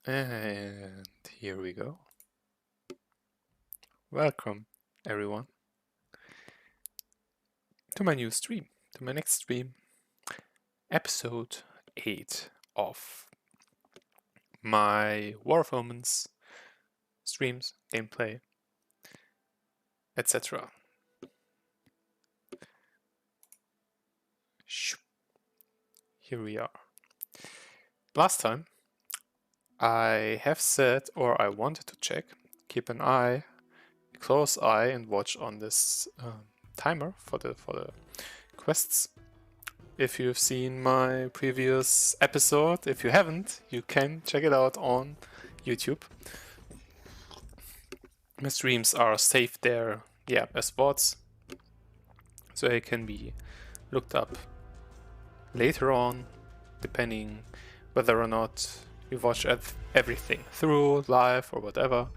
And here we go. Welcome, everyone, to my new stream, to my next stream, episode 8 of my War of Omens streams, gameplay, etc. Here we are. Last time, I have said, or I wanted to check, keep an eye, a close eye, and watch on this timer for the quests. If you've seen my previous episode, if you haven't, you can check it out on YouTube. My streams are saved there, as VODs, so they can be looked up later on, depending whether or not you watch everything through, live, or whatever.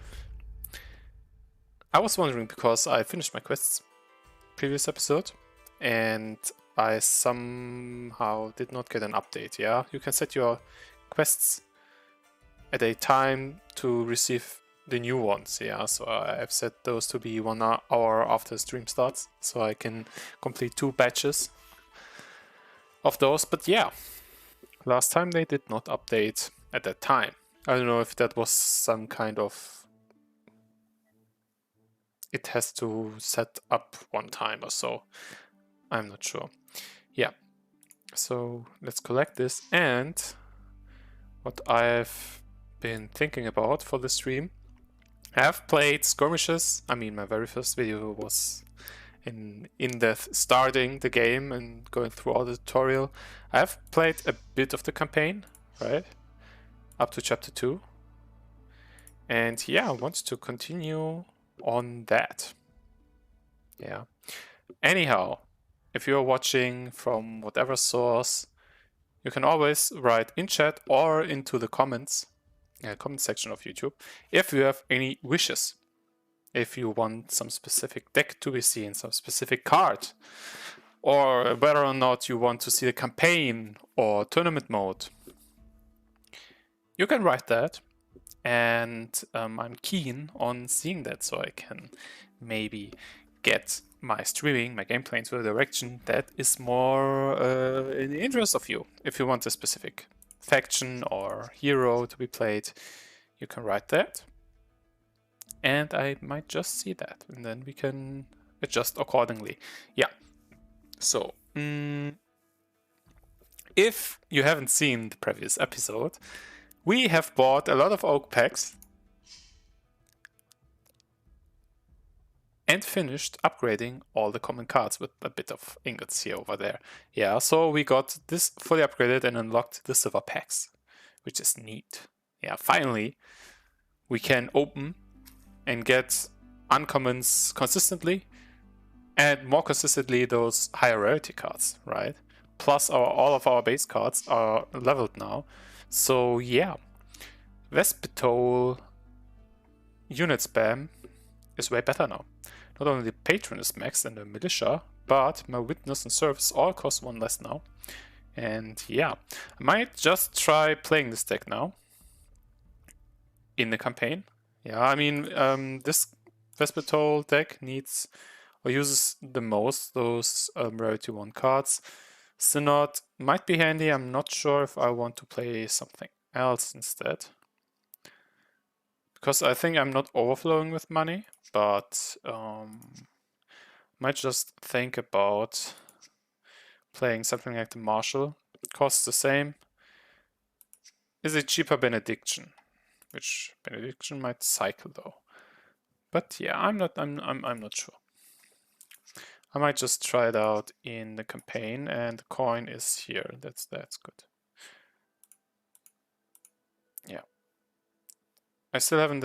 I was wondering, because I finished my quests previous episode, and I somehow did not get an update, yeah? You can set your quests at a time to receive the new ones, yeah? So I've set those to be 1 hour after the stream starts, so I can complete 2 batches of those. But yeah, last time they did not update at that time. I don't know if that was some kind of... it has to set up one time or so. I'm not sure. Yeah, so let's collect this. And what I've been thinking about for the stream, I've played skirmishes. I mean, my very first video was in-depth starting the game and going through all the tutorial. I've played a bit of the campaign, right? Up to chapter 2. And yeah, I want to continue on that. Yeah. Anyhow, if you're watching from whatever source, you can always write in chat or into the comment section of YouTube if you have any wishes. If you want some specific deck to be seen, some specific card, or whether or not you want to see the campaign or tournament mode, you can write that. And I'm keen on seeing that, so I can maybe get my streaming, my gameplay into a direction that is more in the interest of you. If you want a specific faction or hero to be played, you can write that. And I might just see that, and then we can adjust accordingly. Yeah. So, if you haven't seen the previous episode, we have bought a lot of oak packs and finished upgrading all the common cards with a bit of ingots here over there. Yeah, so we got this fully upgraded and unlocked the silver packs, which is neat. Yeah, finally we can open and get uncommons consistently, and more consistently those higher rarity cards, right? Plus all of our base cards are leveled now. So yeah, Vespitole unit spam is way better now. Not only the patron is maxed and the militia, but my witness and service all cost 1 less now. And yeah, I might just try playing this deck now in the campaign. Yeah, I mean, this Vespitole deck needs or uses the most those rarity 1 cards. Synod might be handy. I'm not sure if I want to play something else instead, because I think I'm not overflowing with money, but might just think about playing something like the Marshal. Costs the same. Is it cheaper Benediction? Which Benediction might cycle though. But yeah, I'm not sure. I might just try it out in the campaign, and the coin is here. That's good. Yeah. I still haven't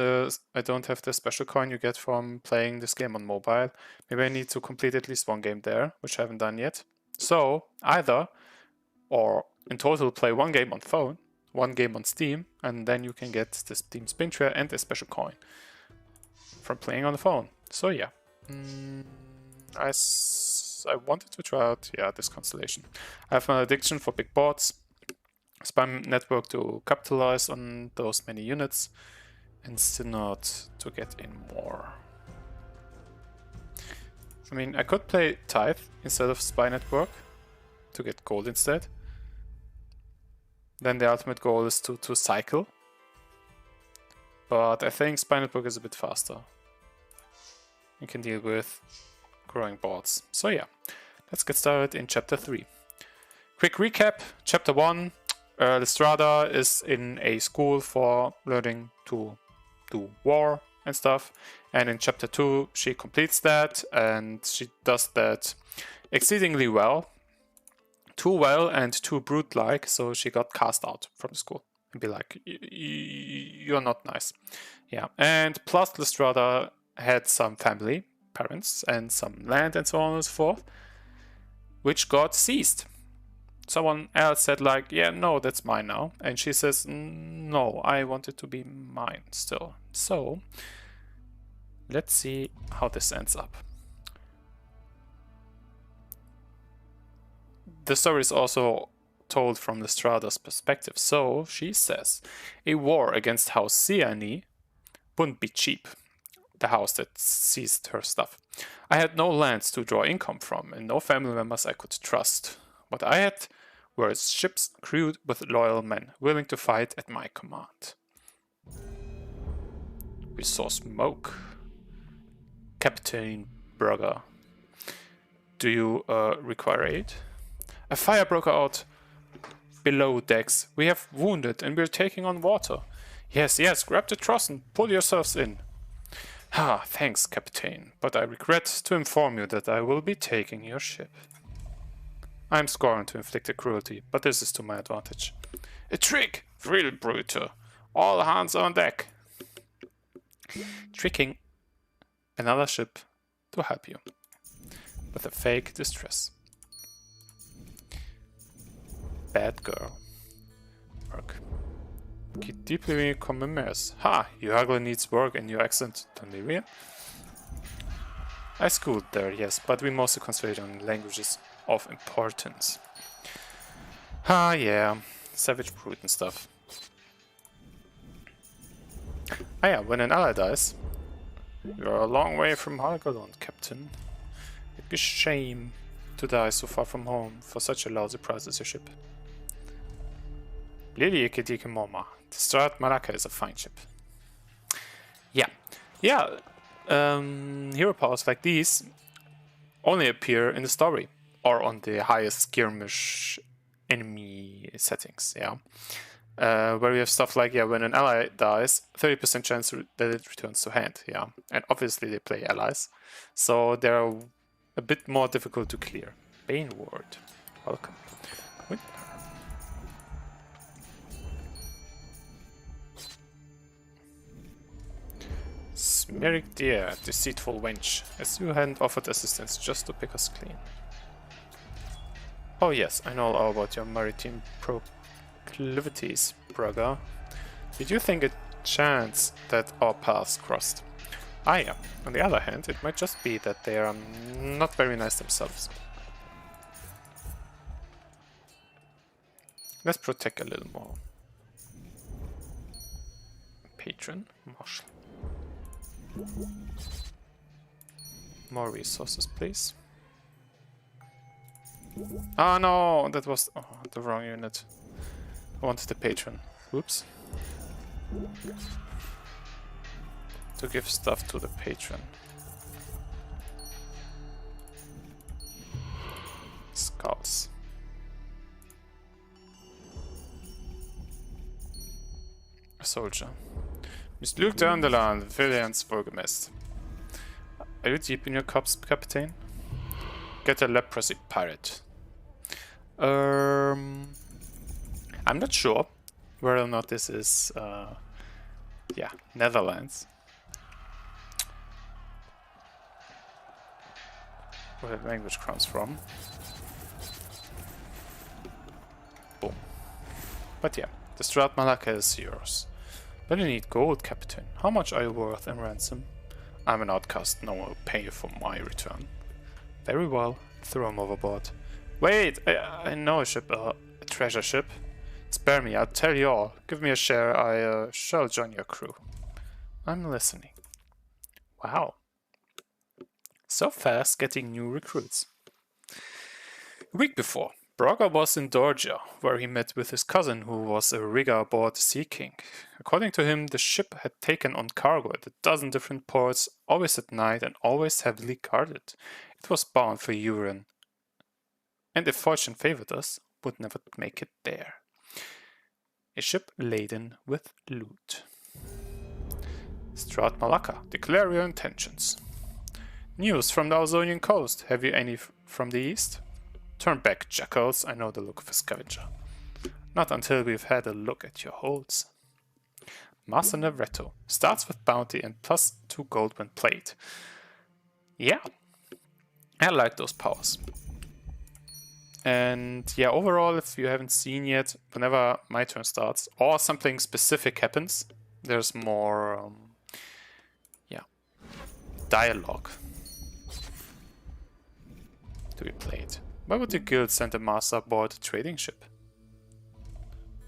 I don't have the special coin you get from playing this game on mobile. Maybe I need to complete at least 1 game there, which I haven't done yet. So either, or in total play 1 game on phone, 1 game on Steam, and then you can get the Steam Spin Trail and the special coin from playing on the phone. So yeah, I wanted to try out this constellation. I have an addiction for big boards, spy network to capitalize on those many units, and still not to get in more. I mean, I could play Tithe instead of spy network to get gold instead. Then the ultimate goal is to cycle. But I think spy network is a bit faster. You can deal with growing boards. So yeah, let's get started in chapter 3. Quick recap, chapter 1, Listrata is in a school for learning to do war and stuff. And in chapter 2, she completes that, and she does that exceedingly well. Too well and too brute-like, so she got cast out from the school. And be like, you're not nice. Yeah, and plus Listrata had some family, parents, and some land and so on and so forth, which got seized. Someone else said like, yeah, no, that's mine now. And she says, no, I want it to be mine still. So, let's see how this ends up. The story is also told from Listrata's perspective. So, she says, a war against House Siani wouldn't be cheap. The house that seized her stuff. I had no lands to draw income from, and no family members I could trust. What I had were ships crewed with loyal men, willing to fight at my command. We saw smoke. Captain Brugger. Do you require aid? A fire broke out below decks. We have wounded and we're taking on water. Yes, yes, grab the truss and pull yourselves in. Ah, thanks, Captain, but I regret to inform you that I will be taking your ship. I am scorned to inflict a cruelty, but this is to my advantage. A trick! Real brutal. All hands on deck. Tricking another ship to help you. With a fake distress. Bad girl. Work. Keep deeply commemorates. Ha! Your ugly needs work and your accent Tonirian? I schooled there, yes, but we mostly concentrate on languages of importance. Ah, yeah. Savage brute and stuff. Ah yeah, when an ally dies, you're a long way from Hargalond, Captain. It'd be a shame to die so far from home for such a lousy price as your ship. Lili Ikidiki Moma. The Strat Malaka is a fine ship. Yeah. Yeah. Hero powers like these only appear in the story or on the highest skirmish enemy settings, yeah. Where we have stuff like, yeah, when an ally dies, 30% chance that it returns to hand, yeah. And obviously they play allies, so they're a bit more difficult to clear. Bane Ward, welcome. Smeric dear, deceitful wench, as you hadn't offered assistance just to pick us clean. Oh yes, I know all about your maritime proclivities, Brugger. Did you think a chance that our paths crossed? Ah yeah, on the other hand, it might just be that they are not very nice themselves. Let's protect a little more. Patron, Marshal. More resources, please. Ah no, that was the wrong unit. I wanted the patron. Whoops. To give stuff to the patron. Skulls. A soldier. Missglückte Underland, Williams Wohlgemäßt. Are you deep in your cups, Captain? Get a leprosy pirate. I'm not sure whether or not this is, yeah, Netherlands. Where the language comes from. Boom. But yeah, the Strat Malaka is yours. But you need gold, Captain. How much are you worth in ransom? I'm an outcast, no one will pay you for my return. Very well, throw him overboard. Wait, I know a ship, a treasure ship. Spare me, I'll tell you all. Give me a share, I shall join your crew. I'm listening. Wow. So fast getting new recruits. A week before, Braga was in Georgia, where he met with his cousin who was a rigger aboard the Sea King. According to him, the ship had taken on cargo at a dozen different ports, always at night and always heavily guarded. It was bound for Uran, and if fortune favored us, would never make it there. A ship laden with loot. Strat Malacca, declare your intentions. News from the Ausonian coast. Have you any from the east? Turn back, jackals. I know the look of a scavenger. Not until we've had a look at your holds. Master Nevretto starts with bounty and +2 gold when played. Yeah, I like those powers. And yeah, overall, if you haven't seen yet, whenever my turn starts or something specific happens, there's more dialogue to be played. Why would the guild send a master aboard a trading ship?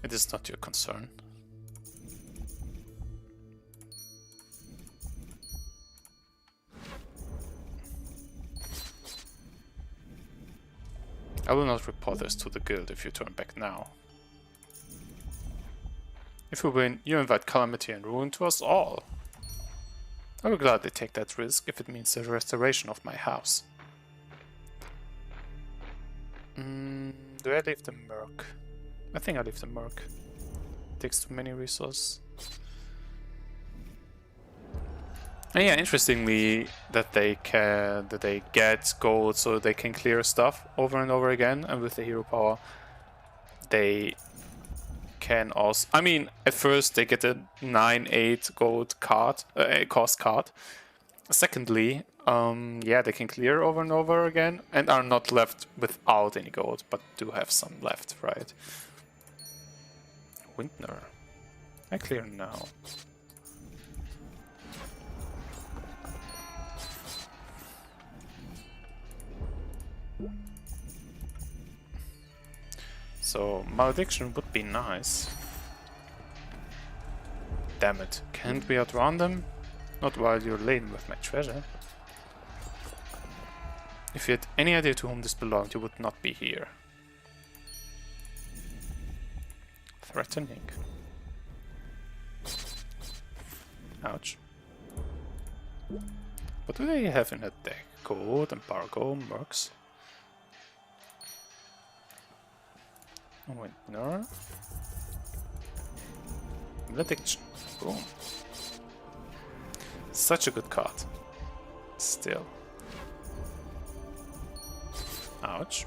It is not your concern. I will not report this to the guild if you turn back now. If we win, you invite calamity and ruin to us all. I will gladly take that risk if it means the restoration of my house. Do I leave the Merc? I think I leave the Merc. It takes too many resources. And yeah, interestingly, that they get gold so they can clear stuff over and over again, and with the hero power, they can also. I mean, at first they get a 9-8 gold card, cost card. Secondly, yeah, they can clear over and over again and are not left without any gold, but do have some left, right? Wintner. I clear now. So, malediction would be nice. Damn it, can't we outrun them? Not while you're laden with my treasure. If you had any idea to whom this belonged, you would not be here. Threatening. Ouch. What do they have in that deck? Gold, embargo, mercs. Oh wait, no. Malediction. Boom. Such a good card. Still. Ouch.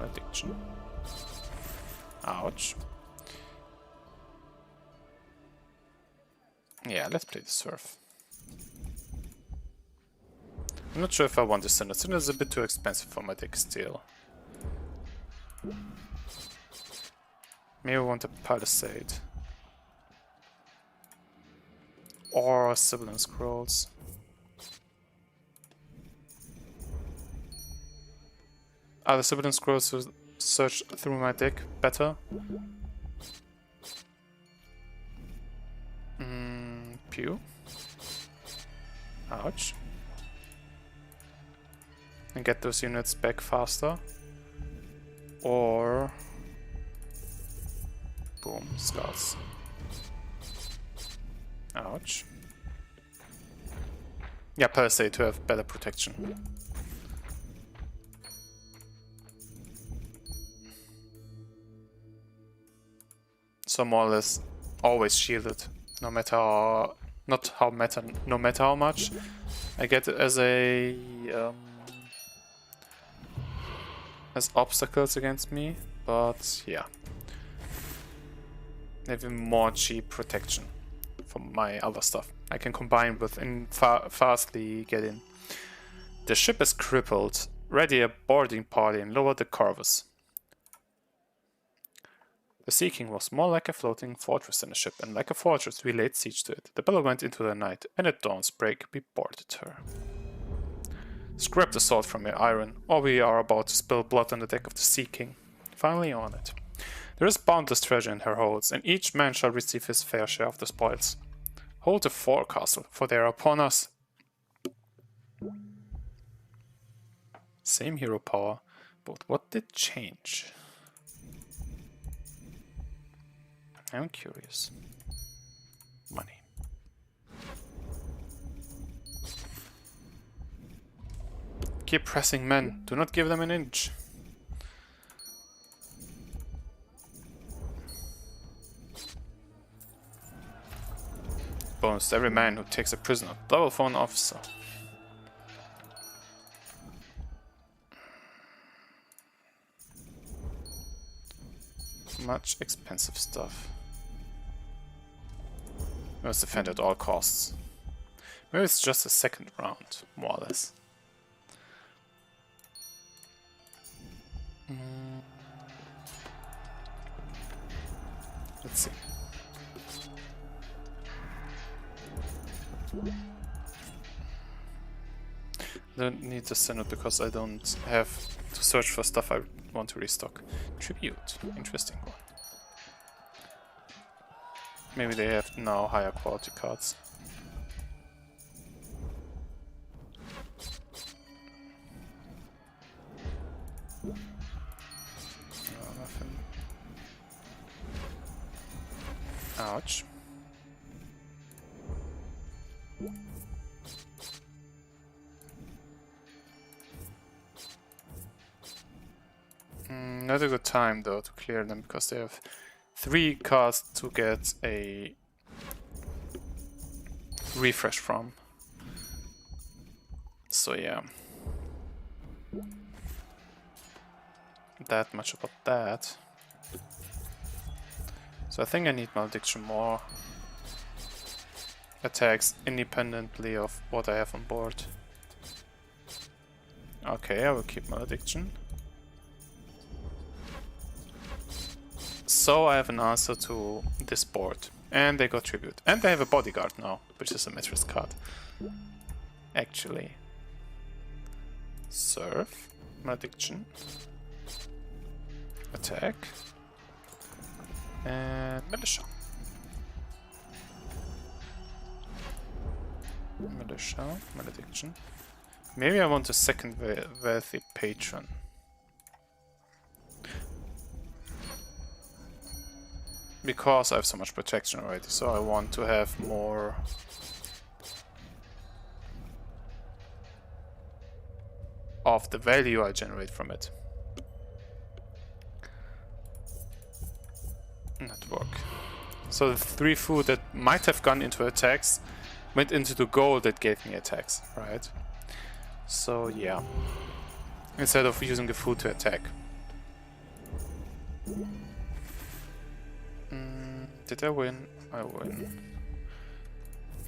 Malediction. Ouch. Yeah, let's play the Surf. I'm not sure if I want the Sinner. Sinner is a bit too expensive for my deck still. Maybe I want a Palisade. Or Sibyl Scrolls. Are the Sibyl Scrolls to search through my deck better? Pew. Ouch. And get those units back faster. Or... boom, skulls. Ouch. Yeah, Palisade to have better protection. So more or less always shielded, no matter how, no matter how much I get as a as obstacles against me, but yeah, maybe more cheap protection for my other stuff I can combine with and fastly get in. The ship is crippled. Ready a boarding party and lower the Corvus. The Sea King was more like a floating fortress than a ship, and like a fortress we laid siege to it. The Bella went into the night, and at dawn's break we boarded her. Scrap the sword from your iron, or we are about to spill blood on the deck of the Sea King. Finally on it. There is boundless treasure in her holds, and each man shall receive his fair share of the spoils. Hold the forecastle, for they are upon us. Same hero power, but what did change? I'm curious. Money. Keep pressing men, do not give them an inch. Bonus to every man who takes a prisoner, double for an officer. Much expensive stuff. Must defend at all costs. Maybe it's just a second round, more or less. Let's see. Don't need to send it because I don't have to search for stuff I want to restock. Tribute, interesting one. Maybe they have now higher quality cards. No, nothing. Ouch. Not a good time though to clear them because they have 3 cards to get a refresh from. So yeah. That much about that. So I think I need Malediction more attacks independently of what I have on board. Okay, I will keep Malediction. So I have an answer to this board. And they got Tribute. And they have a Bodyguard now, which is a Mistress card. Actually. Serve. Malediction. Attack. And Militia. Militia. Malediction. Maybe I want a second wealthy patron. Because I have so much protection already, so I want to have more of the value I generate from it. Network. So the 3 food that might have gone into attacks went into the gold that gave me attacks, right? So yeah. Instead of using the food to attack. Did I win? I win.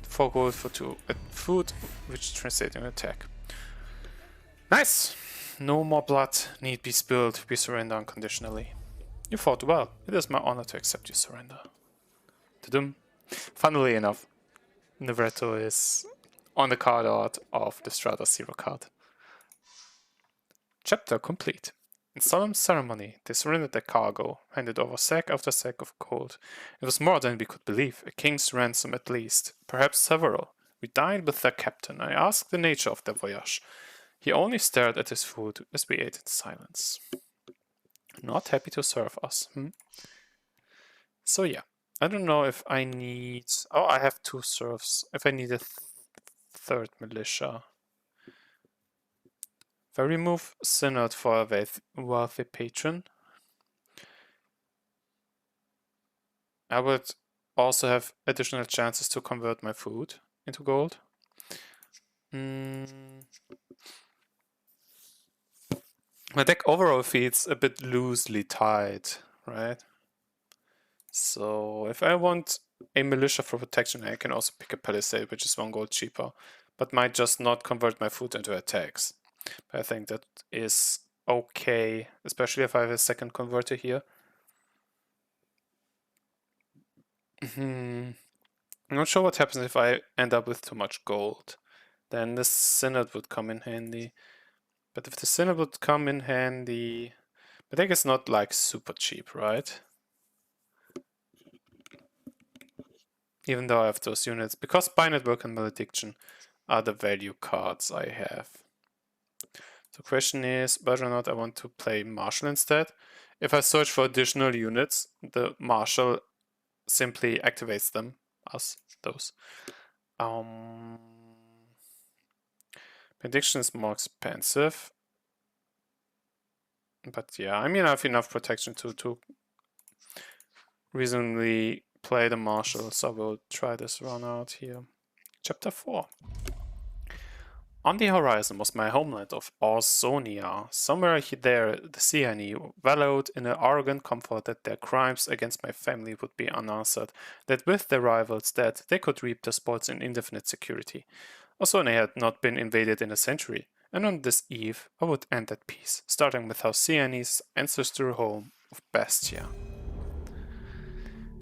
4 gold for 2 food, which translates in attack. Nice! No more blood need be spilled. We surrender unconditionally. You fought well. It is my honor to accept your surrender. Ta-dum. Funnily enough, Libretto is on the card art of the Listrata 0 card. Chapter complete. In solemn ceremony, they surrendered their cargo, handed over sack after sack of gold. It was more than we could believe, a king's ransom at least, perhaps several. We dined with their captain. I asked the nature of their voyage. He only stared at his food as we ate in silence. Not happy to serve us, So yeah, I don't know if I need... Oh, I have 2 serfs. If I need a third militia. If I remove Synod for a wealthy patron, I would also have additional chances to convert my food into gold. My deck overall feels a bit loosely tied, right? So if I want a militia for protection, I can also pick a palisade, which is 1 gold cheaper, but might just not convert my food into attacks. But I think that is okay, especially if I have a second converter here. I'm not sure what happens if I end up with too much gold. Then the Synod would come in handy. But if the Synod would come in handy... But I think it's not like super cheap, right? Even though I have those units, because Spy Network and Malediction are the value cards I have. The question is whether or not I want to play Marshal instead. If I search for additional units, the Marshal simply activates them as those. Prediction is more expensive. But yeah, I mean I have enough protection to reasonably play the Marshal, so we'll try this run out here. Chapter 4. On the horizon was my homeland of Ausonia. Somewhere there, the Seani wallowed in an arrogant comfort that their crimes against my family would be unanswered, that with their rivals dead, they could reap the spoils in indefinite security. Ausonia had not been invaded in a century, and on this eve, I would end at peace, starting with Seani's ancestral home of Bastia.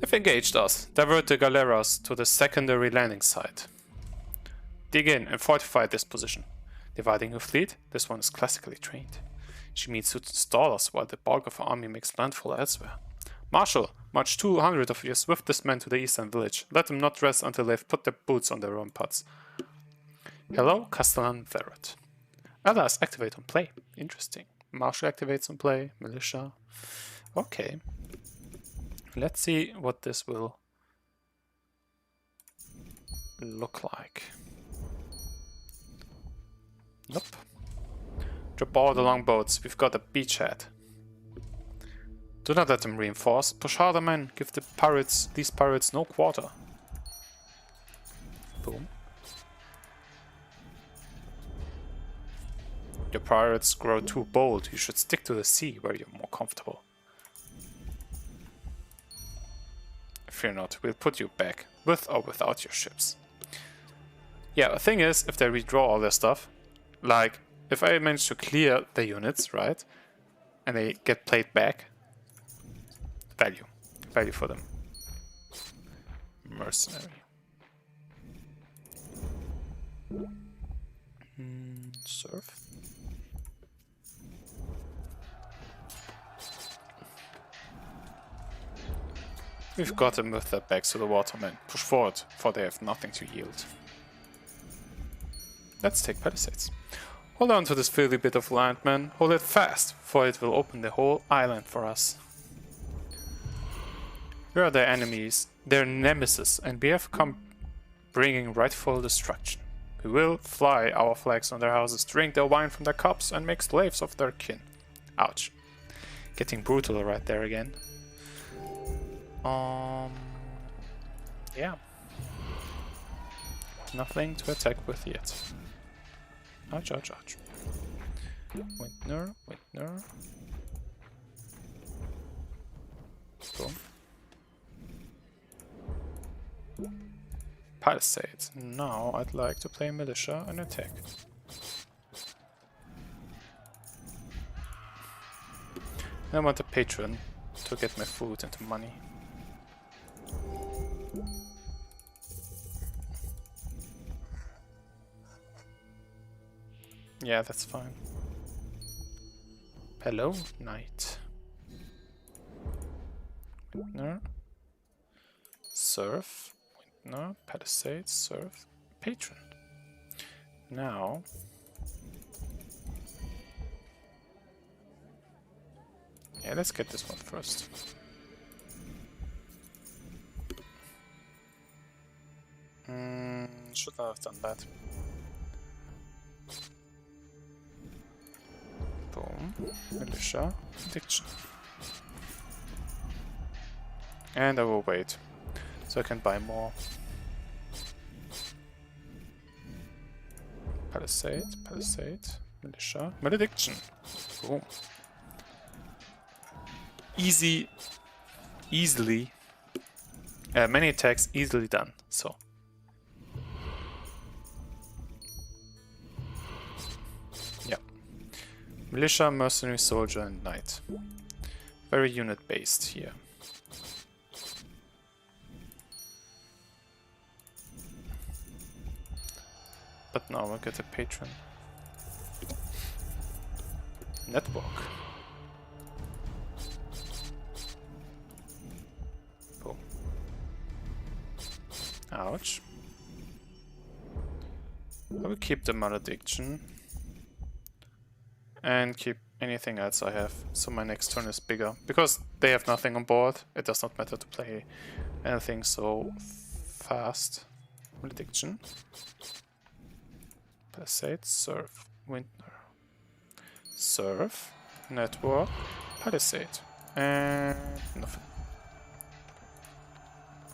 They've engaged us, divert the galeras to the secondary landing site. Dig in and fortify this position. Dividing your fleet, this one is classically trained. She means to stall us while the bulk of our army makes landfall elsewhere. Marshal, march 200 of your swiftest men to the eastern village. Let them not rest until they've put their boots on their ramparts. Hello, Castellan Verret. Allies activate on play. Interesting. Marshal activates on play. Militia. Okay. Let's see what this will look like. Nope. Drop all the longboats. We've got a beachhead. Do not let them reinforce. Push harder, men. Give these pirates no quarter. Boom. Your pirates grow too bold. You should stick to the sea where you're more comfortable. Fear not, we'll put you back, with or without your ships. Yeah, the thing is, if they redraw all their stuff, like, if I manage to clear the units, right, and they get played back, value for them. Mercenary. Surf. We've got them with their backs to the watermen. Push forward, for they have nothing to yield. Let's take Palisades. Hold on to this filthy bit of land, man. Hold it fast, for it will open the whole island for us. We are their enemies, their nemesis, and we have come bringing rightful destruction. We will fly our flags on their houses, drink their wine from their cups, and make slaves of their kin. Ouch. Getting brutal right there again. Yeah. Nothing to attack with yet. Ouch, ouch, ouch. Wintner. Boom. Palisades. Now I'd like to play militia and attack. I want a patron to get my food into money. Yeah, that's fine. Hello, knight. Wintner. Surf. Wintner. Palisades. Surf. Patron. Now. Yeah, let's get this one first. Should not have done that. Boom. Militia. Addiction. And I will wait, so I can buy more. Palisade, militia, malediction. Boom. Easily. Many attacks easily done. So. Yeah. Militia, mercenary, soldier, and knight. Very unit based here. But now we'll get a patron. Network. Boom. Ouch. I will keep the malediction. And keep anything else I have, so my next turn is bigger. Because they have nothing on board, it does not matter to play anything so fast. Malediction. Palisade, Surf, Windner. Surf, Network, Palisade. And nothing.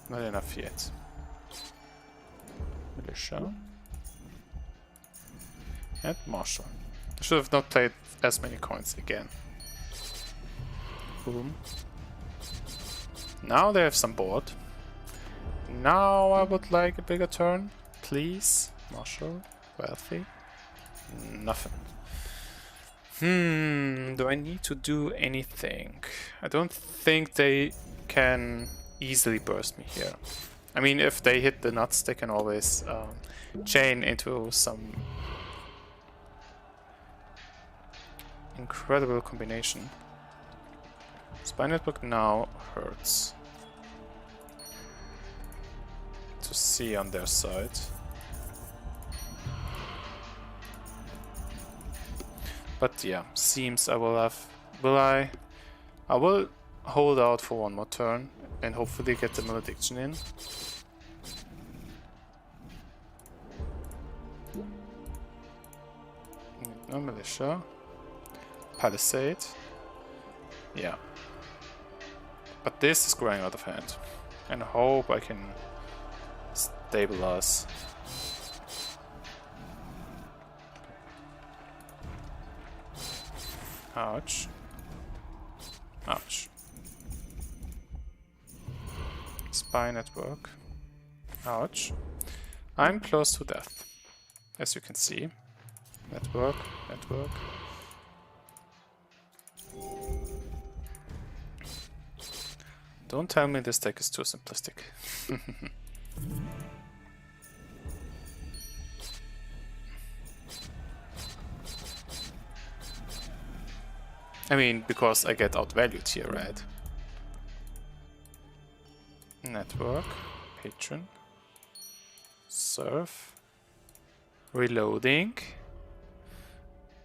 Not enough yet. Militia. And Marshal. I should have not played as many coins again. Boom. Now they have some board. Now I would like a bigger turn. Please. Marshal. Wealthy. Nothing. Do I need to do anything? I don't think they can easily burst me here. I mean, if they hit the nuts, they can always chain into some incredible combination. Spy Network now hurts to see on their side. But yeah, seems I will have... I will hold out for one more turn and hopefully get the malediction in. No militia. Palisade. Yeah. But this is growing out of hand. And I hope I can stabilize. Ouch. Ouch. Spy Network. Ouch. I'm close to death, as you can see. Network, network. Don't tell me this deck is too simplistic. I mean, because I get outvalued here, right? Network, patron, surf, reloading,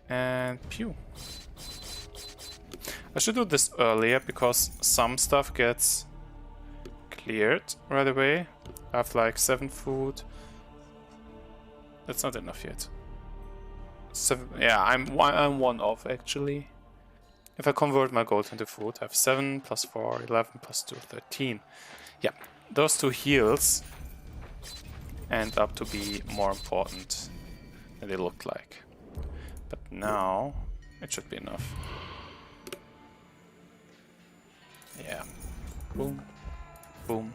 and pew. I should do this earlier because some stuff gets cleared right away. I have like 7 food. That's not enough yet. 7, yeah, I'm one off actually. If I convert my gold into food, I have 7 plus 4, 11 plus 2, 13. Yeah, those 2 heals end up to be more important than they look like. But now it should be enough. Yeah. Boom. Boom.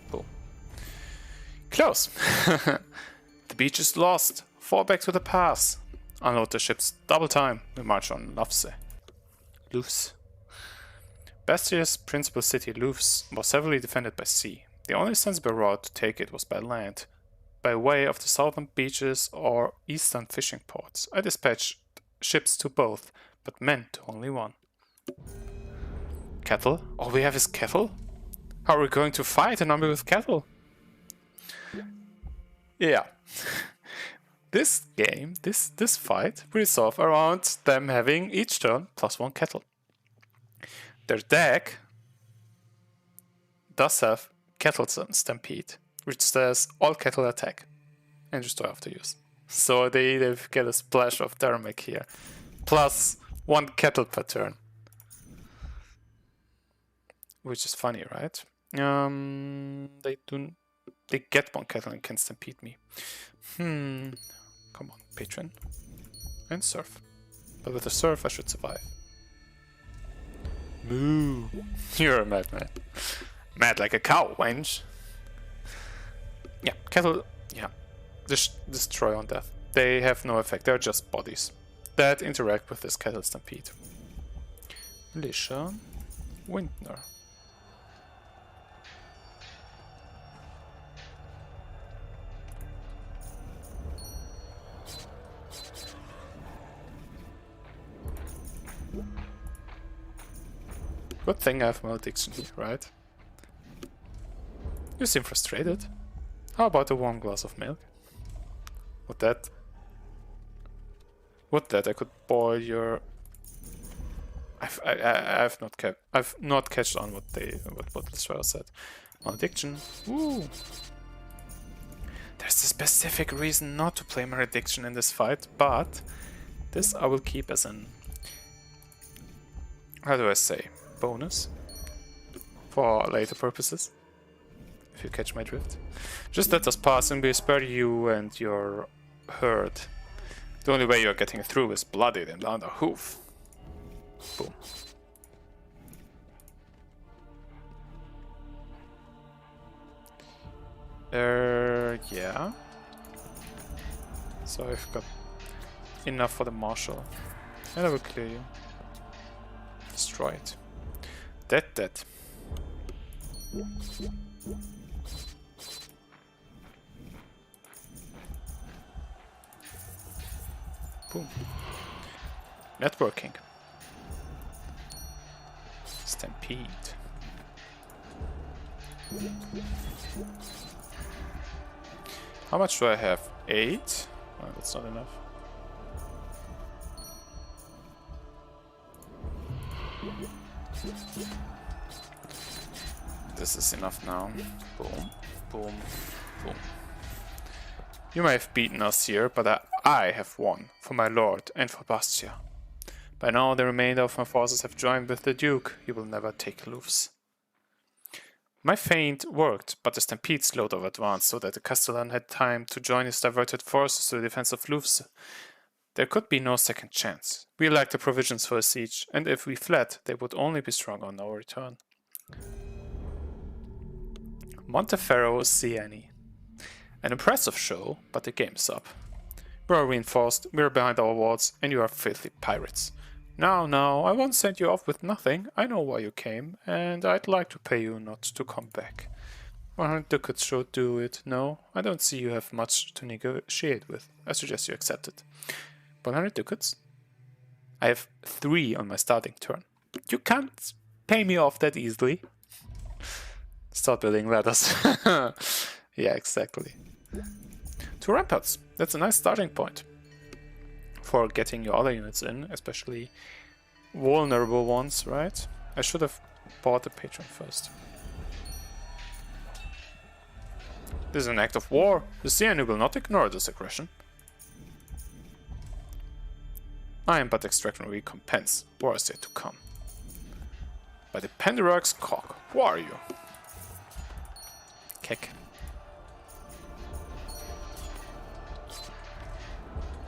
Boom. Close! The beach is lost. Fall back to the pass. Unload the ships double time. We march on Lufs. Bastia's principal city, Lufs, was heavily defended by sea. The only sensible route to take it was by land, by way of the southern beaches or eastern fishing ports. I dispatched ships to both, but men to only one. Cattle? All we have is cattle? How are we going to fight an army with cattle? Yeah. This game, this fight, will resolve around them having each turn +1 cattle. Their deck does have Cattle Stampede, which says all cattle attack and destroy after use. So they get a splash of damage here, +1 cattle per turn. Which is funny, right? They get 1 cattle and can stampede me. Come on, patron. And surf. But with the surf I should survive. Moo. You're a madman. Mad like a cow, wench. Yeah, cattle, yeah. Destroy on death. They have no effect, they're just bodies that interact with this cattle stampede. Militia. Windner. Good thing I have malediction here, right? You seem frustrated. How about a warm glass of milk? With that I could boil your... I've not catched on what Listrata said. Malediction. Woo! There's a specific reason not to play Malediction in this fight, but this I will keep as an... how do I say? Bonus? For later purposes. If you catch my drift. Just let us pass and we spare you and your herd. The only way you're getting through is bloodied and under hoof. Boom. Yeah. So I've got enough for the marshal. And I will clear you. Destroy it. Dead. Boom. Networking. Stampede. How much do I have? 8? Oh, that's not enough. This is enough now. Boom, boom, boom. You may have beaten us here, but I have won for my lord and for Bastia. By now the remainder of my forces have joined with the Duke. He will never take aloofs. My feint worked, but the stampede slowed our advance so that the Castellan had time to join his diverted forces to the defense of Louvse. There could be no second chance. We lacked the provisions for a siege, and if we fled, they would only be stronger on our return. Monteferro Sieni. An impressive show, but the game's up. We are reinforced, we are behind our walls, and you are filthy pirates. Now, I won't send you off with nothing. I know why you came, and I'd like to pay you not to come back. 100 ducats should do it. No, I don't see you have much to negotiate with. I suggest you accept it. 100 ducats? I have 3 on my starting turn. You can't pay me off that easily. Start building ladders. Yeah, exactly. 2 ramparts. That's a nice starting point for getting your other units in, especially vulnerable ones, right? I should have bought the patron first. This is an act of war. The Sieni will not ignore this aggression. I am but extracting recompense. War is yet to come. By the Penderug's cock. Who are you? Keck.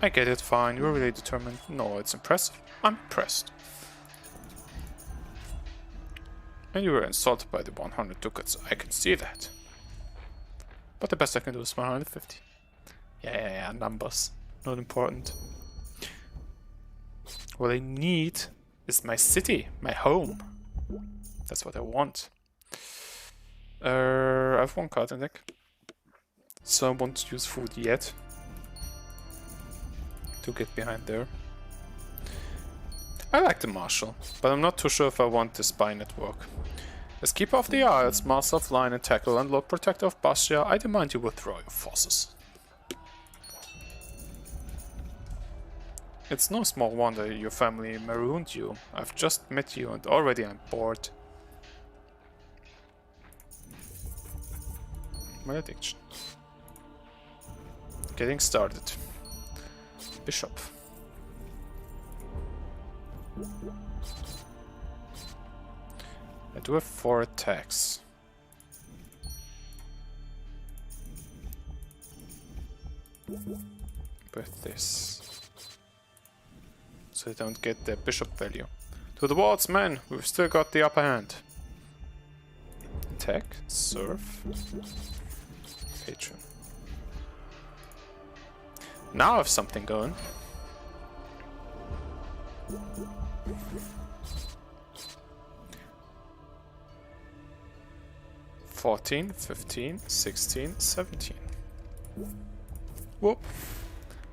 I get it, fine, you're really determined. No, it's impressive. I'm impressed. And you were insulted by the 100 ducats, I can see that. But the best I can do is 150. Yeah, numbers. Not important. What I need is my city, my home. That's what I want. I have 1 card in deck. So I won't use food yet. To get behind there. I like the Marshal, but I'm not too sure if I want the spy network. As Keeper of the Isles, Master of Line and Tackle, and Lord Protector of Bastia, I demand you withdraw your forces. It's no small wonder your family marooned you. I've just met you and already I'm bored. Malediction. Getting started. Bishop. I do have 4 attacks. With this. So I don't get the bishop value. To the walls, men! We've still got the upper hand. Attack, serve, patron. Now I have something going. $14, $15, $16, $17. Whoop.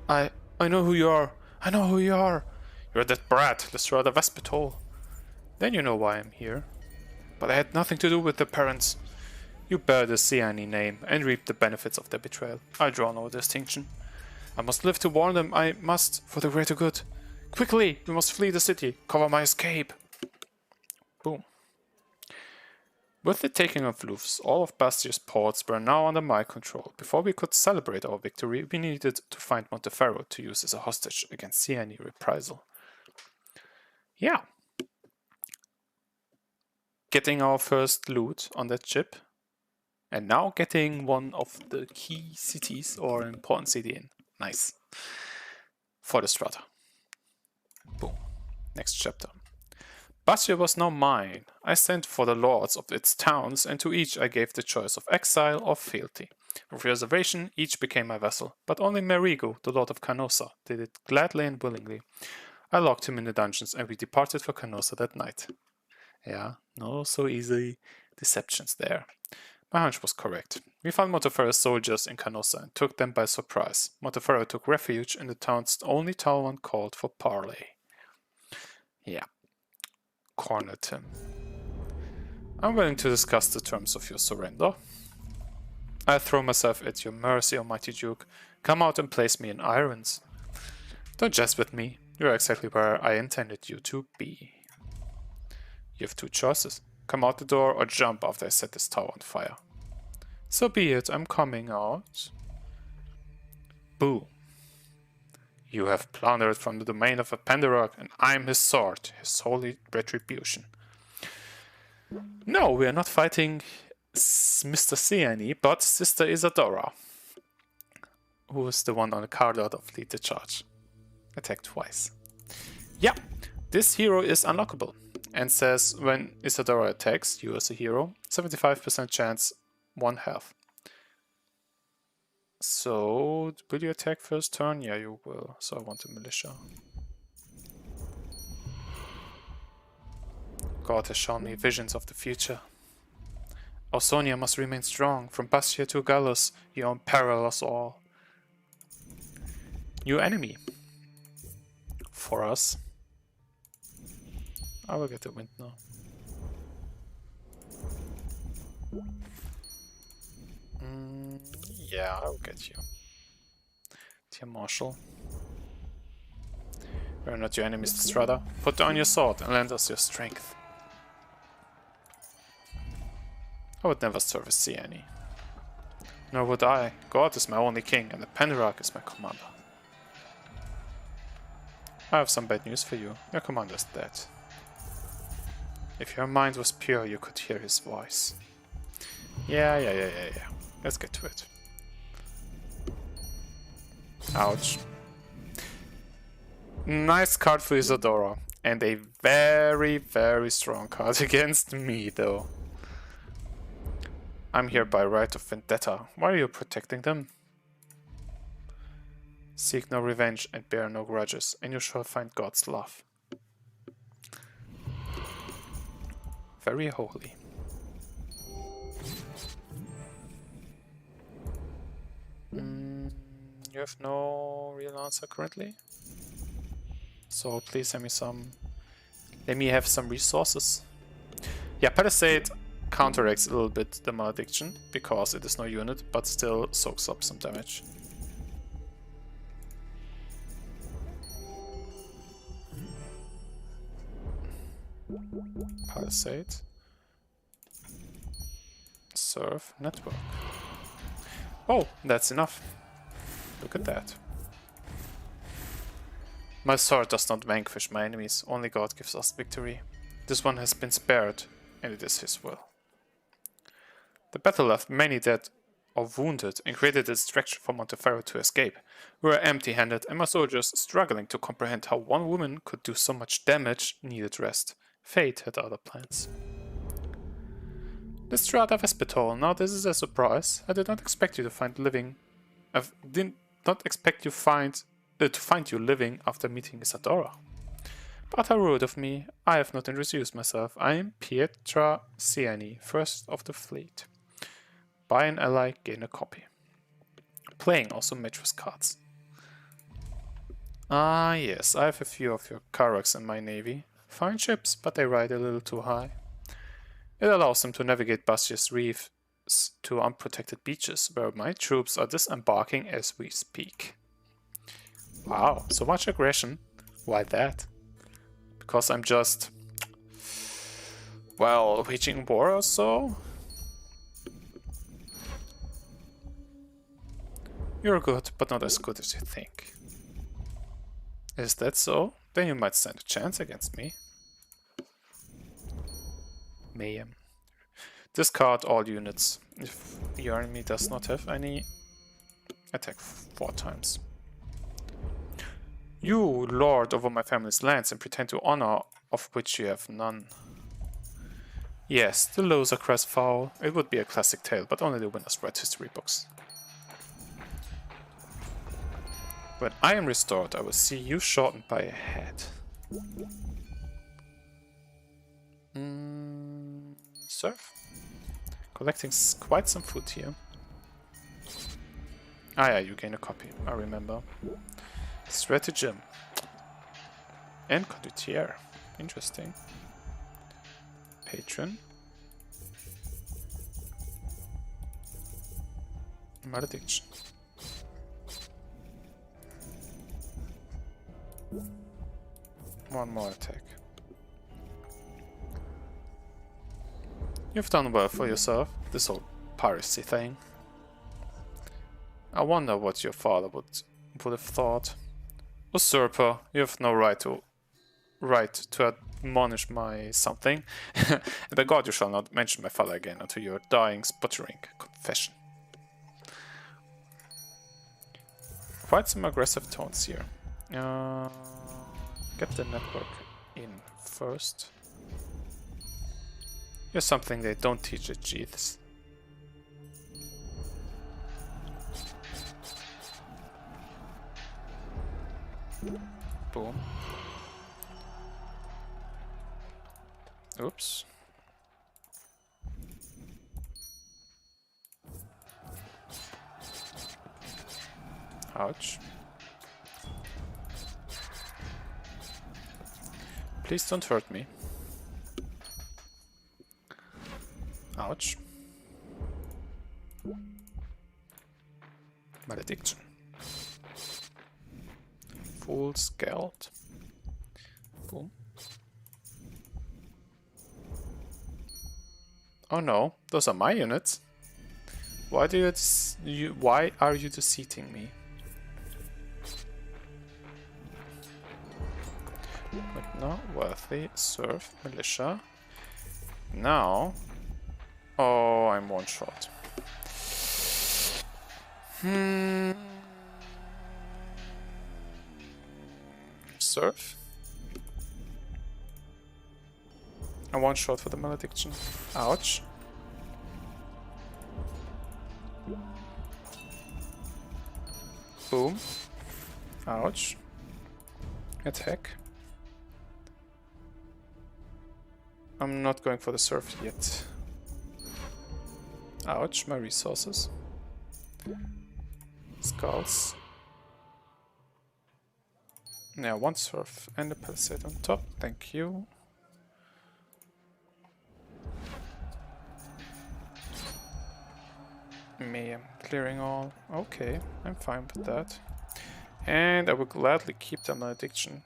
I know who you are. I know who you are. You're that brat, Listrata Vespitole. Then you know why I'm here. But I had nothing to do with the parents. You bear the Siani name and reap the benefits of their betrayal. I draw no distinction. I must live to warn them. I must, for the greater good. Quickly, we must flee the city. Cover my escape. Boom. With the taking of Louvres, all of Bastier's ports were now under my control. Before we could celebrate our victory, we needed to find Monteferro to use as a hostage against Siani reprisal. Yeah. Getting our first loot on that ship. And now getting one of the key cities or an important city in. Nice. For Listrata. Boom. Next chapter. Bastia was now mine. I sent for the lords of its towns, and to each I gave the choice of exile or fealty. With reservation, each became my vassal, but only Merigo, the lord of Canossa, did it gladly and willingly. I locked him in the dungeons, and we departed for Canossa that night. Yeah, no so easy deceptions there. My hunch was correct. We found Monteferro's soldiers in Canossa and took them by surprise. Monteferro took refuge in the town's only town called for parley. Yeah. Cornered him. I'm willing to discuss the terms of your surrender. I throw myself at your mercy, Almighty Duke. Come out and place me in irons. Don't jest with me. You're exactly where I intended you to be. You have two choices. Come out the door or jump after I set this tower on fire. So be it, I'm coming out. Boo. You have plundered from the domain of a Penderog, and I'm his sword, his holy retribution. No, we are not fighting Mr. Siani, but Sister Isadora, who is the one on the card out of Lead the Charge. Attack twice. Yeah, this hero is unlockable, and says when Isadora attacks you as a hero, 75% chance, 1 health. So, will you attack first turn? Yeah, you will. So I want a militia. God has shown me visions of the future. Ausonia must remain strong. From Bastia to Gallus, you imperil us all. New enemy. For us. I will get the wind now. Yeah, I will get you. Dear Marshal. We are not your enemies, Listrata. Put down your sword and lend us your strength. I would never serve as Siani. Nor would I. God is my only king, and the Penderog is my commander. I have some bad news for you. Your commander is dead. If your mind was pure, you could hear his voice. Yeah. Let's get to it. Ouch. Nice card for Isadora. And a very, very strong card against me, though. I'm here by right of vendetta. Why are you protecting them? Seek no revenge and bear no grudges, and you shall find God's love. Very holy. You have no real answer currently? So please send me some... Let me have some resources. Yeah, Palisade counteracts a little bit the malediction, because it is no unit, but still soaks up some damage. Palisade. Serve network. Oh, that's enough. Look at that. My sword does not vanquish my enemies, only God gives us victory. This one has been spared, and it is his will. The battle left many dead or wounded and created a distraction for Monteferro to escape. We were empty-handed, and my soldiers, struggling to comprehend how one woman could do so much damage, needed rest. Fate had other plans. Listrata Vespitole. Now this is a surprise. I did not expect you to find living. I did not expect you to find you living after meeting Isadora. But how rude of me. I have not introduced myself. I am Pietra Siani, first of the fleet. Buy an ally, gain a copy. Playing also matches cards. Ah yes, I have a few of your Karaks in my navy. Fine ships, but they ride a little too high. It allows them to navigate Bastia's reef to unprotected beaches, where my troops are disembarking as we speak. Wow, so much aggression. Why that? Because I'm just, well, waging war or so? You're good, but not as good as you think. Is that so? Then you might stand a chance against me. Mayhem. Discard all units. If your enemy does not have any, attack 4 times. You lord over my family's lands and pretend to honor of which you have none. Yes, the loser crest foul. It would be a classic tale, but only the winners write history books. When I am restored, I will see you shortened by a head. Surf? Collecting quite some food here. Ah yeah, you gain a copy, I remember. Stratagem. And condottiere. Interesting. Patron. Malediction. One more attack. You've done well for yourself, this whole piracy thing. I wonder what your father would have thought. Usurper, you have no right to admonish my something. And by God, you shall not mention my father again until your dying sputtering confession. Quite some aggressive tones here. Get the network in first. Here's something they don't teach at Jeeths. Boom. Oops. Ouch. Please don't hurt me. Ouch. Malediction. Full scaled. Boom. Oh no, those are my units. Why are you deceiving me? But no, worthy, serve, militia. Now, oh, I'm one shot. Serve. And one shot for the malediction. Ouch. Boom. Ouch. Attack. I'm not going for the surf yet. Ouch, my resources. Skulls. Yeah, one surf and a palisade on top, thank you. Mayhem, clearing all. Okay, I'm fine with that. And I will gladly keep the malediction.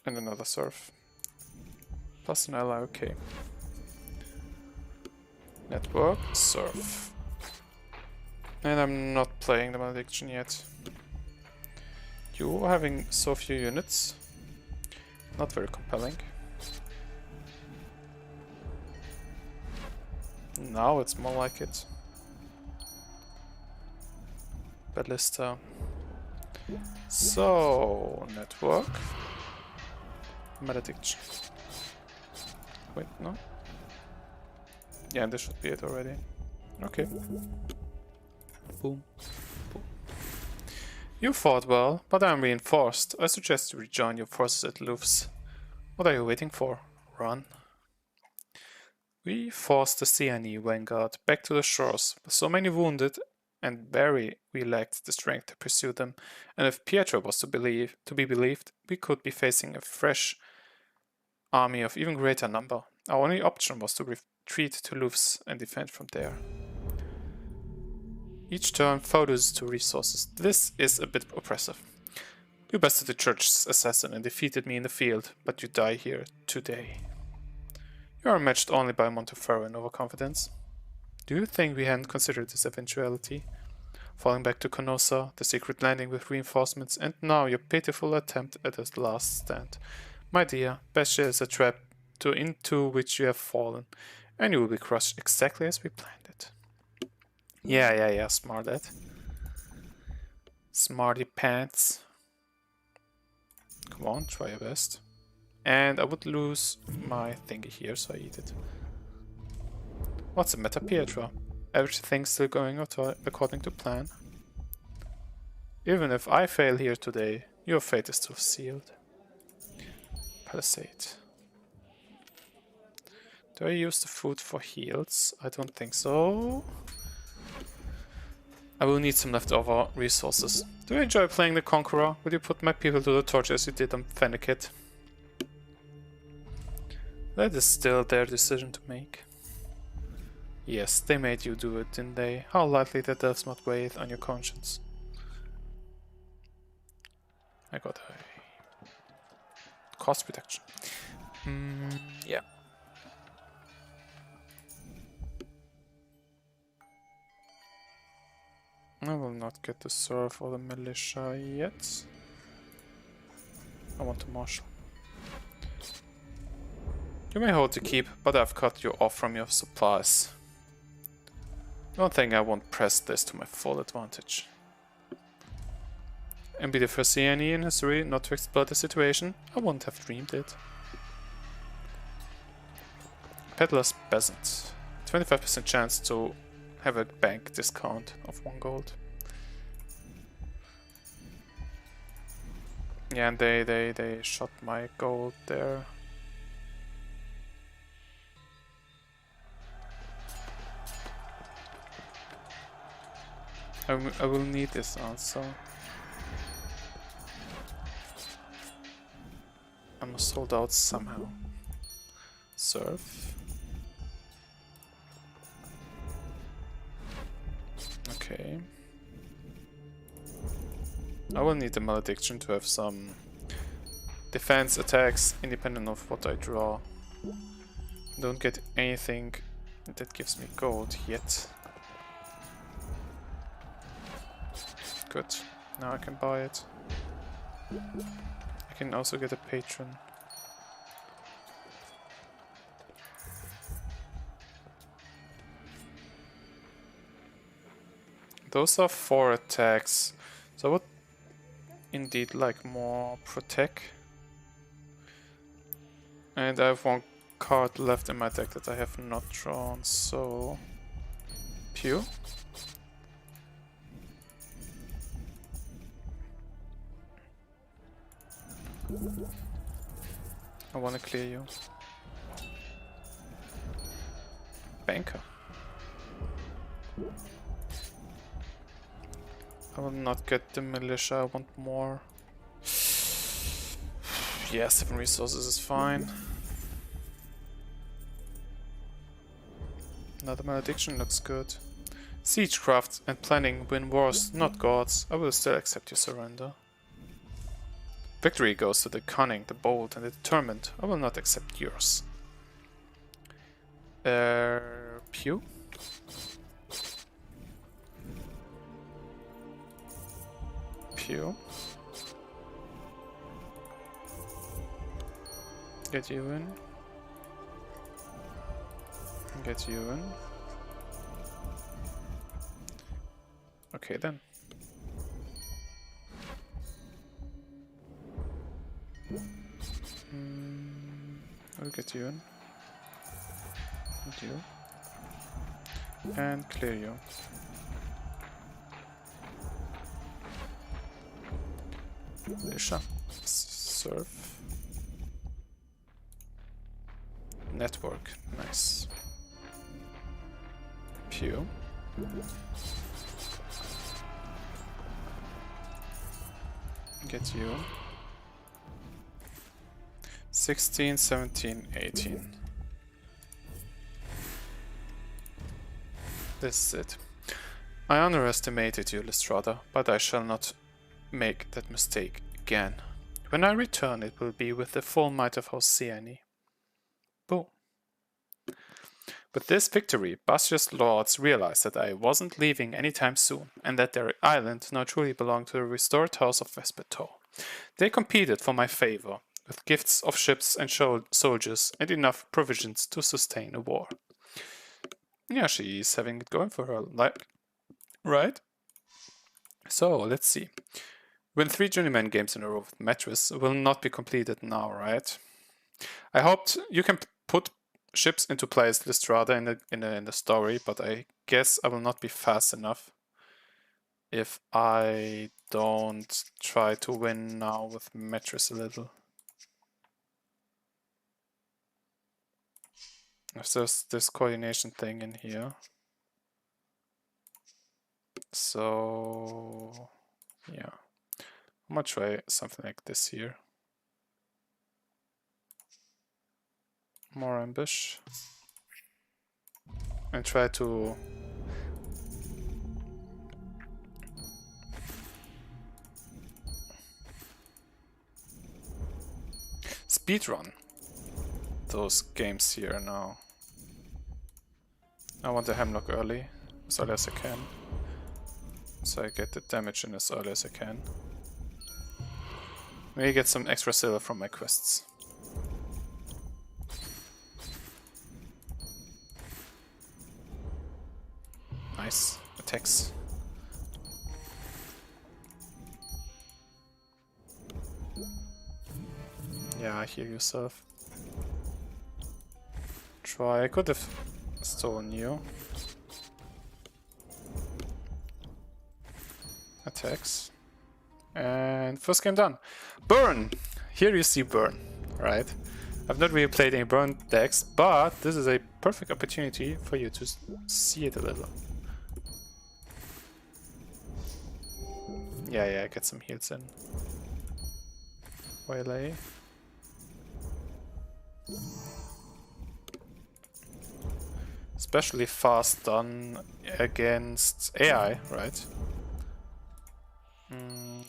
And another surf. Plus an ally, okay. Network, surf. And I'm not playing the malediction yet. You having so few units. Not very compelling. Now it's more like it. Ballista. So, network. Malediction. Wait, no? Yeah, this should be it already. Okay. Boom. Boom. You fought well, but I'm reinforced. I suggest you rejoin your forces at Louv's. What are you waiting for? Run. We forced the Seani vanguard back to the shores, with so many wounded, and we lacked the strength to pursue them. And if Pietro was to be believed, we could be facing a fresh army of even greater number. Our only option was to retreat to Louvres and defend from there. Each turn focus 2 resources. This is a bit oppressive. You bested the church's assassin and defeated me in the field, but you die here today. You are matched only by Monteferro in overconfidence. Do you think we hadn't considered this eventuality? Falling back to Canossa, the secret landing with reinforcements, and now your pitiful attempt at a last stand. My dear, Bestia is a trap into which you have fallen, and you will be crushed exactly as we planned it. Yeah, smarthead. Smarty pants. Come on, try your best. And I would lose my thingy here, so I eat it. What's the matter, Pietro? Everything's still going according to plan. Even if I fail here today, your fate is still sealed. Palisade. Do I use the food for heals? I don't think so. I will need some leftover resources. Do you enjoy playing the Conqueror? Will you put my people to the torch as you did on Fennekin? That is still their decision to make. Yes, they made you do it, didn't they? How likely that does not weigh on your conscience. I got a cost reduction. Yeah. I will not get the serf or the militia yet. I want to marshal. You may hold the keep, but I've cut you off from your supplies. Don't think I won't press this to my full advantage. And be the first CNE in history not to exploit the situation? I wouldn't have dreamed it. Peddler's Peasant. 25% chance to have a bank discount of 1 gold. Yeah, and they shot my gold there. I will need this also. I must hold out somehow. Serve. Okay. I will need the malediction to have some defense attacks independent of what I draw. Don't get anything that gives me gold yet. Good. Now I can buy it. I can also get a patron. Those are 4 attacks, so I would indeed like more protect. And I have 1 card left in my deck that I have not drawn, so... Pew. I want to clear you. Banker. I will not get the militia, I want more. Yeah, 7 resources is fine. Another malediction looks good. Siegecraft and planning win wars, not gods. I will still accept your surrender. Victory goes to the cunning, the bold, and the determined. I will not accept yours. Pew? Pew. Get you in. Get you in. Okay then. I'll get you in. And you. And clear you. Militia. Surf. Network. Nice. Pew. Get you. 16, 17, 18. This is it. I underestimated you, Listrata, but I shall not make that mistake again. When I return, it will be with the full might of House Siani. Boom. With this victory, Bastia's lords realized that I wasn't leaving anytime soon, and that their island now truly belonged to the restored house of Vespitole. They competed for my favor, with gifts of ships and soldiers and enough provisions to sustain a war. Yeah, she's having it going for her, like, right? So, let's see. Win 3 journeyman games in a row with Mattress will not be completed now, right? I hoped you can put ships into place, Listrata, in the story, but I guess I will not be fast enough if I don't try to win now with Mattress a little. If there's this coordination thing in here. So, yeah. I'm gonna try something like this here. More ambush. And try to speedrun those games here now. I want the Hemlock early, as early as I can. So I get the damage in as early as I can. Maybe get some extra silver from my quests. Nice. Attacks. Yeah, heal yourself. Try. I could have stolen you. Attacks. And first game done. Burn! Here you see burn, right? I've not really played any burn decks, but this is a perfect opportunity for you to see it a little. Yeah, get some heals in. Waylay. Especially fast done against AI, right?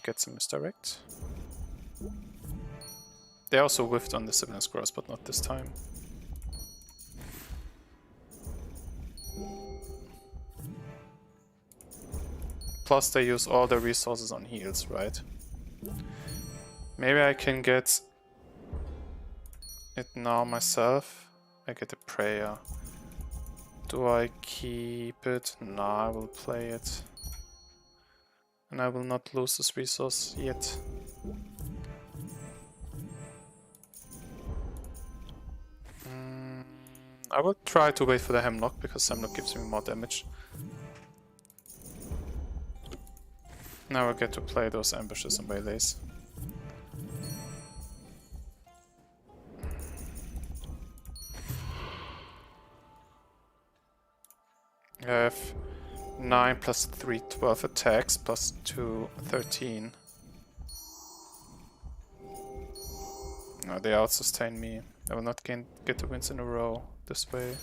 Get some misdirect. They also whiffed on the Sibyl's Cross, but not this time. Plus they use all their resources on heals, right? Maybe I can get it now myself. I get a prayer. Do I keep it? Nah, I will play it. And I will not lose this resource yet. I will try to wait for the Hemlock, because Hemlock gives me more damage. Now I get to play those ambushes and waylays. I have 9 plus 3, 12 attacks, plus 2, 13. No, they out-sustain me. I will not get the wins in a row this way.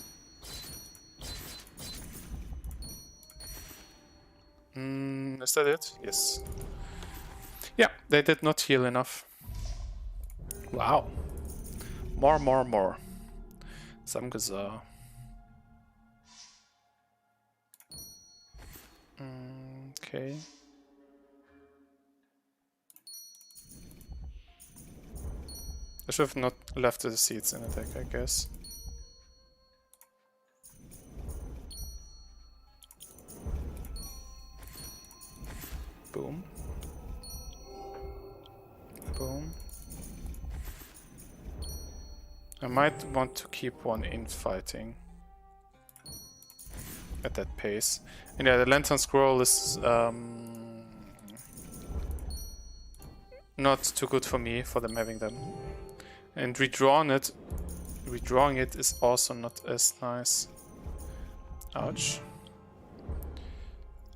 Is that it? Yes. Yeah, they did not heal enough. Wow. More. Some Gazar. Okay. I should have not left the seeds in the deck, I guess. Boom. Boom. I might want to keep one in fighting at that pace. And yeah, the Lantern Scroll is not too good for me, for them having them. And redrawing it is also not as nice. Ouch.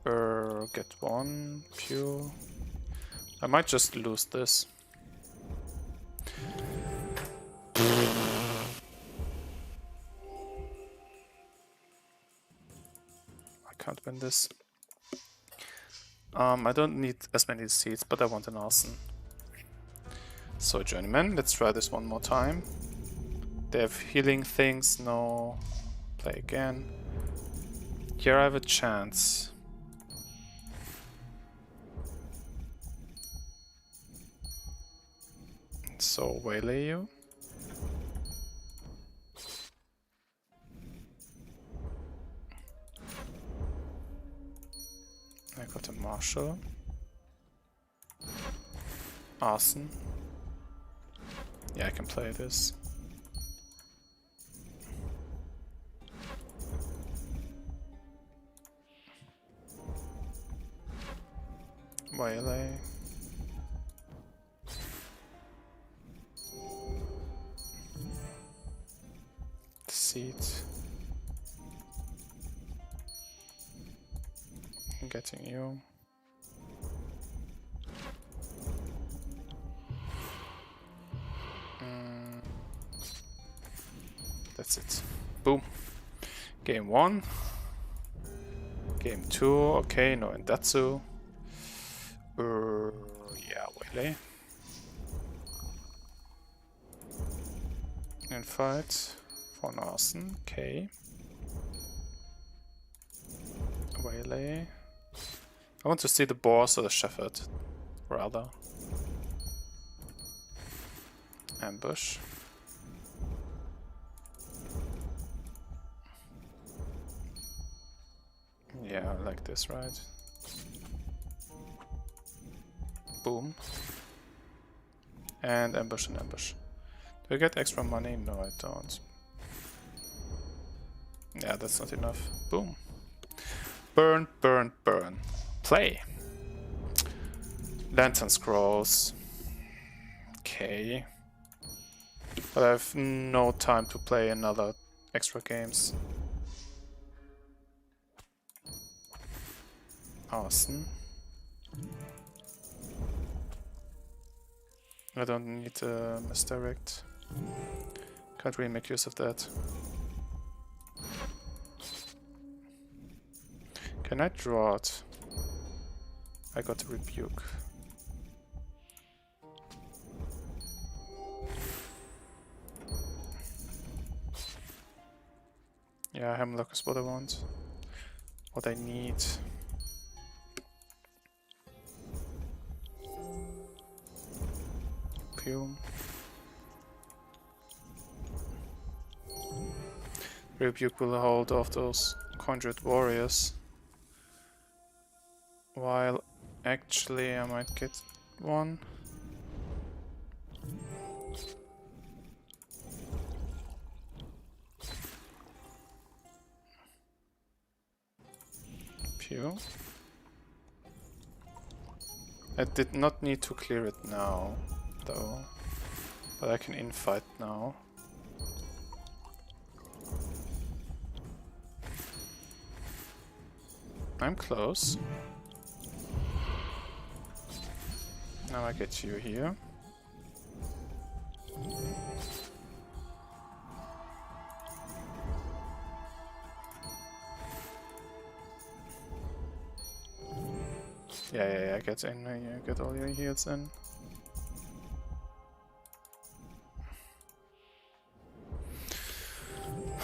Get one. Pew. I might just lose this. can't win this. I don't need as many seeds, but I want an arson. So journeyman, let's try this one more time. They have healing things, no. Play again. Here I have a chance. So waylay you. I got a marshal. Arson. Yeah, I can play this. Waylay. Seat. I'm getting you. That's it. Boom. Game 1. Game 2. Okay, no Endatsu. Yeah, waylay. And fight for an arson. Okay. Waylay. I want to see the boss or the shepherd, rather. Ambush. Yeah, I like this, right? Boom. And ambush and ambush. Do I get extra money? No, I don't. Yeah, that's not enough. Boom. Burn, burn, burn. Play. Lantern scrolls. Okay. But I have no time to play another extra games. Arson. I don't need a misdirect. Can't really make use of that. Can I draw it? I got a rebuke. Yeah, Hemlock is what I want. What I need. Opium. Rebuke will hold off those conjured warriors. While actually I might get one. Pew. I did not need to clear it now, though. But I can infight now. I'm close. Now I get you here. Yeah, get in here, get all your heals in.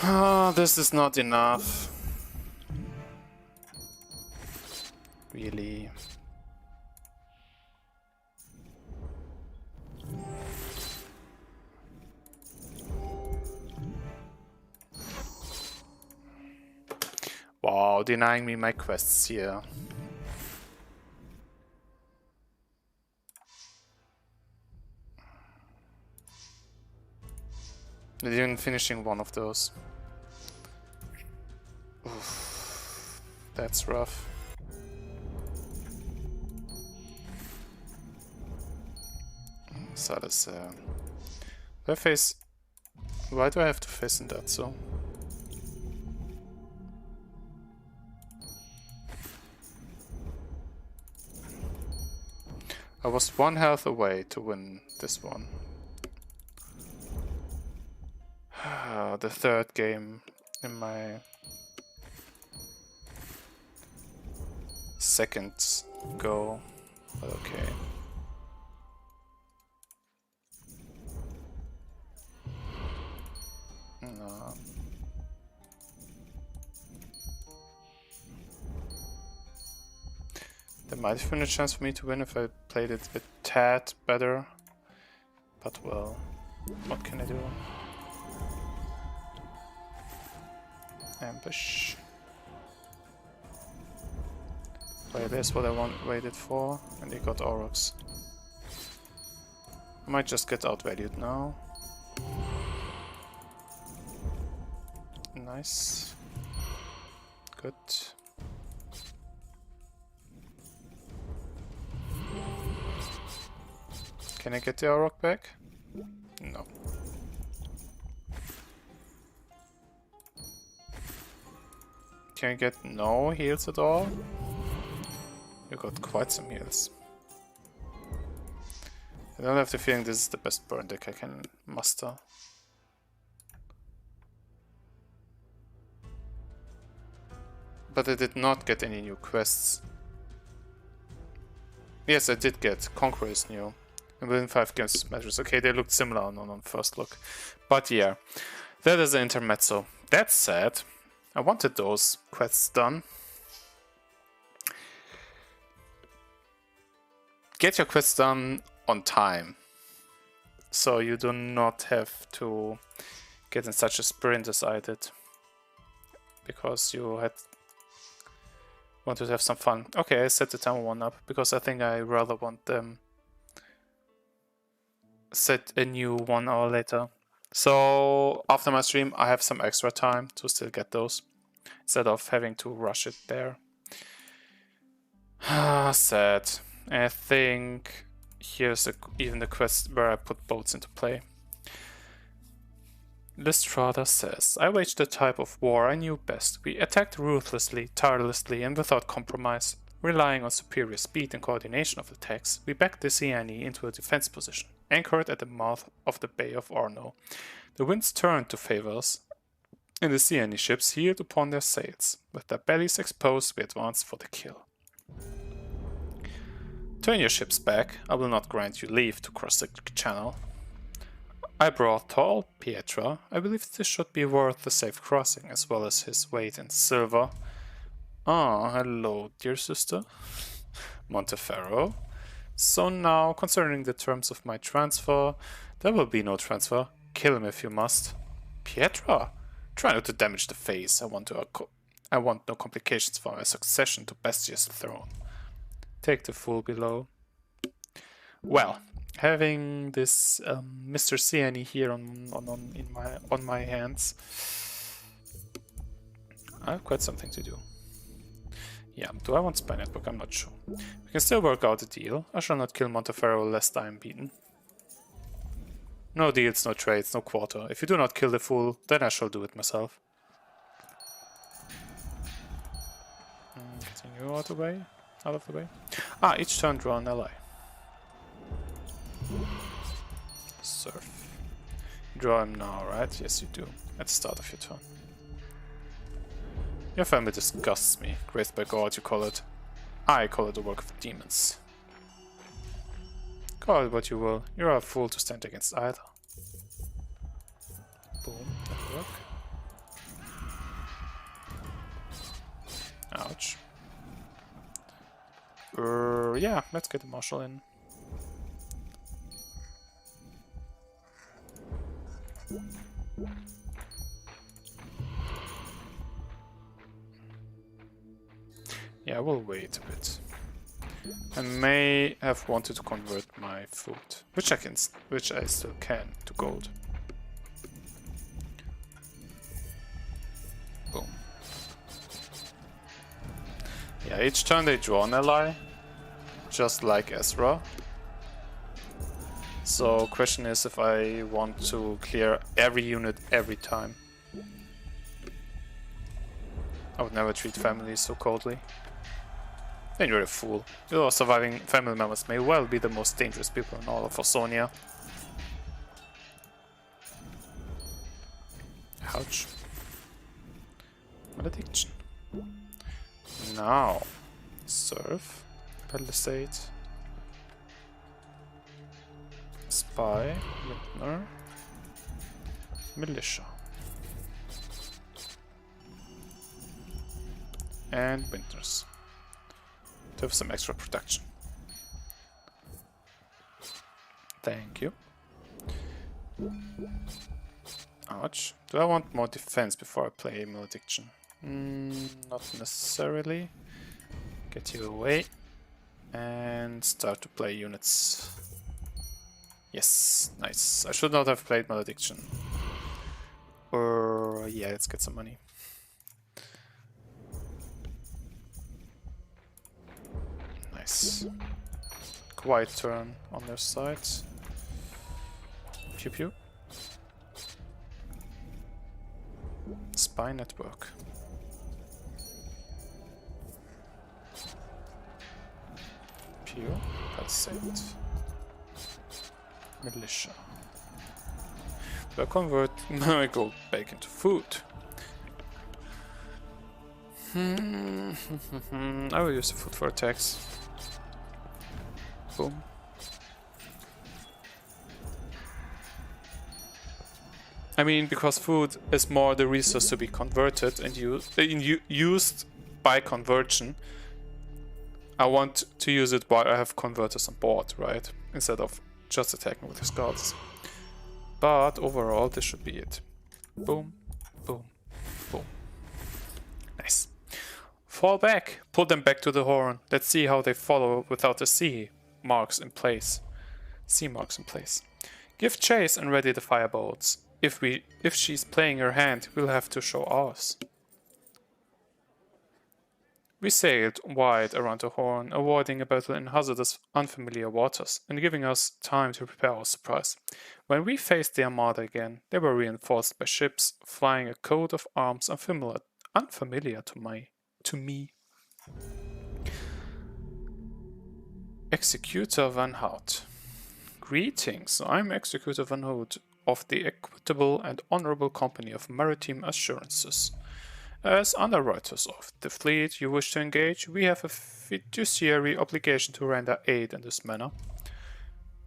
Ah, this is not enough. Really. Wow, denying me my quests here. Not even finishing one of those. Oof, that's rough. So that's do I face? Why do I have to face in that so? I was 1 health away to win this one. The third game in my second go, but okay. No. There might have been a chance for me to win if I played it a tad better. But well, what can I do? Ambush. Play this, what I waited for, and he got Aurochs. I might just get outvalued now. Nice. Good. Can I get the Auroch back? No. Can I get no heals at all? You got quite some heals. I don't have the feeling this is the best burn deck I can muster. But I did not get any new quests. Yes, I did get Conqueror is new. And within 5 games measures. Okay, they looked similar on first look. But yeah, that is an intermezzo. That said, I wanted those quests done. Get your quests done on time. So you do not have to get in such a sprint as I did. Because you wanted to have some fun. Okay, I set the timer 1 up because I think I rather want them set a new 1 hour later. So after my stream I have some extra time to still get those instead of having to rush it there. Sad. I think here's even the quest where I put boats into play. Listrata says, I waged the type of war I knew best. We attacked ruthlessly, tirelessly, and without compromise. Relying on superior speed and coordination of attacks, we backed the Siani into a defense position, anchored at the mouth of the Bay of Arno. The winds turned to favor us, and the Siani ships heeled upon their sails. With their bellies exposed, we advanced for the kill. Turn your ships back. I will not grant you leave to cross the channel. I brought tall Pietra. I believe this should be worth the safe crossing, as well as his weight in silver. Ah, hello, dear sister. Monteferro. So now, concerning the terms of my transfer, there will be no transfer. Kill him if you must. Pietra, try not to damage the face. I want no complications for my succession to Bestia's throne. Take the fool below. Well, having this Mr. Siani here on my hands, I have quite something to do. Yeah, do I want Spy Network? I'm not sure. We can still work out a deal. I shall not kill Monteferro lest I am beaten. No deals, no trades, no quarter. If you do not kill the fool, then I shall do it myself. Getting you out of the way. Ah, each turn draw an ally. Surf. Draw him now, right? Yes, you do. At the start of your turn. Your family disgusts me. Graced by God, you call it. I call it the work of demons. Call it what you will. You are a fool to stand against either. Boom. That work. Ouch. Yeah, let's get the marshal in. Yeah, we'll wait a bit. I may have wanted to convert my food, which I still can, to gold. Boom. Yeah, each turn they draw an ally, just like Ezra. So, question is if I want to clear every unit every time. I would never treat families so coldly. Then you're a fool. Your surviving family members may well be the most dangerous people in all of Orsonia. Ouch. Malediction. Now, Serve, Palisade, Spy, Vintner, Militia, and Winters to have some extra protection. Thank you. Ouch. Do I want more defense before I play Malediction? Not necessarily. Get you away and start to play units. Yes, nice. I should not have played Malediction. Or yeah, let's get some money. Nice. Quiet turn on their side. Pew pew. Spy network. Pew. Palisade. Militia. Do I convert my gold back into food? I will use the food for attacks. Boom. I mean, because food is more the resource to be converted and used by conversion, I want to use it while I have converters on board, right? Instead of just attacking with his gods. But overall, this should be it. Boom, boom, boom. Nice. Fall back. Pull them back to the horn. Let's see how they follow without the C marks in place. C marks in place. Give chase and ready the firebolts. If she's playing her hand, we'll have to show ours. We sailed wide around the horn, avoiding a battle in hazardous, unfamiliar waters, and giving us time to prepare our surprise. When we faced the Armada again, they were reinforced by ships flying a coat of arms unfamiliar to me. Executor Van Hout. Greetings, I'm Executor Van Hout of the Equitable and Honorable Company of Maritime Assurances. As underwriters of the fleet you wish to engage, we have a fiduciary obligation to render aid in this manner.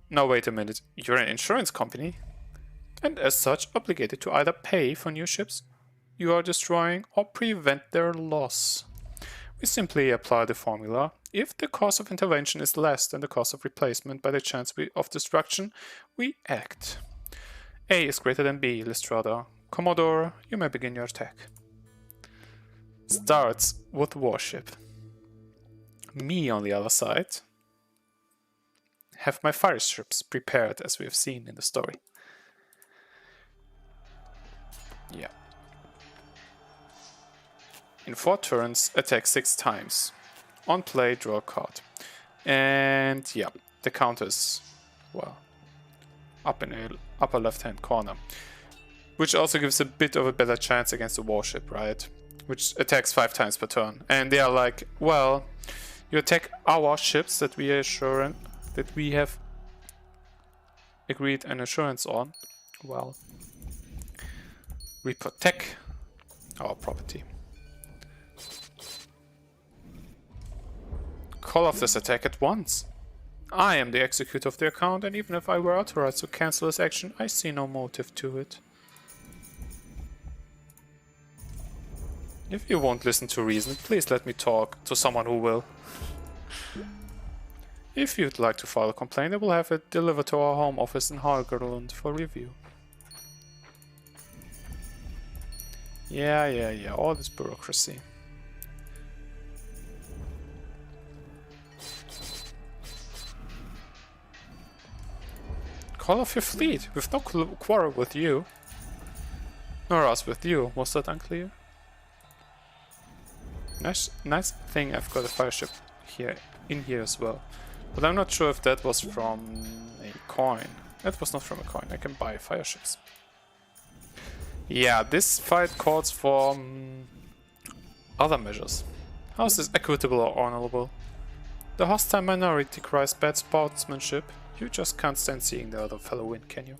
Now wait a minute, you're an insurance company? And as such obligated to either pay for new ships you are destroying or prevent their loss. We simply apply the formula. If the cost of intervention is less than the cost of replacement by the chance of destruction, we act. A is greater than B, Listrata. Commodore, you may begin your attack. Starts with warship. Me, on the other side, have my fire ships prepared as we have seen in the story. Yeah. In 4 turns, attack 6 times. On play, draw a card. And yeah, the counter is, well, up in the upper left hand corner. Which also gives a bit of a better chance against the warship, right? Which attacks 5 times per turn. And they are like, well, you attack our ships that we have agreed an assurance on. Well, we protect our property. Call off this attack at once. I am the executor of the account, and even if I were authorized to cancel this action, I see no motive to it. If you won't listen to reason, please let me talk to someone who will. If you'd like to file a complaint, I will have it delivered to our home office in Hargerlund for review. Yeah, all this bureaucracy. Call off your fleet. We've no quarrel with you. Nor us with you. Was that unclear? Nice thing I've got a fire ship in here as well. But I'm not sure if that was from a coin. That was not from a coin. I can buy fire ships. Yeah, this fight calls for other measures. How is this equitable or honorable? The hostile minority cries bad sportsmanship. You just can't stand seeing the other fellow win, can you?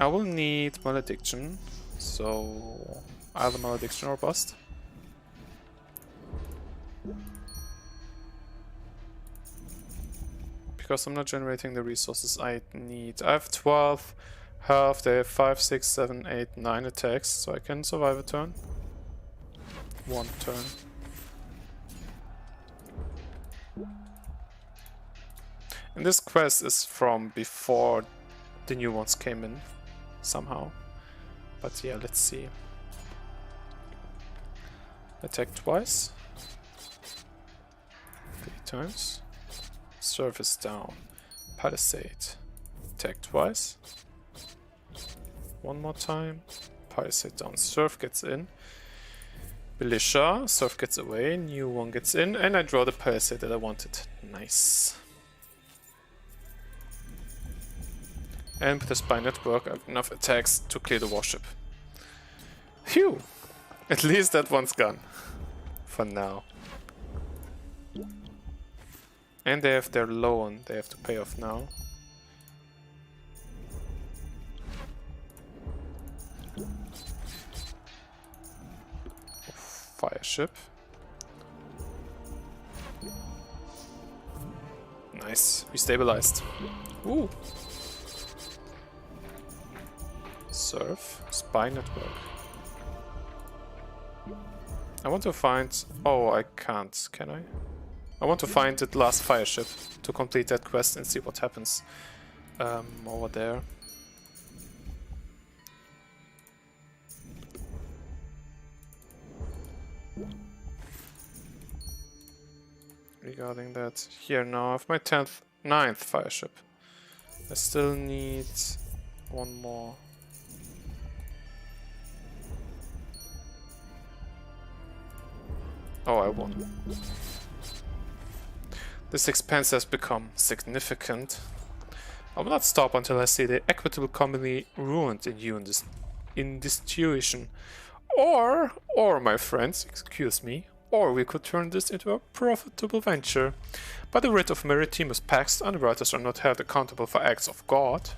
I will need Malediction, so either Malediction or Bust. Because I'm not generating the resources I need. I have 12 health, they have 5, 6, 7, 8, 9 attacks, so I can survive a turn. One turn. And this quest is from before the new ones came in, somehow. But yeah, let's see. Attack twice. 3 turns. Surface down. Palisade. Attack twice. One more time. Palisade down. Surf gets in. Belisha. Surf gets away. New one gets in. And I draw the Palisade that I wanted. Nice. And with the Spy Network, I have enough attacks to clear the warship. Phew! At least that one's gone. For now. And they have their loan they have to pay off now. Fire ship. Nice, we stabilized. Ooh. Surf, Spy Network. I want to find... Oh, I can't, can I? I want to find the last fire ship to complete that quest and see what happens over there. Regarding that, here now I have my 9th fire ship. I still need one more. Oh, I won. This expense has become significant. I will not stop until I see the equitable company ruined in this tuition. Or, my friends, excuse me, or we could turn this into a profitable venture. By the writ of Maritimus Pax, underwriters are not held accountable for acts of God.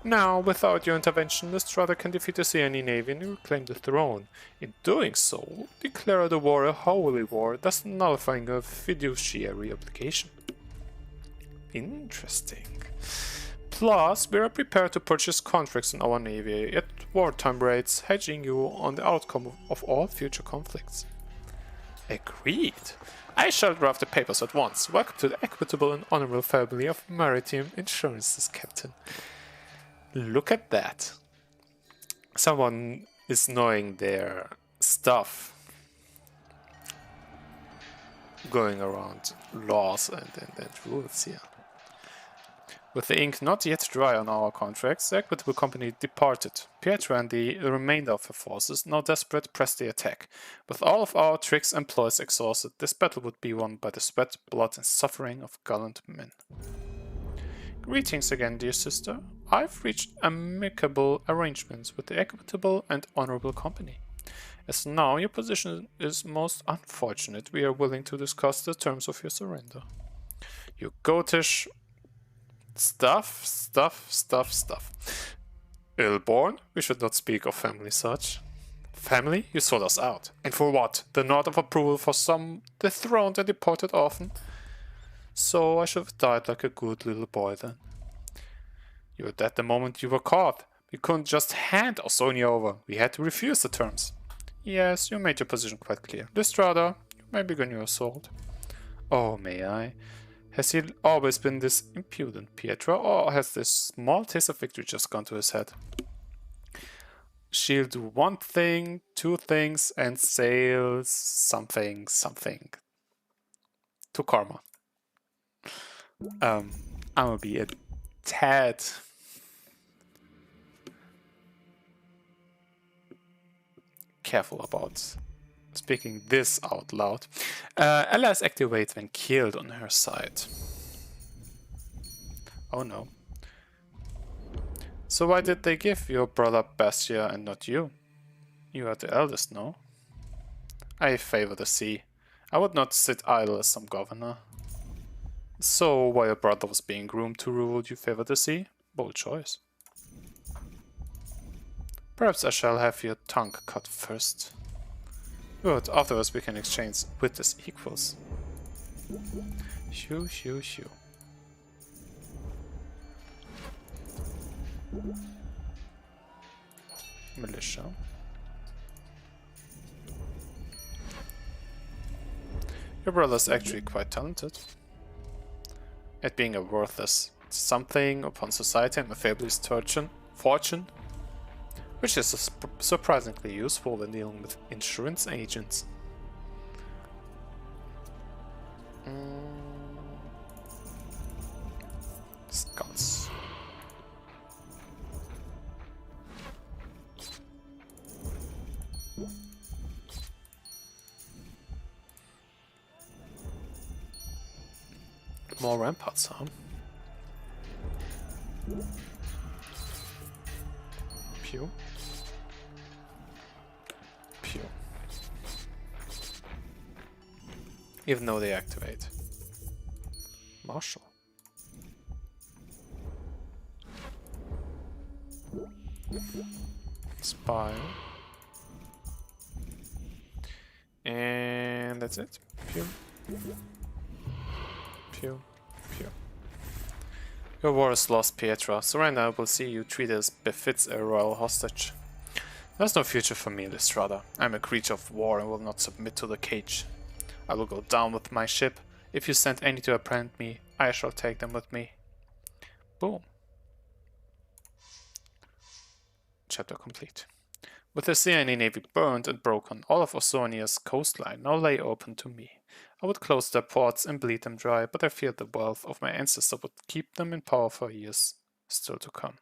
Now, without your intervention, Listrata can defeat the Seani Navy and reclaim the throne. In doing so, declare the war a holy war, thus nullifying a fiduciary obligation. Interesting. Plus, we are prepared to purchase contracts in our navy at wartime rates, hedging you on the outcome of all future conflicts. Agreed. I shall draft the papers at once. Welcome to the equitable and honorable family of maritime insurances, Captain. Look at that. Someone is knowing their stuff. Going around laws and rules here. With the ink not yet dry on our contracts, the equitable company departed. Pietro and the remainder of her forces, now desperate, pressed the attack. With all of our tricks and ploys exhausted, this battle would be won by the sweat, blood and suffering of gallant men. Greetings again, dear sister. I've reached amicable arrangements with the equitable and honorable company. As now your position is most unfortunate, we are willing to discuss the terms of your surrender. You goatish stuff. Ill-born? We should not speak of family such. Family? You sold us out. And for what? The nod of approval for some dethroned and deported orphan? So I should have died like a good little boy then. You were dead the moment you were caught. We couldn't just hand Ausonia over. We had to refuse the terms. Yes, you made your position quite clear. Listrata, you may begin your assault. Oh, may I? Has he always been this impudent, Pietro, or has this small taste of victory just gone to his head? She'll do one thing, two things, and sail something. To Karma. I'm gonna be a tad careful about speaking this out loud. Allies activate when killed on her side. Oh no. So why did they give your brother Bastia and not you? You are the eldest, no? I favor the sea. I would not sit idle as some governor. So while your brother was being groomed to rule, you favor the sea? Bold choice. Perhaps I shall have your tongue cut first. Good, afterwards we can exchange witness equals. Shoo, shoo, shoo. Militia. Your brother's actually quite talented at being a worthless something upon society and a fabulous fortune, which is surprisingly useful when dealing with insurance agents. Scouts. More ramparts, huh? Pew. Pew. Even though they activate. Marshal. Spy. And that's it. Pew. Pew. Pew. Your war is lost, Pietra. Surrender will see you treated as befits a royal hostage. There's no future for me, Listrata. I'm a creature of war and will not submit to the cage. I will go down with my ship. If you send any to apprehend me, I shall take them with me. Boom. Chapter complete. With the Seani navy burned and broken, all of Osonia's coastline now lay open to me. I would close their ports and bleed them dry, but I feared the wealth of my ancestor would keep them in power for years still to come.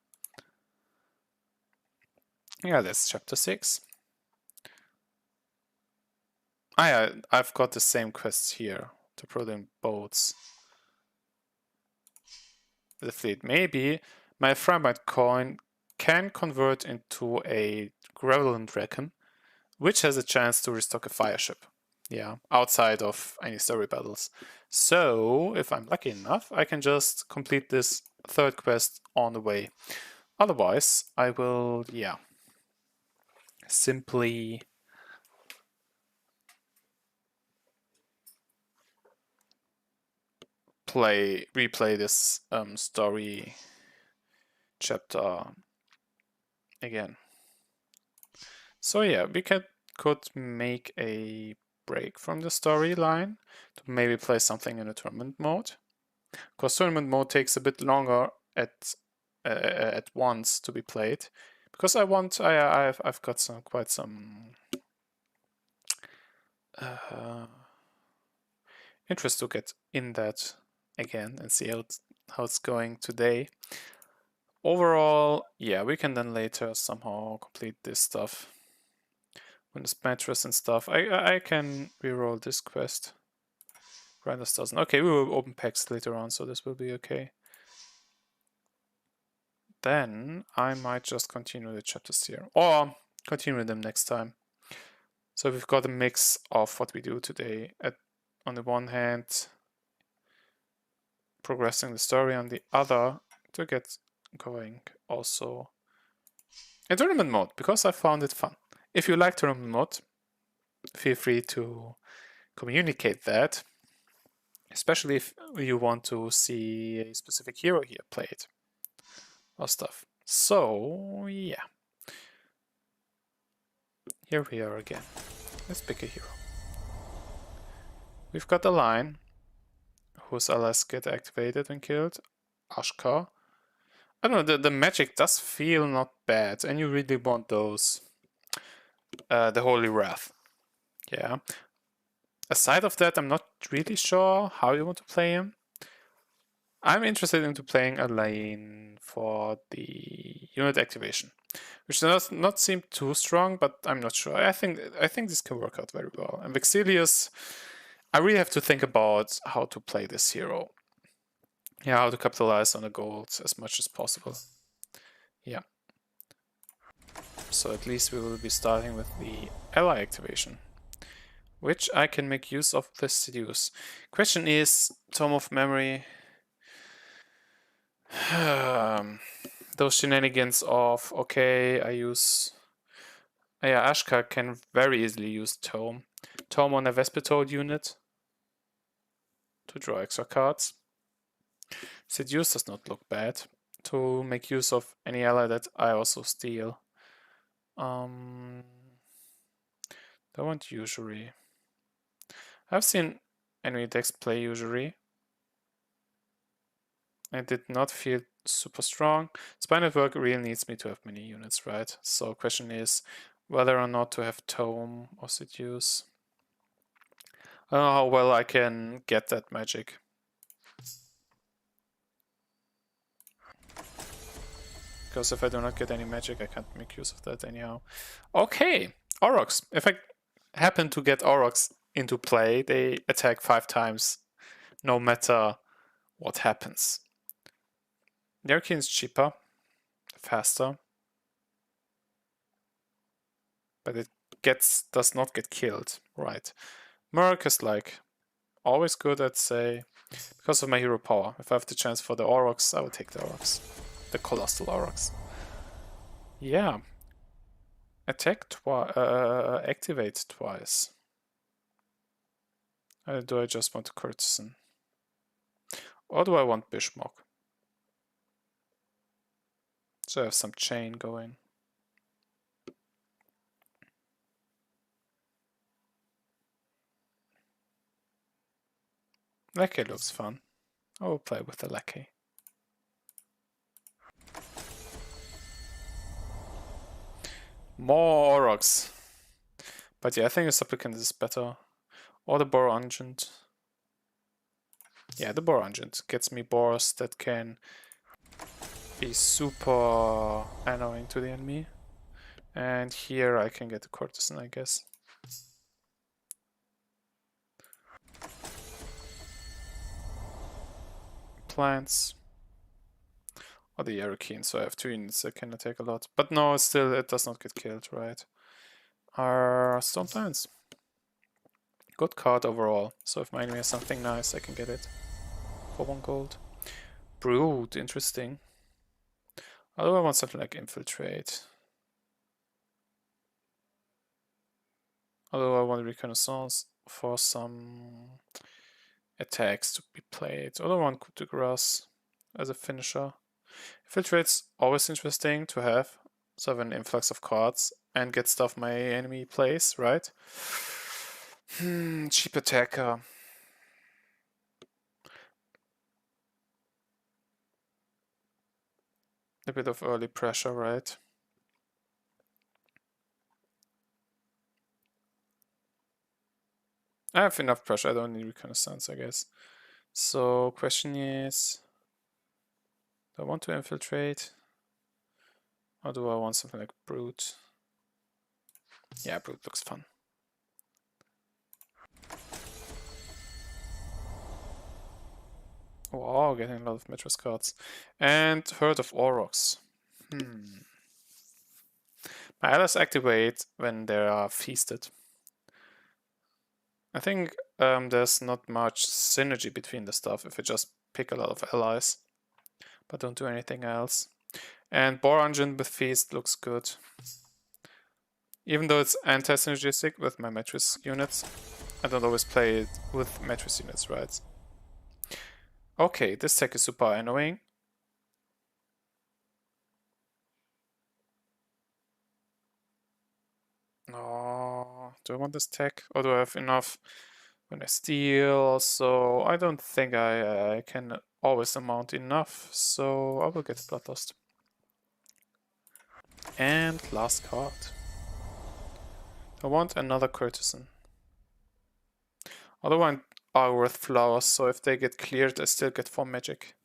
Yeah, that's chapter 6. I've got the same quests here to produce boats. The fleet. Maybe my Framite coin can convert into a Graveland Dragon, which has a chance to restock a fire ship. Yeah, outside of any story battles. So, if I'm lucky enough, I can just complete this third quest on the way. Otherwise, I will, yeah, simply replay this story chapter again. So yeah, we could make a break from the storyline to maybe play something in a tournament mode. Because tournament mode takes a bit longer at once to be played. Because I've got quite some interest to get in that again and see how it's going today. Overall, yeah, we can then later somehow complete this stuff. When it's mattress and stuff, I can reroll this quest. Grinders doesn't. Okay, we will open packs later on, so this will be okay. Then I might just continue the chapters here, or continue them next time. So we've got a mix of what we do today. On the one hand, progressing the story, on the other, to get going also in tournament mode, because I found it fun. If you like tournament mode, feel free to communicate that, especially if you want to see a specific hero here played or stuff. So yeah, here we are again. Let's pick a hero. We've got Aline, whose LS get activated when killed. Ashkar. I don't know, the magic does feel not bad, and you really want those. The Holy Wrath. Yeah. Aside of that, I'm not really sure how you want to play him. I'm interested into playing Aline for the unit activation, which does not seem too strong, but I'm not sure. I think this can work out very well. And Vexilius, I really have to think about how to play this hero. Yeah, how to capitalize on the gold as much as possible. Yeah. So at least we will be starting with the ally activation, which I can make use of the seduce. Question is, Tome of Memory. Those shenanigans of, okay, I use Yeah, Ashka can very easily use Tome. Tome on a Vespitole unit to draw extra cards. Seduce does not look bad. To make use of any ally that I also steal. Don't want Usury. I've seen enemy decks play Usury. It did not feel super strong. Spy Network really needs me to have many units, right? So question is whether or not to have Tome or Seduce. I don't know how well I can get that magic. Because if I do not get any magic, I can't make use of that anyhow. Okay, Aurochs. If I happen to get Aurochs into play, they attack 5 times, no matter what happens. Nerkin is cheaper, faster, but it does not get killed, right? Merc is like always good at, say, because of my hero power. If I have the chance for the Aurochs, I will take the Aurochs. The Colossal Aurochs. Yeah. Attack twice, activate twice. Do I just want a Courtesan? Or do I want Bishmok? So I have some chain going. Lackey looks fun. I will play with the Lackey. More Aurochs. But yeah, I think a Supplicant is better. Or the Boar Ungent. Yeah, the Boar Ungent gets me boars that can be super annoying to the enemy. And here I can get the Courtesan, I guess. Plants. Or the Yerokeen, so I have 2 units that can attack a lot. But no, still it does not get killed, right? Stone Plants. Good card overall. So if my enemy has something nice, I can get it for 1 gold. Brood, interesting. Although I want something like Infiltrate. Although I want Reconnaissance for some attacks to be played. Although I want Coup de Grace as a finisher. Infiltrate's always interesting to have. So I have an influx of cards and get stuff my enemy plays, right? Cheap attacker. A bit of early pressure, right? I have enough pressure, I don't need Reconnaissance, I guess. So, question is, do I want to infiltrate? Or do I want something like Brute? Yeah, Brute looks fun. Wow, getting a lot of Metros cards. And Herd of Aurochs. My allies activate when they are feasted. I think there's not much synergy between the stuff if I just pick a lot of allies, but don't do anything else. And Boar Ungent with Feast looks good. Even though it's anti-synergistic with my Metris units, I don't always play it with Metris units, right? Okay, this tech is super annoying. Oh, do I want this tech? Or do I have enough when I steal? So I don't think I can always amount enough, so I will get Bloodlust. And last card. I want another Courtesan. Other ones are worth flowers, so if they get cleared, I still get 4 magic.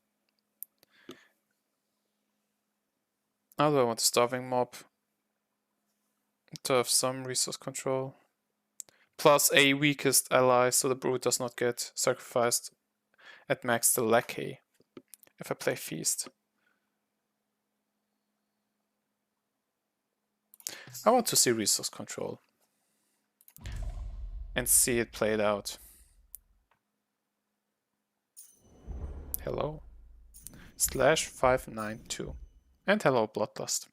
Now do I want a Starving Mob to have some resource control. Plus a weakest ally, so the Brute does not get sacrificed at max the Lackey if I play Feast. I want to see resource control and see it played out. Hello. /592. And hello Bloodlust.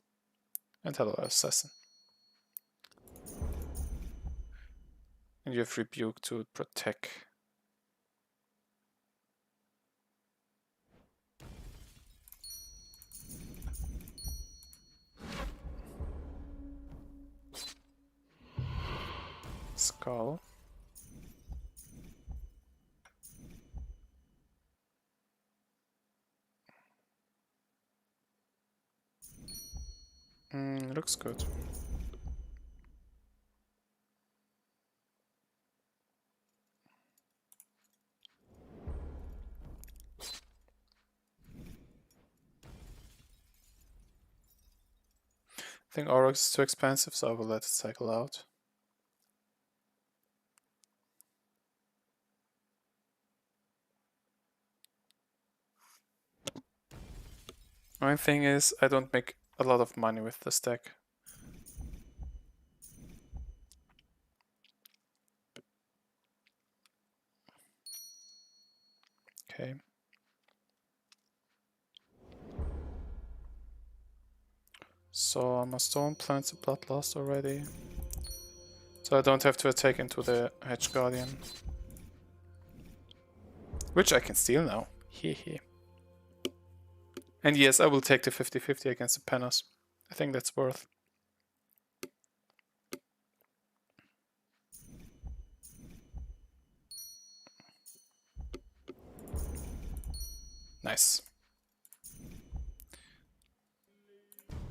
And hello Assassin. And you have Rebuke to protect. Skull. Looks good. I think Aurochs is too expensive, so I will let it cycle out. Only thing is, I don't make a lot of money with this deck. Okay. So my stone plants a bloodlust already. So I don't have to attack into the Hedge Guardian. Which I can steal now. Hehe. And yes, I will take the 50-50 against the Panos. I think that's worth. Nice.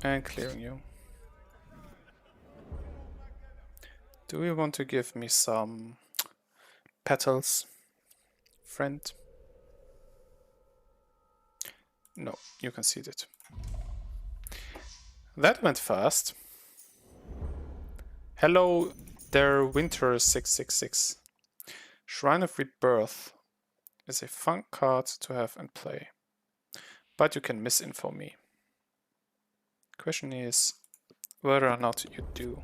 And clearing you. Do you want to give me some petals, friend? No, you conceded. That went fast. Hello there, Winter 666. Shrine of Rebirth is a fun card to have and play, but you can misinfo me. Question is whether or not you do.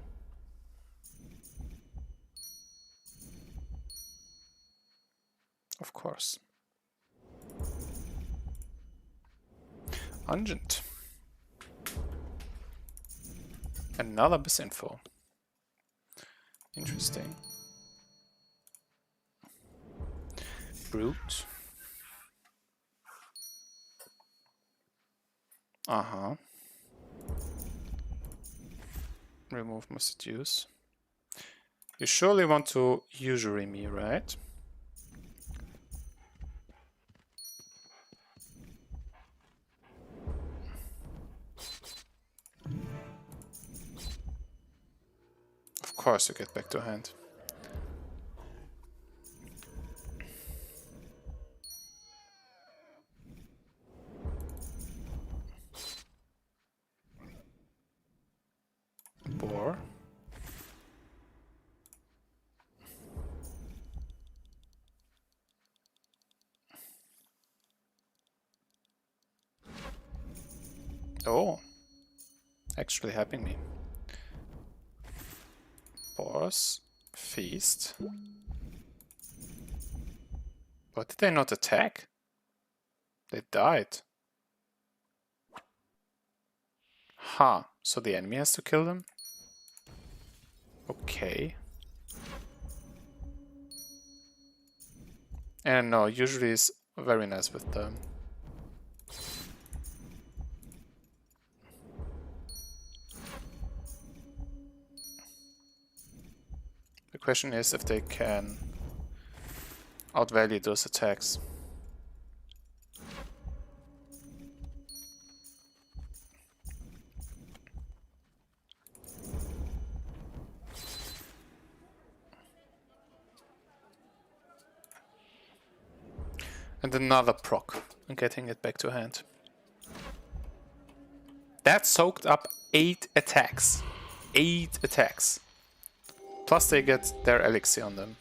Of course. Ungent. Another misinfo. Interesting. Brute. Uh-huh. Remove my seduce. You surely want to usury me, right? Of course you get back to hand. Boar. Oh, actually helping me. Boars. Feast. But did they not attack? They died. Huh, so the enemy has to kill them? Okay. And no, usually is very nice with them. The question is if they can outvalue those attacks. And another proc, and getting it back to hand. That soaked up 8 attacks. 8 attacks. Plus they get their elixir on them.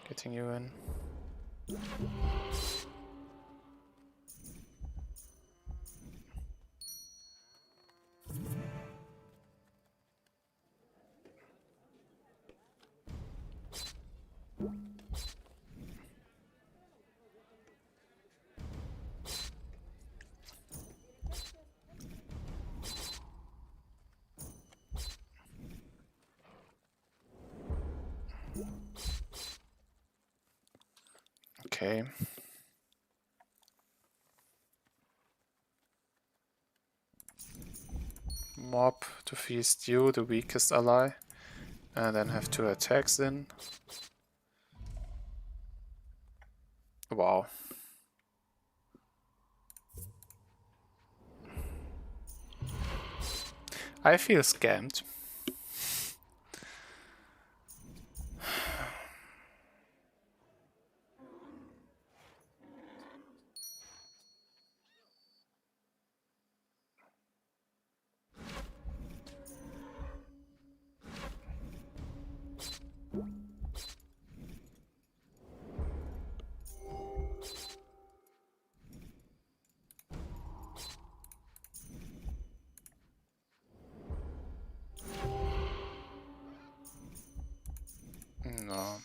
Getting you in. Okay. Mob to feast you, the weakest ally, and then have 2 attacks in. Wow. I feel scammed. No,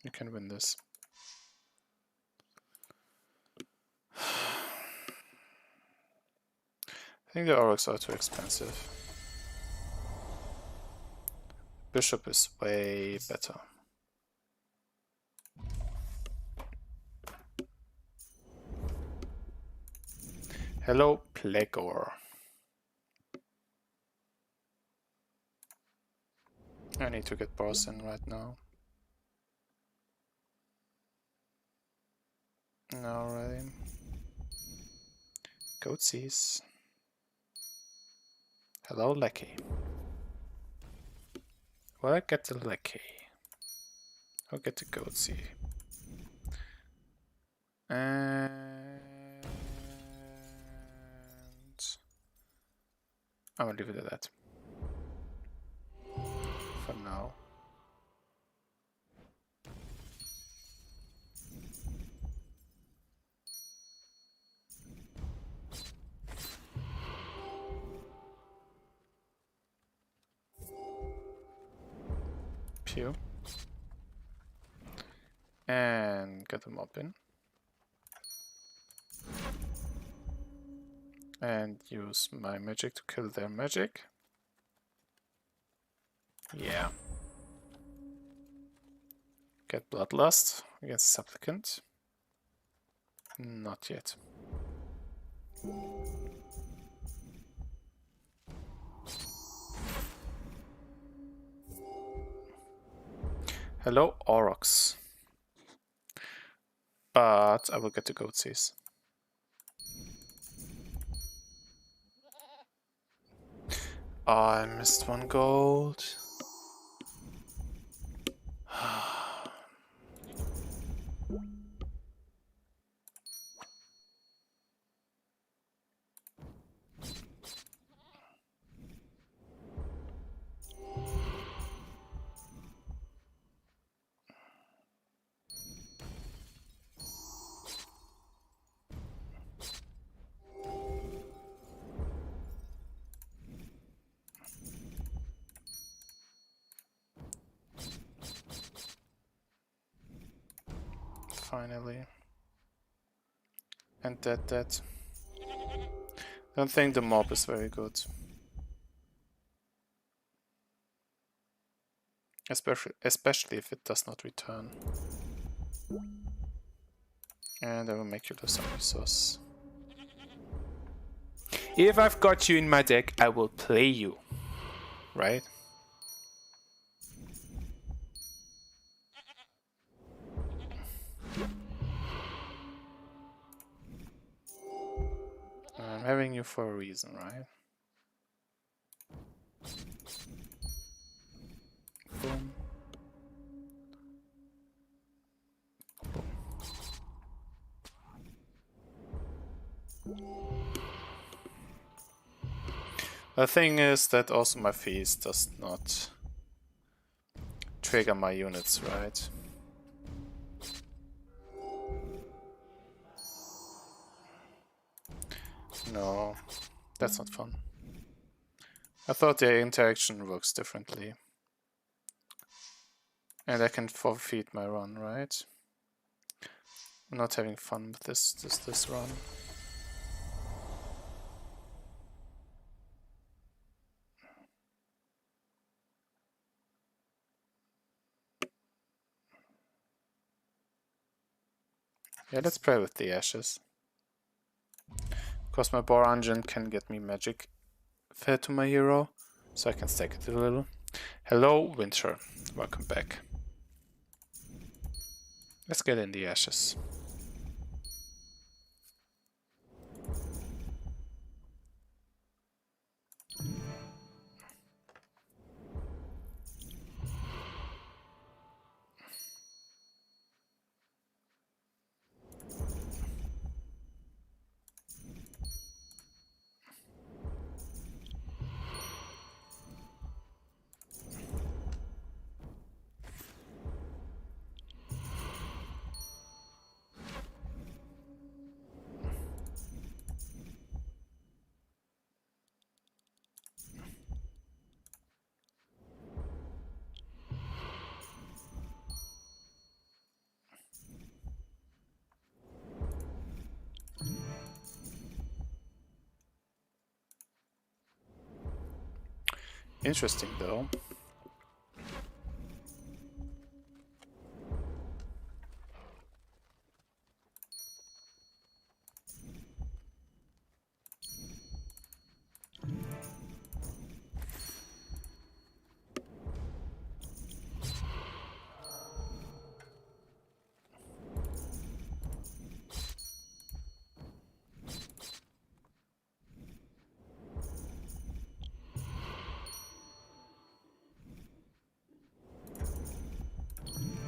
you can win this. I think the orcs are too expensive. Bishop is way better. Hello, Plagueor. I need to get boss in right now. Alrighty. Goatsies. Hello, Lackey. Will I get the Lackey? I'll get the Goatsy. And I'm gonna leave it at that. For now. Pew. And get them up in. And use my magic to kill their magic. Yeah. Get Bloodlust against Supplicant. Not yet. Hello, Aurochs. But I will get the Goatsies. Oh, I missed 1 gold. Finally. And that. Don't think the mob is very good. Especially if it does not return. And I will make you the some resource. If I've got you in my deck, I will play you. Right? I'm having you for a reason, right? Boom. The thing is that also my feast does not trigger my units, right? No, that's not fun. I thought the interaction works differently. And I can forfeit my run, right? I'm not having fun with this run. Yeah, let's play with the ashes. Because my Boar Engine can get me magic fed to my hero, so I can stack it a little. Hello, Winter. Welcome back. Let's get in the ashes. Interesting though.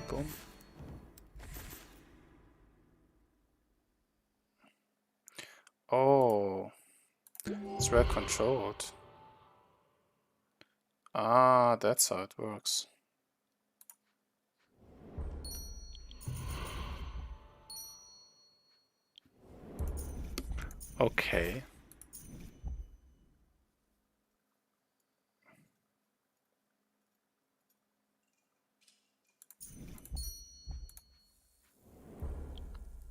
Boom. Oh, it's well controlled. Ah, that's how it works. Okay.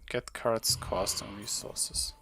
Get cards cost and resources.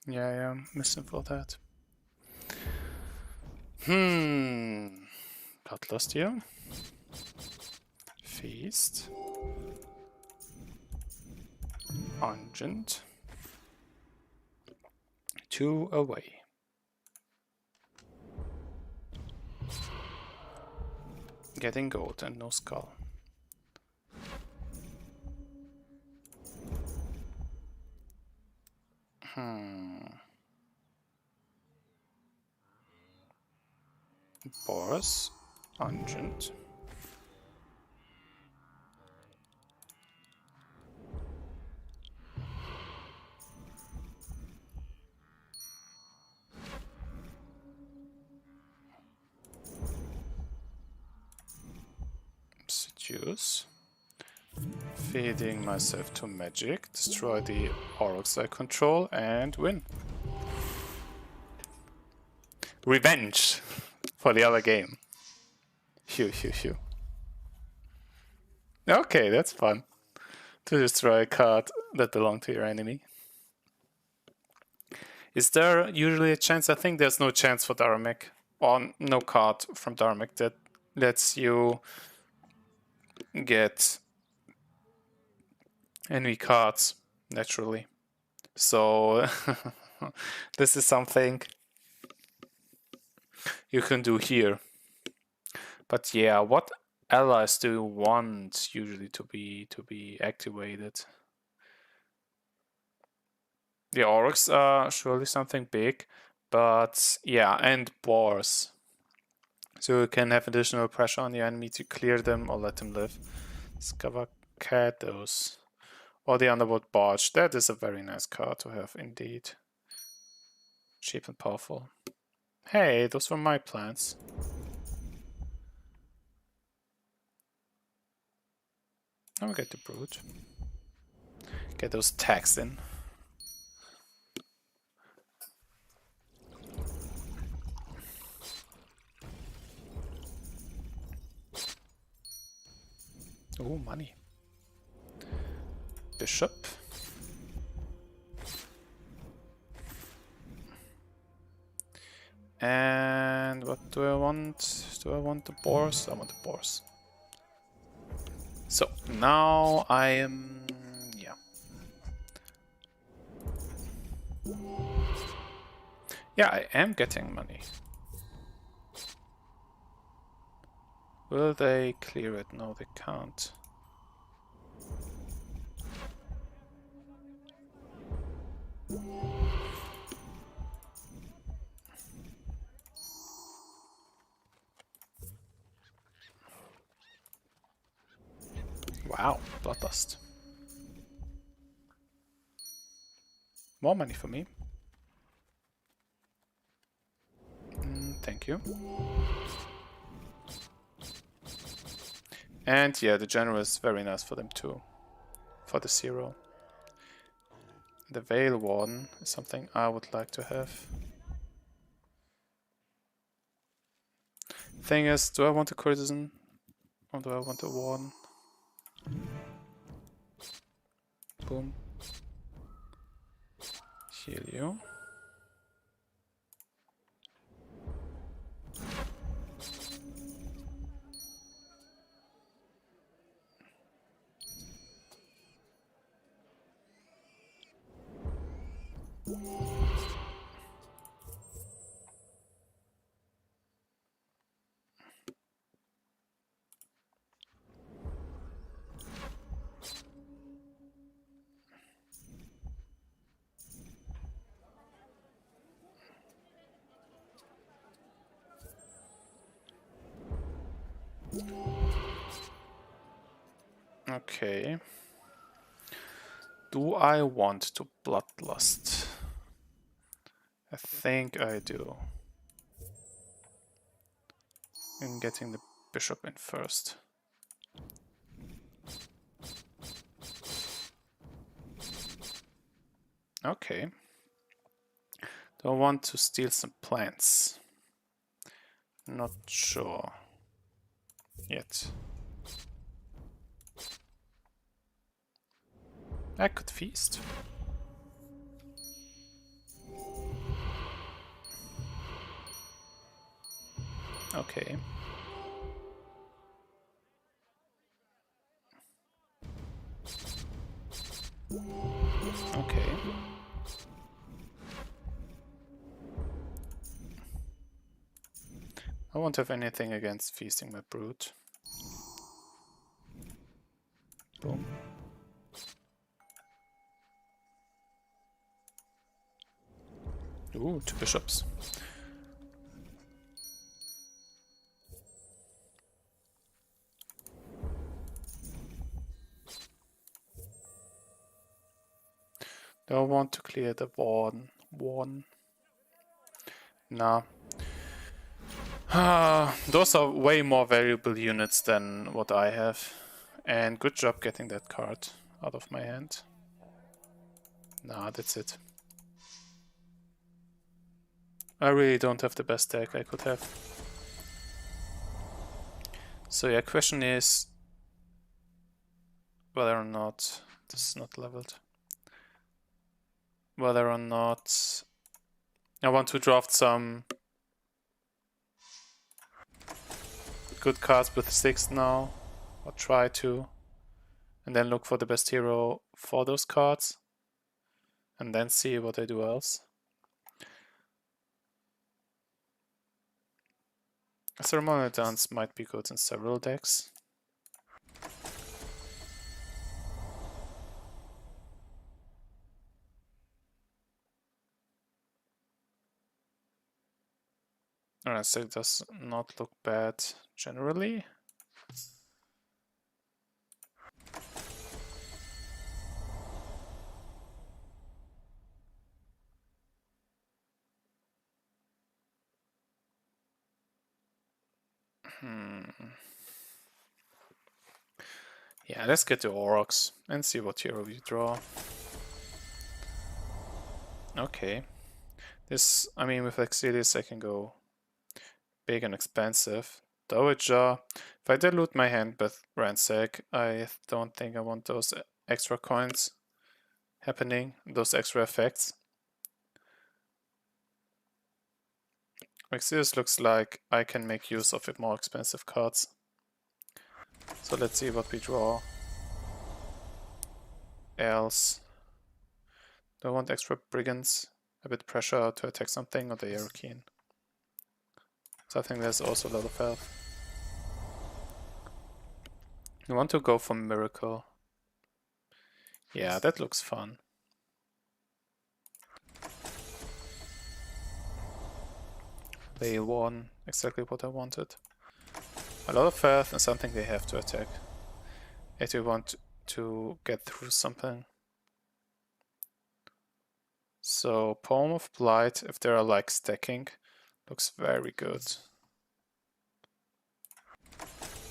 Yeah, I'm missing for that. Got lost here. Feast. Argent. 2 away. Getting gold and no skull. Boars. Argent. Seduce. Feeding myself to magic. Destroy the orcs I control and win. Revenge for the other game. Phew. Okay, that's fun. To destroy a card that belonged to your enemy. Is there usually a chance? I think there's no chance for Dharmic. Or no card from Dharmic that lets you get enemy cards naturally. So this is something you can do here. But yeah, what allies do you want usually to be activated? The orcs are surely something big, but yeah, and boars. So you can have additional pressure on the enemy to clear them or let them live. Scavacados. Or the Underworld Barge. That is a very nice card to have indeed. Cheap and powerful. Hey, those were my plans. Now we get the brute. Get those tags in. Oh, money. Bishop. And what do I want? Do I want the boars? I want the boars. So now I am, yeah. Yeah, I am getting money. Will they clear it? No, they can't. Wow, bloodlust. More money for me. Thank you. And yeah, the general is very nice for them too. For the 0. The Veil Warden is something I would like to have. Thing is, do I want a courtesan or do I want a warden? Boom. Heal you. Okay. Do I want to bloodlust? I think I do. I'm getting the bishop in first. Okay. Do I want to steal some plants? Not sure yet. I could feast. Okay. Okay. I won't have anything against feasting my brute. Boom. Ooh, 2 bishops. Do I want to clear the warden? Nah. Those are way more valuable units than what I have. And good job getting that card out of my hand. Nah, that's it. I really don't have the best deck I could have. So yeah, question is whether or not this is not leveled. Whether or not I want to draft some good cards with 6 now, or try to, and then look for the best hero for those cards, and then see what I do else. A ceremonial dance might be good in several decks. Alright, so it does not look bad generally. Yeah, let's get the Aurochs and see what hero we draw. Okay. This, I mean, with Vexilius I can go big and expensive. Dowager. If I dilute my hand with Ransack, I don't think I want those extra coins happening, those extra effects. Vexilius looks like I can make use of it more expensive cards. So let's see what we draw. Else. Do I want extra brigands? A bit pressure to attack something, or the Aerokeen? So I think there's also a lot of health. I want to go for Miracle. Yeah, that looks fun. Veil 1, exactly what I wanted. A lot of health and something they have to attack. If we want to get through something. So Poem of Blight, if they are like stacking, looks very good.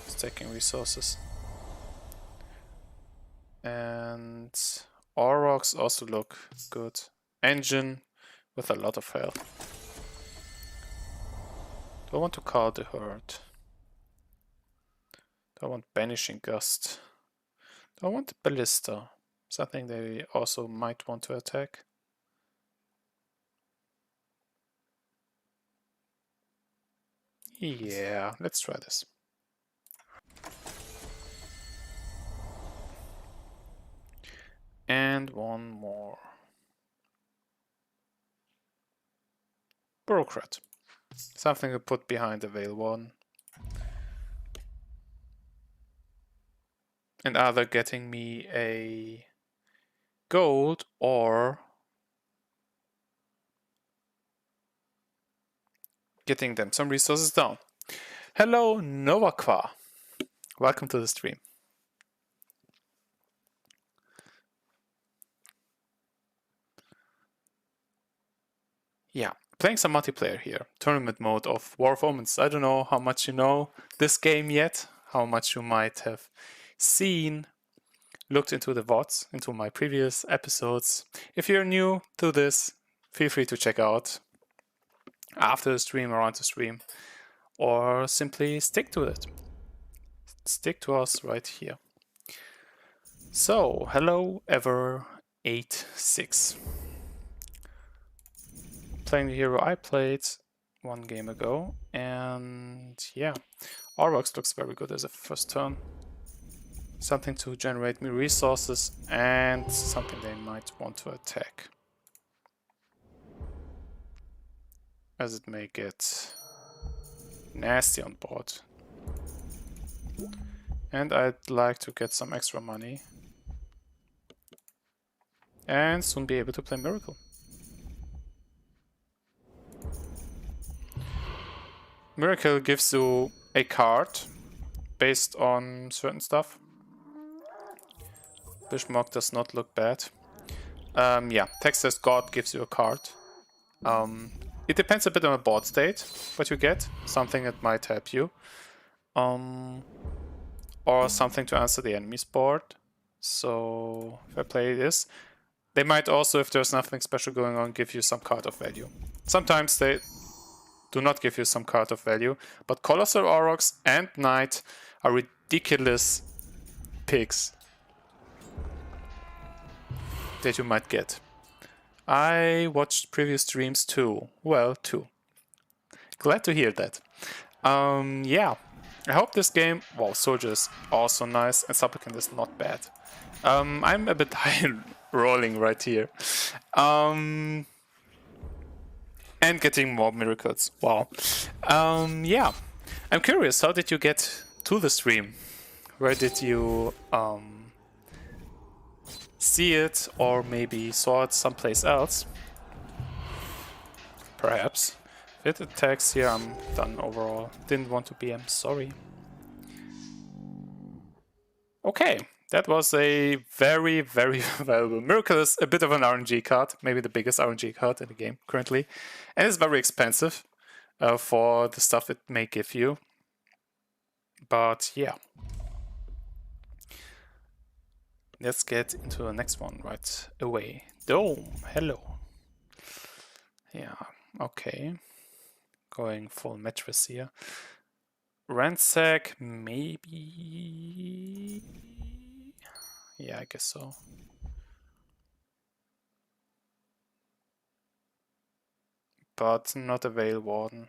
Stacking resources. And Aurochs also look good. Engine with a lot of health. Do I want to call the Herd? Do I want Banishing Gust? Do I want Ballista? Something they also might want to attack. Yeah, let's try this. And one more. Bureaucrat. Something to put behind the Veil 1. And either getting me a gold or getting them some resources down. Hello, Novaqua. Welcome to the stream. Yeah, playing some multiplayer here. Tournament mode of War of Omens. I don't know how much you know this game yet, how much you might have seen, looked into the VODs, into my previous episodes. If you're new to this, feel free to check out after the stream, around the stream, or simply stick to it. Stick to us right here. So, hello, Ep.8. Playing the hero I played one game ago, and yeah, Aurochs looks very good as a first turn. Something to generate me resources and something they might want to attack, as it may get nasty on board. And I'd like to get some extra money and soon be able to play Miracle. Miracle gives you a card based on certain stuff. Bishmok does not look bad. Yeah, Texas God gives you a card. It depends a bit on the board state, what you get. Something that might help you. Or something to answer the enemy's board. So if I play this, they might also, if there's nothing special going on, give you some card of value. Sometimes they do not give you some card of value, but Colossal Aurochs and Knight are ridiculous picks that you might get. I watched previous streams too. Well, too. Glad to hear that. Yeah. I hope this game... Wow, Soldier is also nice, and Supplicant is not bad. I'm a bit high rolling right here. And getting more miracles. Wow. Yeah. I'm curious, how did you get to the stream? Where did you see it, or maybe saw it someplace else? Perhaps. If it attacks here, I'm done overall. Didn't want to be, I'm sorry. Okay, that was a very, very valuable. Miracle is a bit of an RNG card, maybe the biggest RNG card in the game currently. And it's very expensive for the stuff it may give you. But yeah. Let's get into the next one right away. Dome, hello. Yeah, okay. Going full mattress here. Ransack, maybe. Yeah, I guess so. But not a Veil Warden.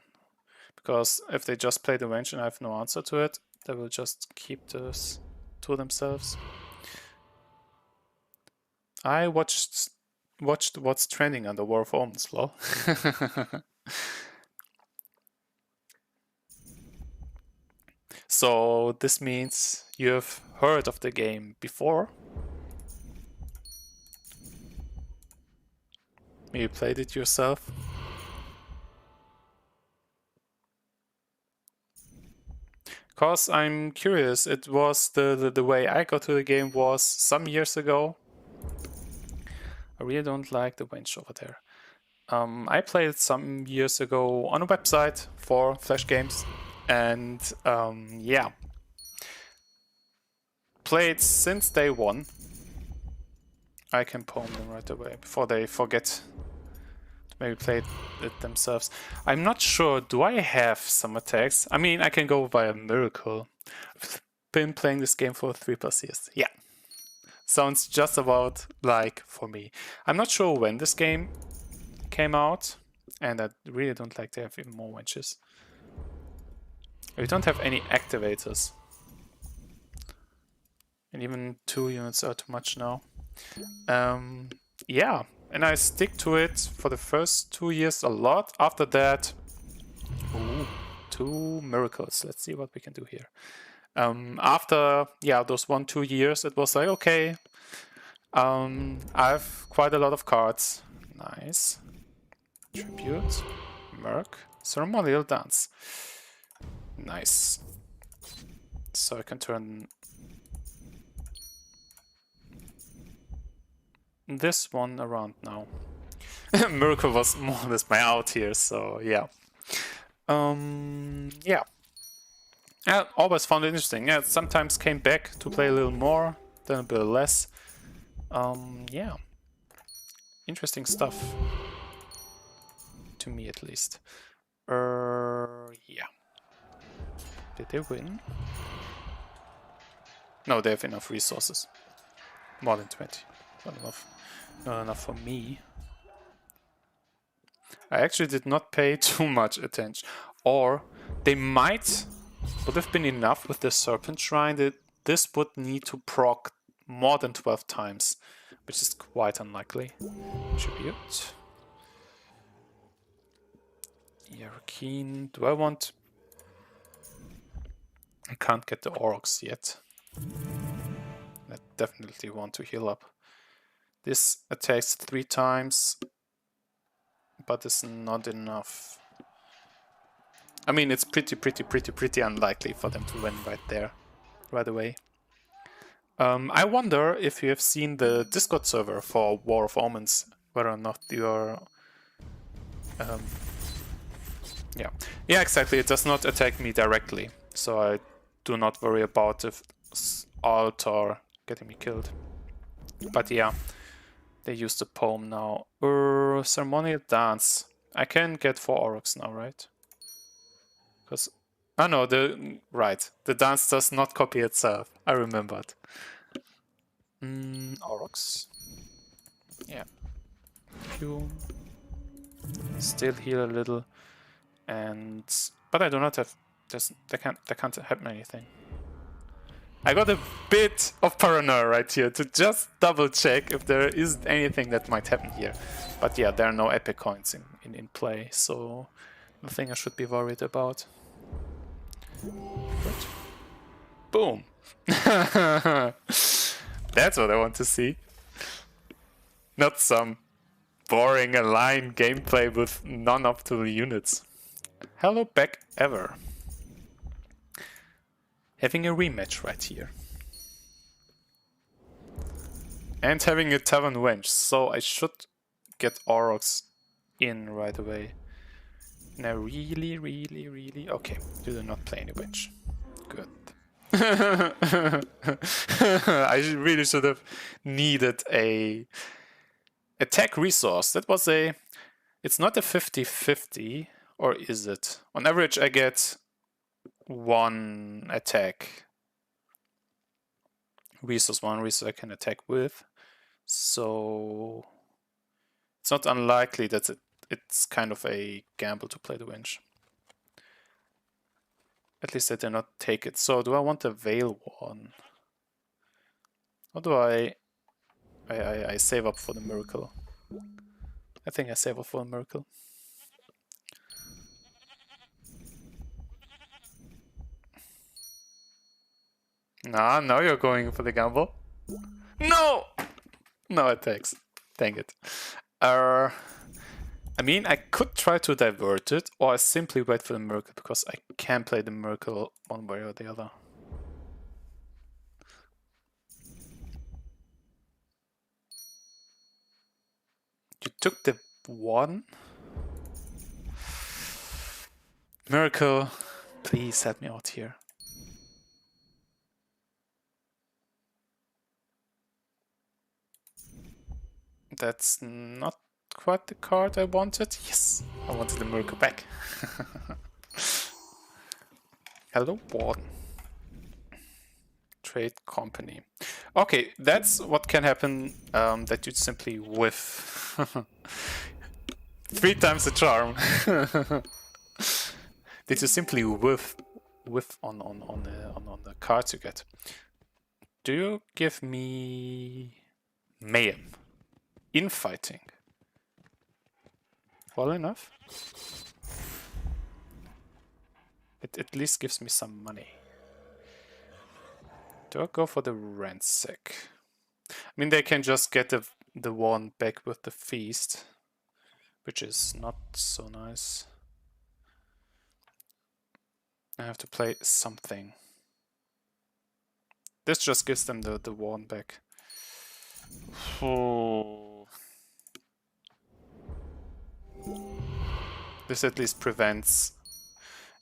Because if they just play the range and I have no answer to it, they will just keep this to themselves. I watched what's trending on the War of Omens, lol. So this means you have heard of the game before. Maybe you played it yourself. Because I'm curious, it was the way I got to the game was some years ago. I really don't like the wench over there. I played it some years ago on a website for Flash games, and yeah, played since day one. I can poem them right away before they forget to maybe play it themselves. I'm not sure, do I have some attacks? I mean, I can go by a miracle. I've been playing this game for 3+ years. Yeah. Sounds just about like for me. I'm not sure when this game came out, and I really don't like to have even more wenches. We don't have any activators. And even 2 units are too much now. Yeah, and I stick to it for the first 2 years a lot. After that, ooh, 2 miracles. Let's see what we can do here. After, yeah, those 1-2 years, it was like, okay, I have quite a lot of cards. Nice. Tribute, Merc, Ceremonial Dance. Nice. So I can turn this one around now. Miracle was more or less my out here, so yeah. Yeah. I always found it interesting. Yeah, sometimes came back to play a little more, then a bit less. Yeah. Interesting stuff. To me, at least. Yeah. Did they win? No, they have enough resources. More than 20. Not enough for me. I actually did not pay too much attention. Or they would have been enough with the Serpent Shrine that this would need to proc more than 12 times, which is quite unlikely. Tribute. Yarkeen. Do I want... I can't get the Aurochs yet. I definitely want to heal up. This attacks 3 times, but it's not enough. I mean, it's pretty unlikely for them to win right away. I wonder if you have seen the Discord server for War of Omens, whether or not you're... yeah, exactly, it does not attack me directly, so I do not worry about the altar getting me killed. But yeah, they use the poem now. Ceremonial Dance. I can get 4 Aurochs now, right? Because... oh no, right. The dance does not copy itself. I remembered. Aurochs. Yeah. Q. Still heal a little. But I do not have... They can't happen anything. I got a bit of paranoia right here to just double check if there isn't anything that might happen here. But yeah, there are no epic coins in play, so nothing I should be worried about. Good. Boom! That's what I want to see. Not some boring Aline gameplay with non-optimal units. Hello back ever. Having a rematch right here. And having a Tavern Wench, so I should get Aurochs in right away. Now really... okay, you do not play any Wench. Good. I really should have needed a attack resource. That was a... It's not a 50-50, or is it? On average, I get 1 attack resource, 1 resource I can attack with. So it's not unlikely that it's kind of a gamble to play the winch. At least I did not take it. So do I want a Veil one? Or do I save up for the miracle? I think I save up for a miracle. Nah, now you're going for the gamble. No! No attacks. Dang it. I mean, I could try to divert it, or I simply wait for the miracle, because I can play the miracle one way or the other. You took the 1? Miracle, please help me out here. That's not quite the card I wanted. Yes, I wanted the miracle back. Hello, Warden. Trade company. Okay, that's what can happen, that you simply whiff. 3 times the charm. Did you simply whiff on the cards you get? Do you give me mayhem? Infighting? Well enough. It at least gives me some money. Do I go for the ransack? I mean, they can just get the 1 back with the feast, which is not so nice. I have to play something. This just gives them the 1 back. Oh. This at least prevents,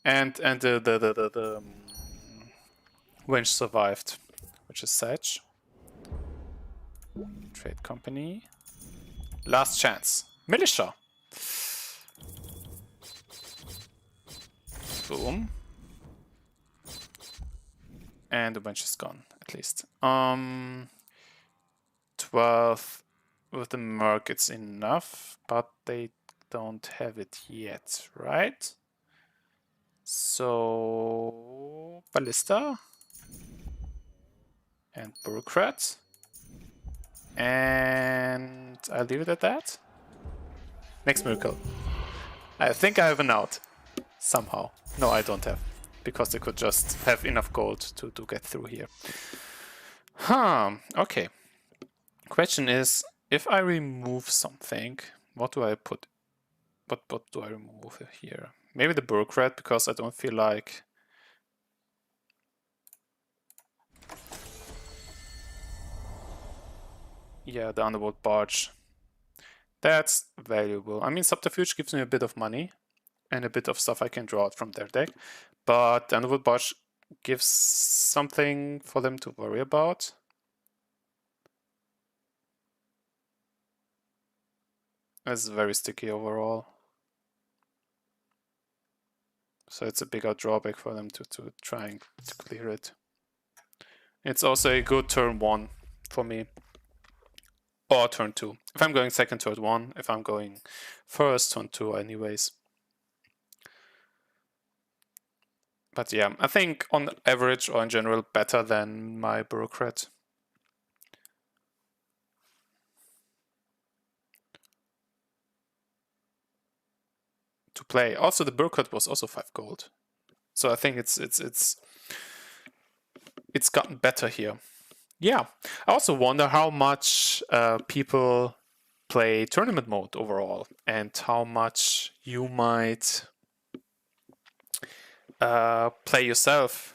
and the wench survived, which is sad. Trade company. Last chance. Militia. Boom. And the wench is gone, at least. 12 with the merc, it's enough, but they don't have it yet, right? So ballista and bureaucrat, and I'll leave it at that. Next miracle. I think I have an out somehow. No, I don't have, because they could just have enough gold to get through here. Okay. Question is, if I remove something, what do I put? What do I remove here? Maybe the bureaucrat, because I don't feel like... Yeah, the underworld barge. That's valuable. I mean, subterfuge gives me a bit of money and a bit of stuff I can draw out from their deck, but the underworld barge gives something for them to worry about. It's very sticky overall. So it's a bigger drawback for them to trying to clear it. It's also a good turn 1 for me. Or turn 2. If I'm going second, turn 1. If I'm going first, turn 2 anyways. But yeah, I think on average or in general better than my bureaucrat. To play. Also, the bureaucrat was also 5 gold. So I think it's gotten better here. Yeah, I also wonder how much people play tournament mode overall, and how much you might play yourself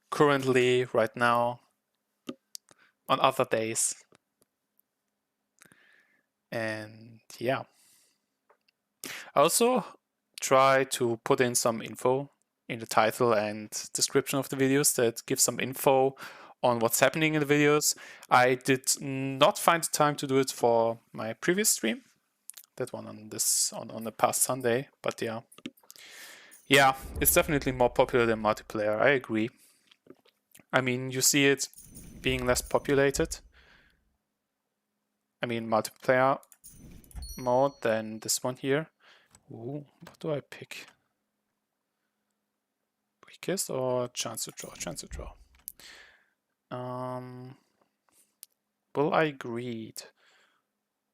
currently, right now, on other days. And yeah, I also try to put in some info in the title and description of the videos that give some info on what's happening in the videos. I did not find the time to do it for my previous stream, that one on the past Sunday, but yeah, it's definitely more popular than multiplayer. I agree. I mean, you see it being less populated. I mean, multiplayer mode than this one here. Ooh, what do I pick? Weakest or chance to draw? Chance to draw. Will I greed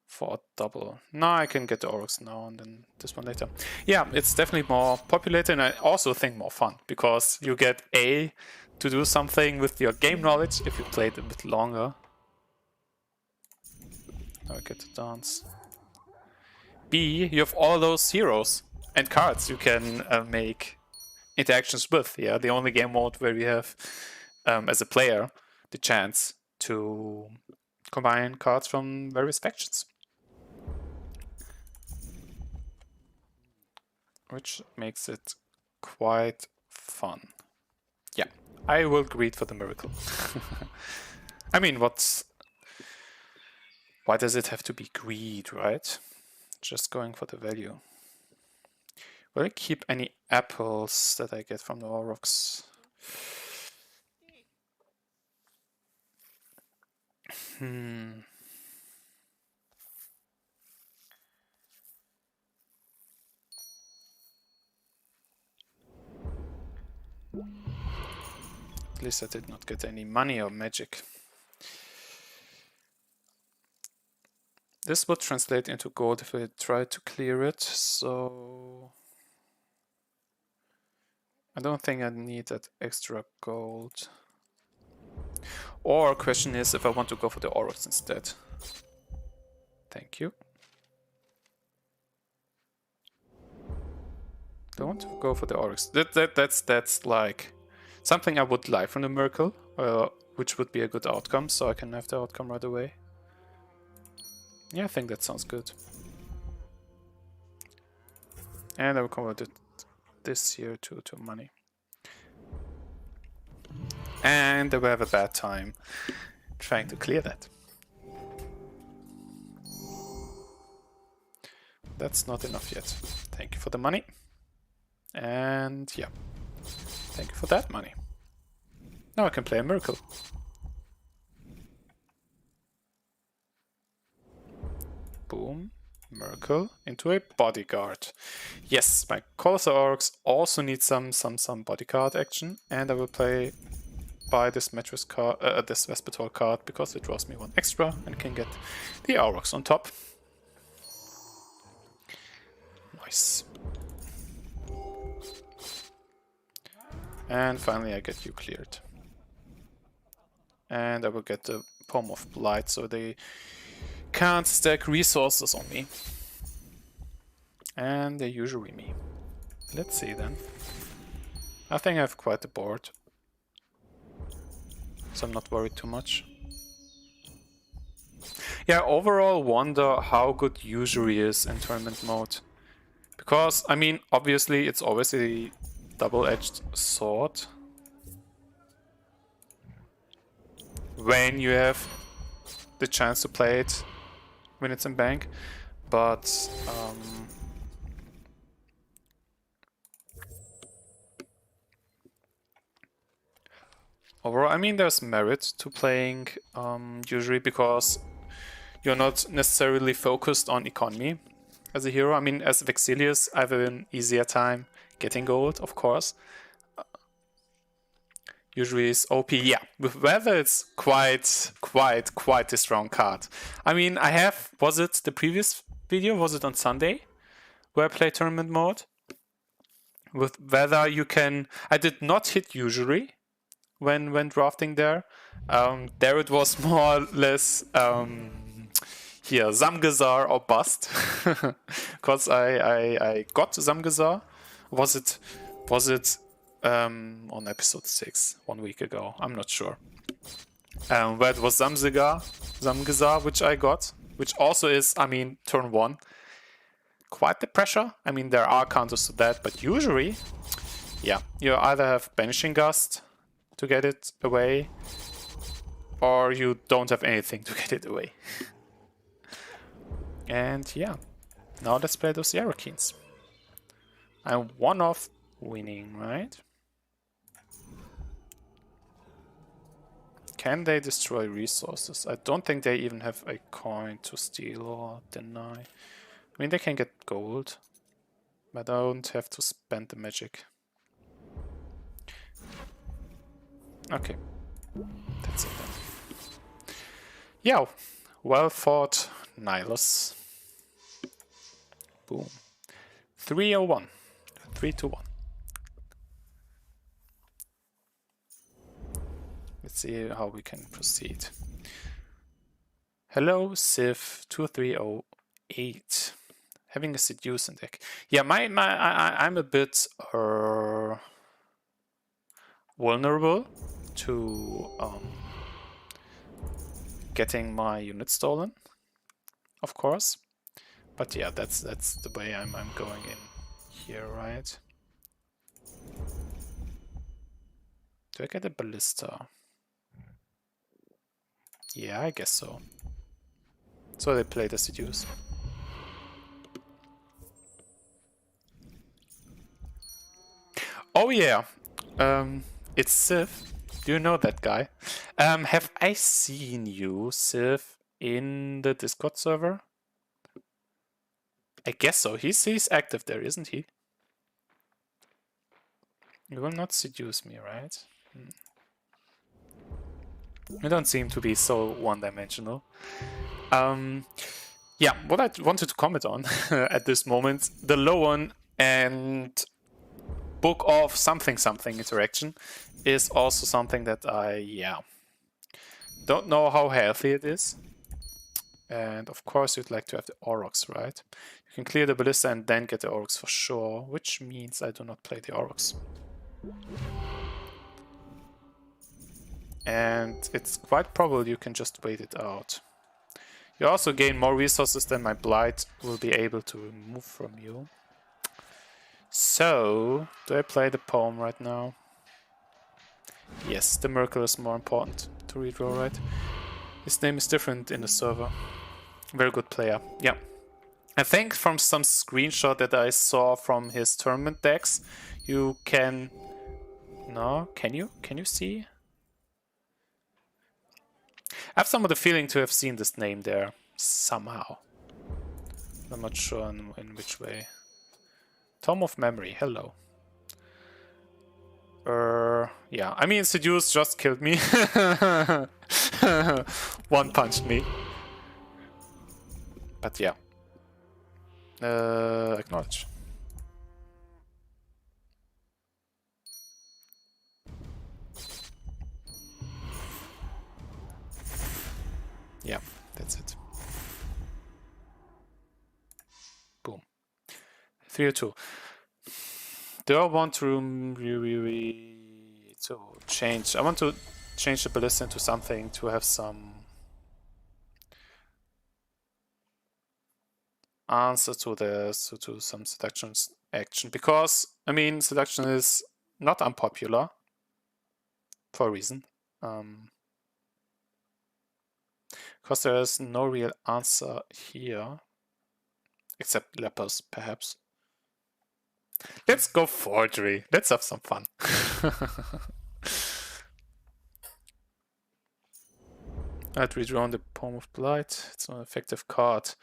for a double? No, I can get the Oryx now and then this one later. Yeah, it's definitely more populated, and I also think more fun because you get A, to do something with your game knowledge if you play it a bit longer. Now I get to dance. B, you have all those heroes and cards you can make interactions with. Yeah, the only game mode where we have, as a player, the chance to combine cards from various factions. Which makes it quite fun. Yeah, I will greed for the miracle. I mean, why does it have to be greed, right? Just going for the value. Will I keep any apples that I get from the Aurochs? At least I did not get any money or magic. This would translate into gold if I try to clear it, so I don't think I need that extra gold. Or question is if I want to go for the Aurochs instead. Thank you. Don't go for the Aurochs. That's like something I would like from the miracle, which would be a good outcome, so I can have the outcome right away. Yeah, I think that sounds good. And I will convert this here to money. And I will have a bad time trying to clear that. That's not enough yet. Thank you for the money. And yeah, thank you for that money. Now I can play a miracle. Boom, miracle into a bodyguard. Yes, my Colossal Orcs also need some bodyguard action, and I will buy this mattress card, this Vespitole card, because it draws me one extra and can get the Aurochs on top. Nice. And finally I get you cleared. And I will get the Poem of Blight, so they can't stack resources on me. And they usury me. Let's see then. I think I have quite a board, so I'm not worried too much. Yeah, overall wonder how good usury is in tournament mode. Because, I mean, obviously it's always a double-edged sword when you have the chance to play it when it's in bank, but overall, I mean, there's merit to playing usually because you're not necessarily focused on economy as a hero. I mean, as Vexilius, I have an easier time getting gold, of course. Usually is OP, yeah. With Vaetha, it's quite a strong card. I mean, I have, was it the previous video? Was it on Sunday where I played tournament mode? With Vaetha, you can, I did not hit usury when drafting there. There it was more or less here, Zamgazar or bust. Because I got Zamgazar. Was it on episode 6 1 week ago? I'm not sure. Where it was Zamgazar, which I got, which also is, I mean, turn 1. Quite the pressure. I mean, there are counters to that, but usually, yeah, you either have Banishing Gust to get it away, or you don't have anything to get it away. And yeah, now let's play those Yarokins. I'm one off winning, right? Can they destroy resources? I don't think they even have a coin to steal or deny. I mean, they can get gold, but I don't have to spend the magic. Okay, that's it then. Yeah, well fought, Nihilus. Boom. 301. 3-1. Let's see how we can proceed. Hello, Civ2308. Having a seduce in deck. Yeah, I'm a bit vulnerable to getting my unit stolen, of course. But yeah, that's the way I'm going in here, right? Do I get a ballista? Yeah, I guess so. So they play the seduce. Oh yeah, it's Civ. Do you know that guy? Have I seen you, Civ, in the Discord server? I guess so. He's active there, isn't he? You will not seduce me, right? You don't seem to be so one-dimensional. Yeah, what I wanted to comment on at this moment, the Lowen and Book of something interaction is also something that I, don't know how healthy it is. And of course you'd like to have the Aurochs, right? You can clear the Ballista and then get the Aurochs for sure, which means I do not play the Aurochs. And it's quite probable you can just wait it out. You also gain more resources than my Blight will be able to remove from you. So, do I play the poem right now? Yes, the Miracle is more important to redraw, right? His name is different in the server. Very good player, yeah. I think from some screenshot that I saw from his tournament decks, you can... No, can you? Can you see? I have some of the feeling to have seen this name there, somehow. I'm not sure in which way. Tome of Memory, hello. Yeah, I mean, Seduce just killed me. One punched me. But yeah. Acknowledge. Yeah, that's it. Boom. 302. Do I want to change? I want to change the ballista into something to have some answer to some seduction action, because I mean seduction is not unpopular for a reason. Because there is no real answer here, except lepers, perhaps. Let's go forgery. Let's have some fun. I'd redrawn the Poem of Blight. It's an effective card.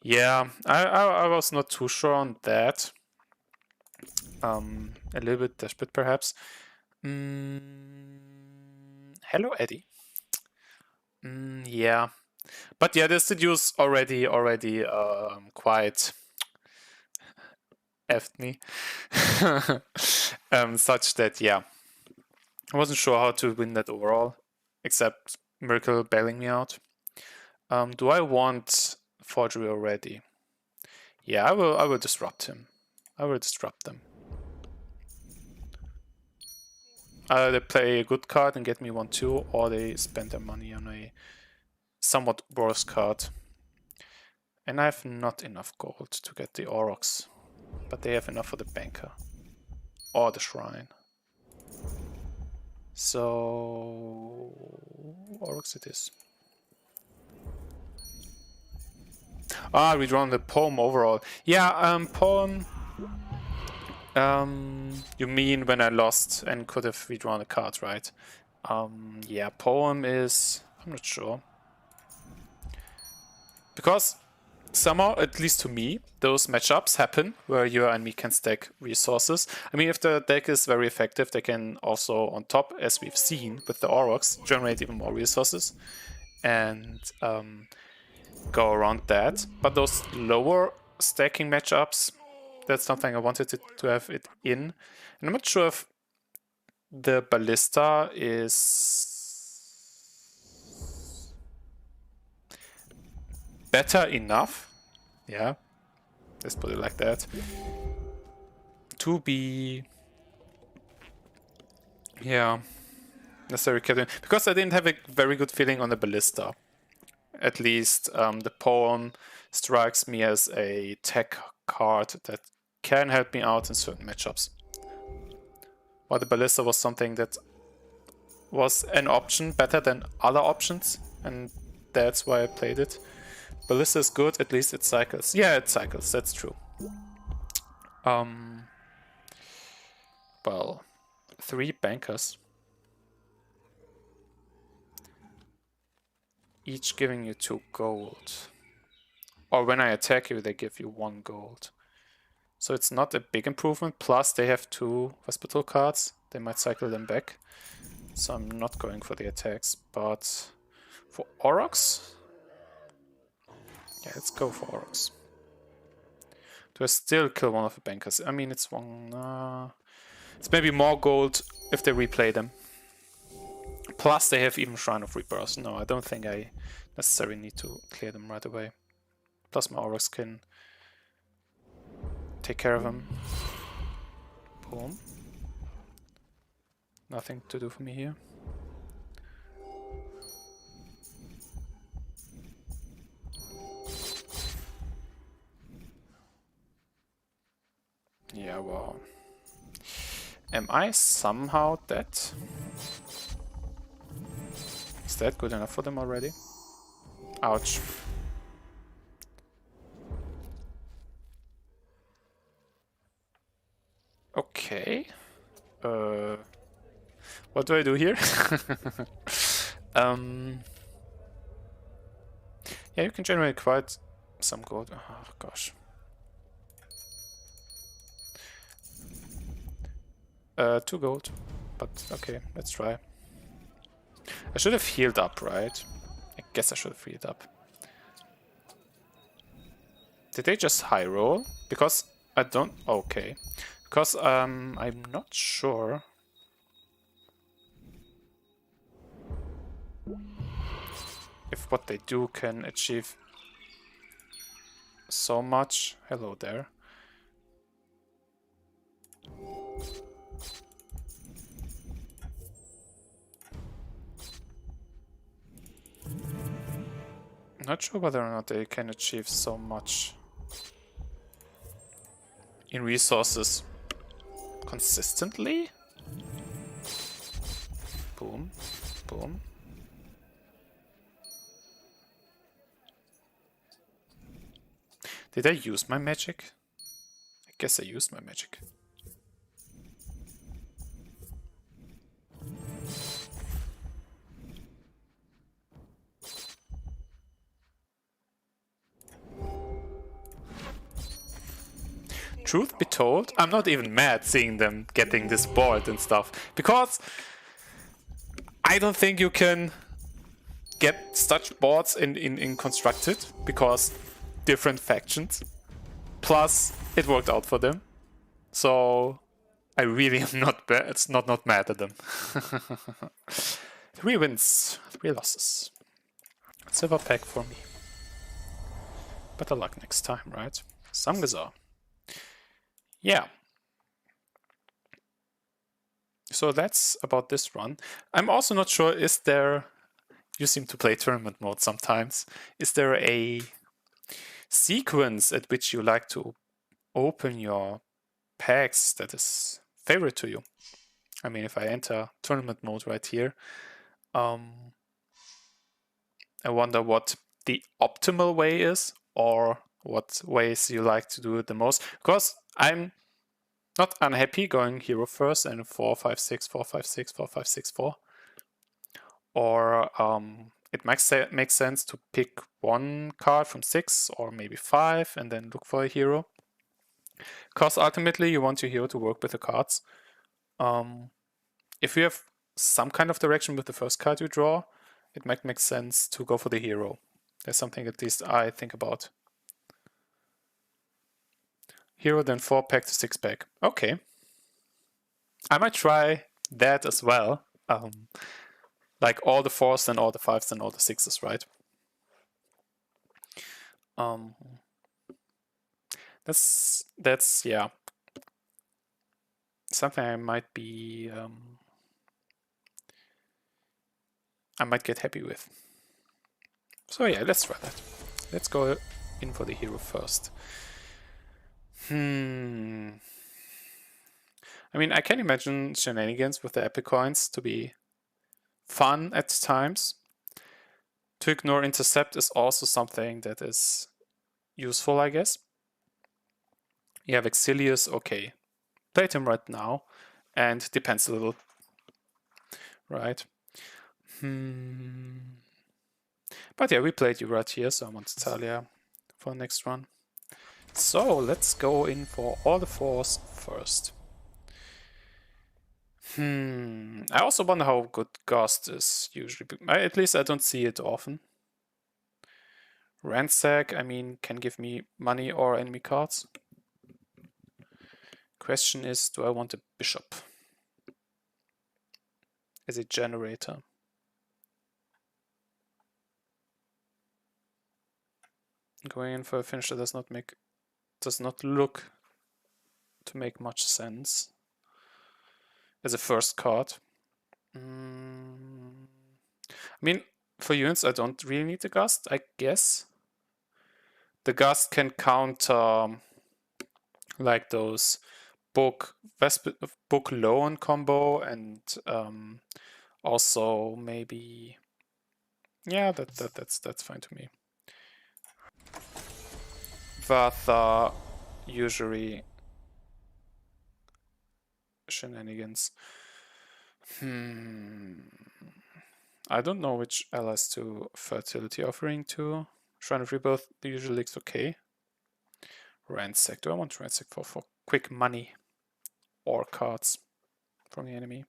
Yeah, I was not too sure on that. A little bit desperate, perhaps. Hello, Eddie. Yeah, but yeah, the seduce already quite effed me, such that yeah, I wasn't sure how to win that overall, except Miracle bailing me out. Do I want forgery already? Yeah, I will disrupt him. I will disrupt them. They play a good card and get me 1-2, or they spend their money on a somewhat worse card. And I have not enough gold to get the Aurochs, but they have enough for the banker. or the Shrine. So Orcs it is. Ah, redrawn the poem overall. Yeah, poem. You mean when I lost and could have redrawn a card, right? Yeah, poem is... I'm not sure. Because somehow, at least to me, those matchups happen where you and me can stack resources. I mean, if the deck is very effective, they can also, on top, as we've seen with the Aurochs, generate even more resources and go around that. But those lower stacking matchups, that's something I wanted to have it in. And I'm not sure if the Ballista is better enough. Yeah, let's put it like that. To be... Yeah, necessary captain. Because I didn't have a very good feeling on the Ballista. At least the poem strikes me as a tech card that can help me out in certain matchups. While the Ballista was something that was an option better than other options, and that's why I played it. Ballista is good, at least it cycles. Yeah, it cycles, that's true. Well, 3 bankers. Each giving you 2 gold. Or when I attack you, they give you 1 gold. So it's not a big improvement, plus they have 2 Vespitole cards. They might cycle them back. So I'm not going for the attacks, but for Aurochs? Yeah, let's go for Aurochs. Do I still kill one of the bankers? I mean, it's one... it's maybe more gold if they replay them. Plus they have even Shrine of Rebirth. No, I don't think I necessarily need to clear them right away. Plus my Aurochs can take care of them. Boom. Nothing to do for me here. Yeah, wow. Am I somehow dead? Is that good enough for them already? Ouch. Okay. What do I do here? Yeah, you can generate quite some gold. Oh gosh. 2 gold, but okay, let's try. I should have healed up, right? I guess I should have healed up. Did they just high roll? Because I don't... Okay. Because I'm not sure. If what they do can achieve so much. Hello there. Not sure whether or not they can achieve so much in resources consistently. Boom, boom. Did I use my magic? I guess I used my magic. Truth be told, I'm not even mad seeing them getting this board and stuff, because I don't think you can get such boards in Constructed, because different factions. Plus, it worked out for them. So, I really am not bad. It's not mad at them. 3 wins, 3 losses. Silver pack for me. Better luck next time, right? Samgazar. Yeah. So that's about this run. I'm also not sure, is there... You seem to play tournament mode sometimes. Is there a sequence at which you like to open your packs that is favorite to you? I mean, if I enter tournament mode right here, I wonder what the optimal way is, or what ways you like to do it the most. Because I'm not unhappy going hero first and 4, 5, 6, 4, 5, 6, 4, 5, 6, 4. Or it makes sense to pick one card from 6 or maybe 5 and then look for a hero. Because ultimately you want your hero to work with the cards. If you have some kind of direction with the first card you draw, it might make sense to go for the hero. That's something at least I think about. Hero, then 4-pack to 6-pack. Okay. I might try that as well. Like all the 4s, then all the 5s, then all the 6s, right? That's yeah, something I might be I might get happy with. So yeah, let's try that. Let's go in for the hero first. I mean, I can imagine shenanigans with the epic coins to be fun at times. To ignore intercept is also something that is useful, I guess. Yeah, Vexilius, okay. Played him right now, and depends a little. Right. But yeah, we played you right here, so I want Xalia for the next one. So let's go in for all the 4s first. I also wonder how good Ghost is usually. At least I don't see it often. Ransack, I mean, can give me money or enemy cards. Question is, do I want a bishop as a generator? Going in for a finisher does not look to make much sense as a first card. I mean, for units, I don't really need the Gust, I guess. The Gust can counter like those book loan combo, and also maybe, yeah, that's fine to me. Vaetha, usually shenanigans. I don't know which allies to fertility offering to. Shrine of Rebirth usually looks okay. Ransack. Do I want Ransack for quick money or cards from the enemy?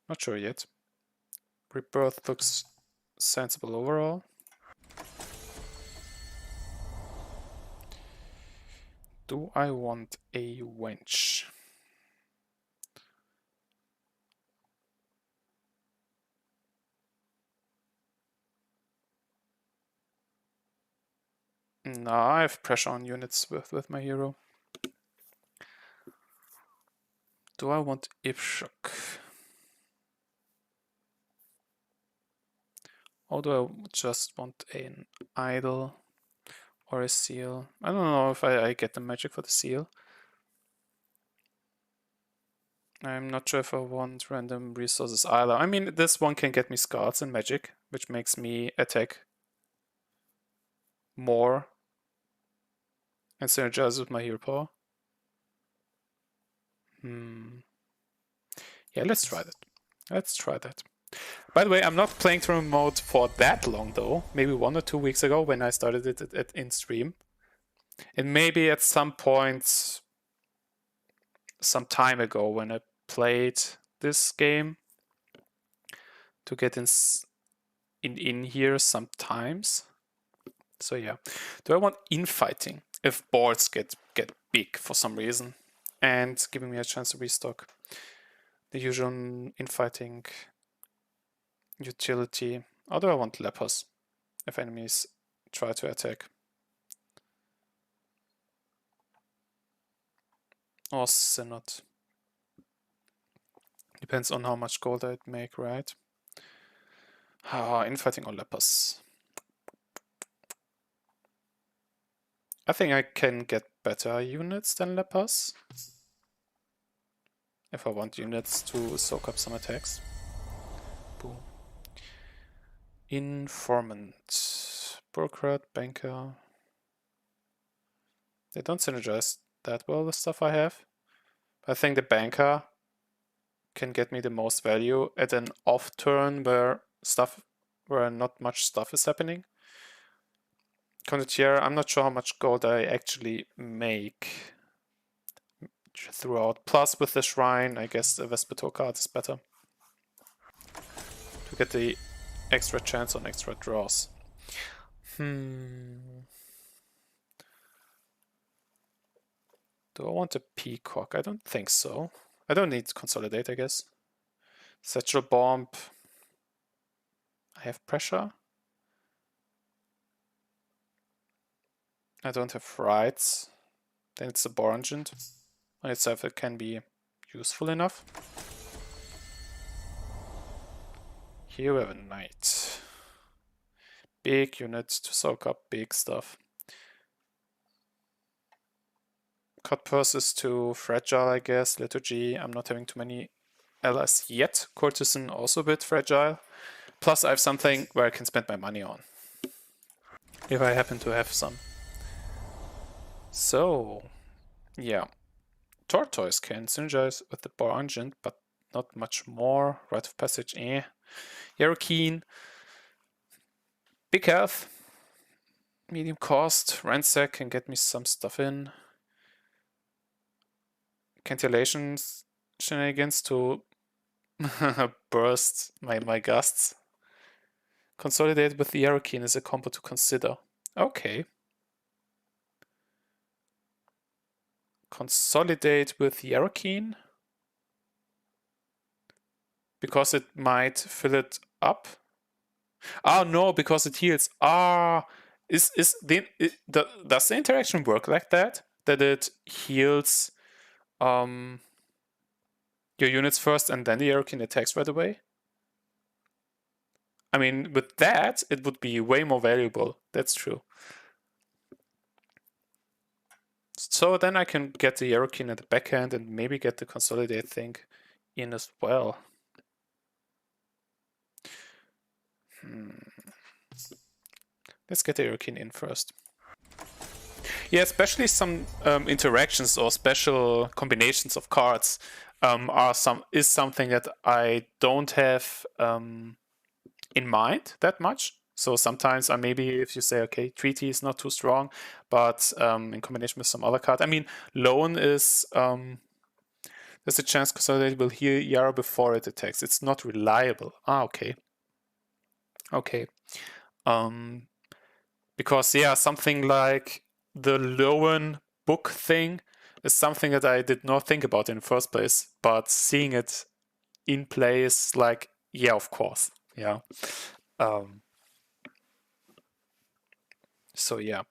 Not sure yet. Rebirth looks sensible overall. Do I want a wench? No, I have pressure on units with my hero. Do I want Ipshuk? Or do I just want an idol or a seal? I don't know if I get the magic for the seal. I'm not sure if I want random resources either. I mean, this one can get me scars and magic, which makes me attack more and synergize with my hero power. Yeah, let's try that. Let's try that. By the way, I'm not playing tournament mode for that long though. Maybe 1 or 2 weeks ago when I started it in stream. And maybe at some point, some time ago when I played this game to get in here sometimes. So yeah. Do I want infighting if boards get big for some reason and giving me a chance to restock? The usual infighting utility. Or do I want lepers if enemies try to attack? Or synod. Depends on how much gold I'd make, right? Infighting or lepers. I think I can get better units than lepers. if I want units to soak up some attacks. Boom. Informant, bureaucrat, banker. They don't synergize that well with stuff I have. I think the banker can get me the most value at an off turn where not much stuff is happening. Condottiere, I'm not sure how much gold I actually make throughout. Plus with the shrine, I guess the Vespitole card is better to get the extra chance on extra draws. Do I want a peacock? I don't think so. I don't need to consolidate, I guess. Satchel bomb. I have pressure. I don't have rights. Then it's a boar engine. On itself it can be useful enough. Here we have a knight. Big units to soak up big stuff. Cut purses too fragile, I guess. Liturgy, I'm not having too many allies yet. Courtesan also a bit fragile. Plus I have something where I can spend my money on. If I happen to have some. So, yeah. Tortoise can synergize with the Boar Engine, but not much more. Rite of Passage, eh. Yarokeen. Big health. Medium cost. Ransack can get me some stuff in. Cantillations, shenanigans to burst my gusts. Consolidate with the Yarokeen is a combo to consider. Okay. Consolidate with Yarokeen. Because it might fill it up. Oh no, because it heals. Does the interaction work like that? That it heals your units first and then the Yarokeen attacks right away? I mean, with that, it would be way more valuable. That's true. So then I can get the Yarokeen at the backhand and maybe get the Consolidate thing in as well. Let's get the Yarokeen in first. Yeah, especially some interactions or special combinations of cards is something that I don't have in mind that much. So sometimes maybe if you say, okay, treaty is not too strong, but in combination with some other card. I mean, loan is there's a chance Consolidate will heal Yara before it attacks. It's not reliable. Okay. Okay. Because yeah, something like the Lowen book thing is something that I did not think about in the first place, but seeing it in play is like, yeah, of course. Yeah. So yeah.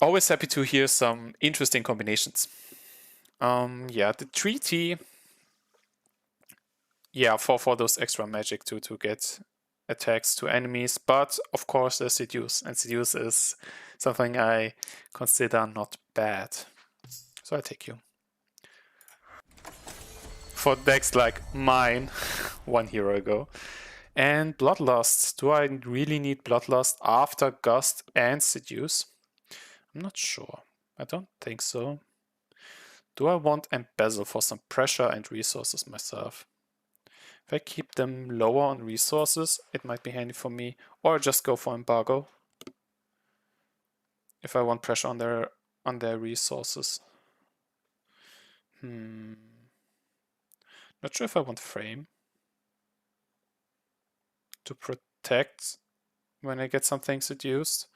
Always happy to hear some interesting combinations. Yeah, the treaty. Yeah, for those extra magic to get attacks to enemies, but of course there's Seduce, and Seduce is something I consider not bad. So I take you. For decks like mine 1 hero ago. And Bloodlust. Do I really need Bloodlust after Gust and Seduce? I'm not sure. I don't think so. Do I want Embezzle for some pressure and resources myself? If I keep them lower on resources, it might be handy for me. Or just go for Embargo. If I want pressure on their resources. Not sure if I want Frame. To protect when I get something seduced.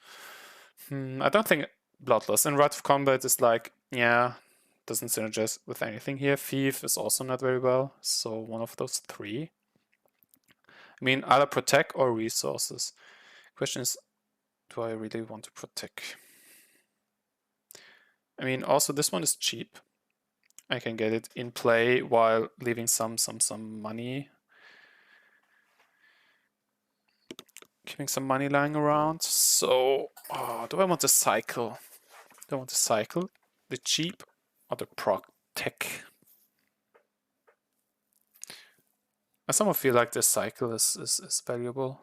I don't think Bloodlust. And Rite of Combat is like, yeah, doesn't synergize with anything here. Thief is also not very well. So one of those three. I mean, either protect or resources. Question is, do I really want to protect? I mean, also this one is cheap. I can get it in play while leaving some money. Keeping some money lying around. So, do I want to cycle? Do I want to cycle the cheap or the proc? tech. I somehow feel like this cycle is valuable.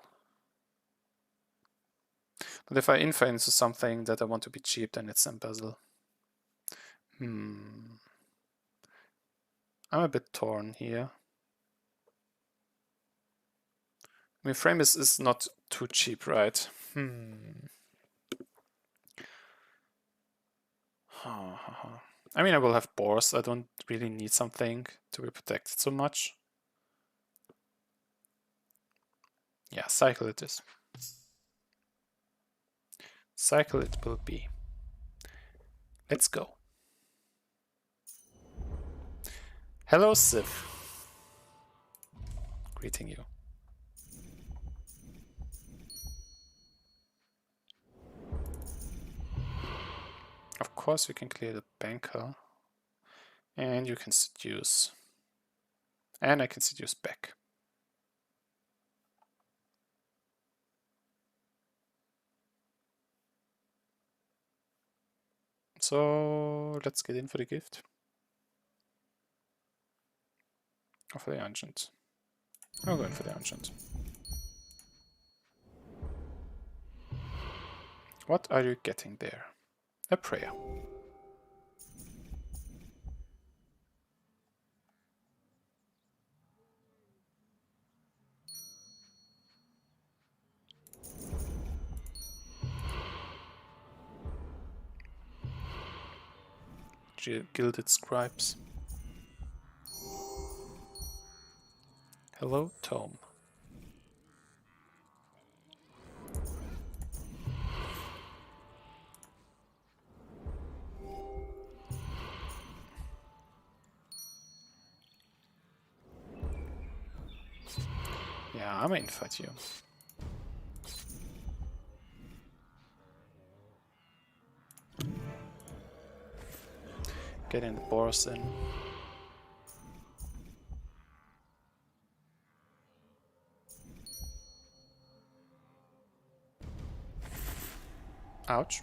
But if I infer into something that I want to be cheap, then it's embezzle. I'm a bit torn here. I mean, frame is not too cheap, right? I mean, I will have boars. I don't really need something to be protected so much. Yeah, cycle it is. Cycle it will be. Let's go. Hello, Civ. Greeting you. Of course, we can clear the banker. And you can seduce. And I can seduce back. So let's get in for the gift. Or for the ancient. I'll go in for the ancient. What are you getting there? A prayer. Gilded scribes. Hello, tome. Yeah, I'm gonna fight you. Getting the boars in. Ouch.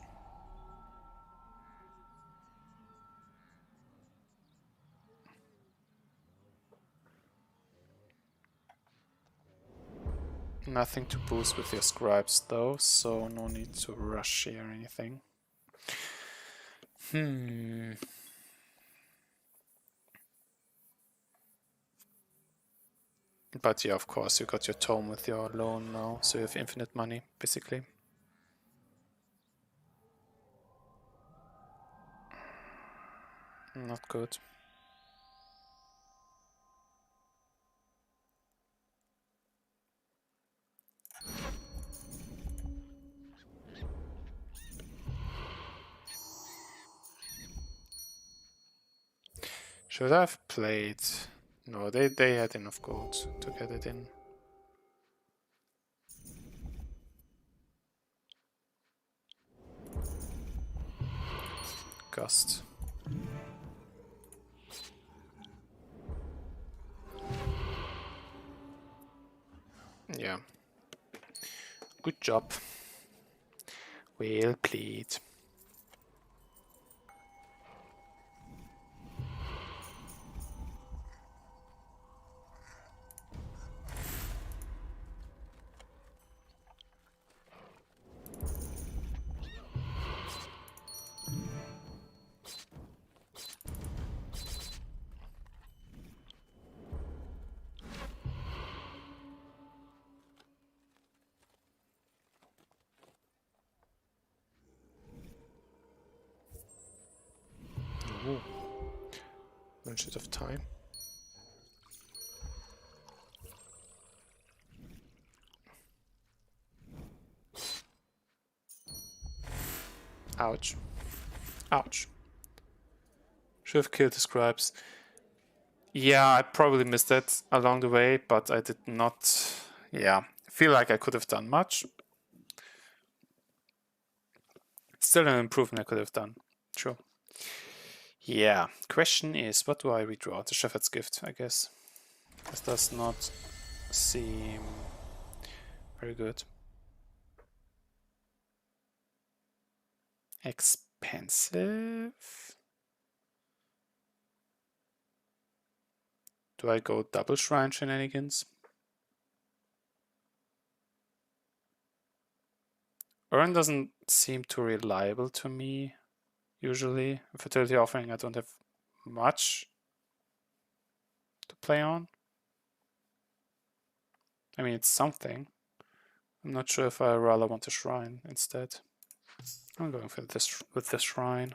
Nothing to boost with your scribes though, so no need to rush here or anything. But yeah, of course, you got your tome with your loan now, so you have infinite money, basically. Not good. Should I have played? No, they had enough gold to get it in. Gust. Yeah. Good job. Well played. Ooh. Bunch of time. Ouch. Ouch. Should have killed the scribes. Yeah, I probably missed that along the way, but I did not. Yeah, feel like I could have done much. Still an improvement I could have done. Sure. Yeah, question is, what do I redraw? The Shepherd's Gift, I guess. This does not seem very good. Expensive? Do I go double shrine shenanigans? Urn doesn't seem too reliable to me, usually. Fertility offering, I don't have much to play on. I mean, it's something. I'm not sure if I rather want a shrine instead. I'm going for this with this shrine.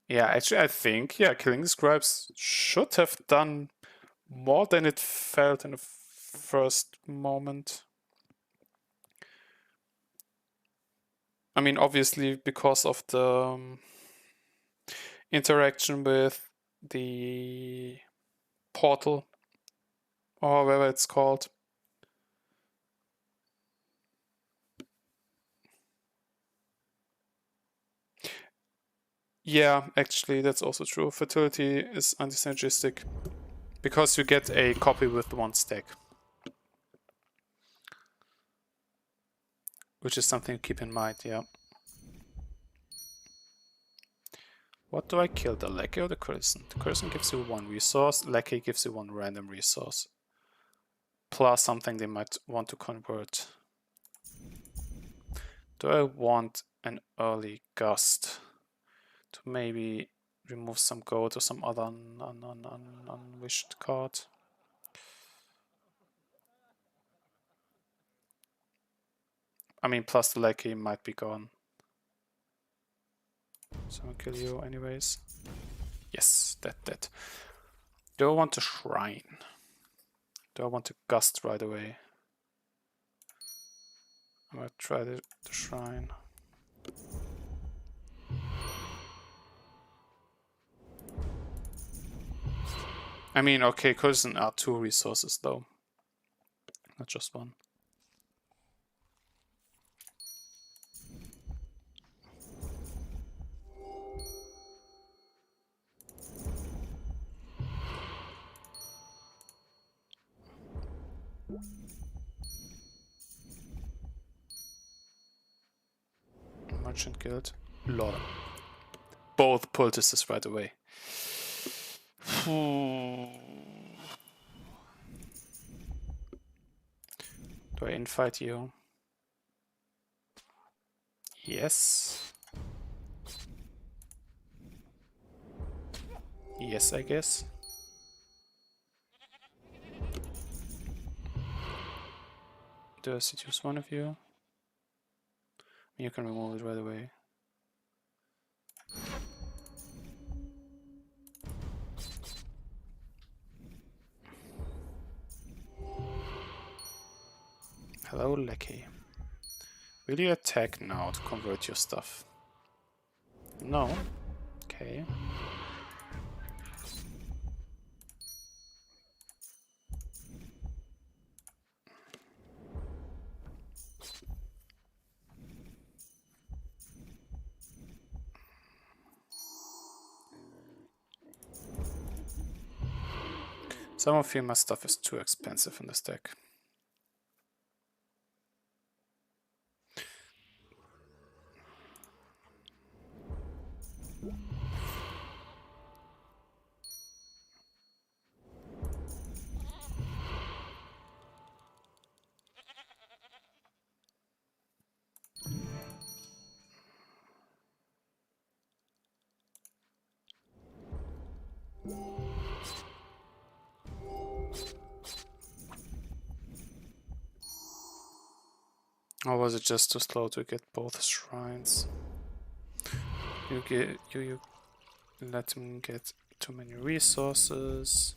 Yeah, actually, I think, yeah, killing the scribes should have done more than it felt in the first moment. I mean, obviously, because of the interaction with the portal, or whatever it's called. Yeah, actually, that's also true. Fertility is anti-synergistic because you get a copy with one stack, which is something to keep in mind, yeah. What do I kill, the Lackey or the Courtesan? The Courtesan gives you one resource, Lackey gives you one random resource, plus something they might want to convert. Do I want an early gust to maybe remove some gold or some other unwished card? I mean, plus the Lackey might be gone. So I'll kill you anyways. Yes, that. Do I want a shrine? Do I want a gust right away? I'm gonna try the shrine. I mean, okay, Courtesan are 2 resources though, not just 1. Merchant Guild. Lol. Both poultices right away. Do I infight you? Yes. Yes, I guess. Do I seduce one of you? You can remove it right away. Hello, Lackey. Will you attack now to convert your stuff? No. Okay. Some of you, my stuff is too expensive in this deck. Or was it just too slow to get both shrines? You let him get too many resources.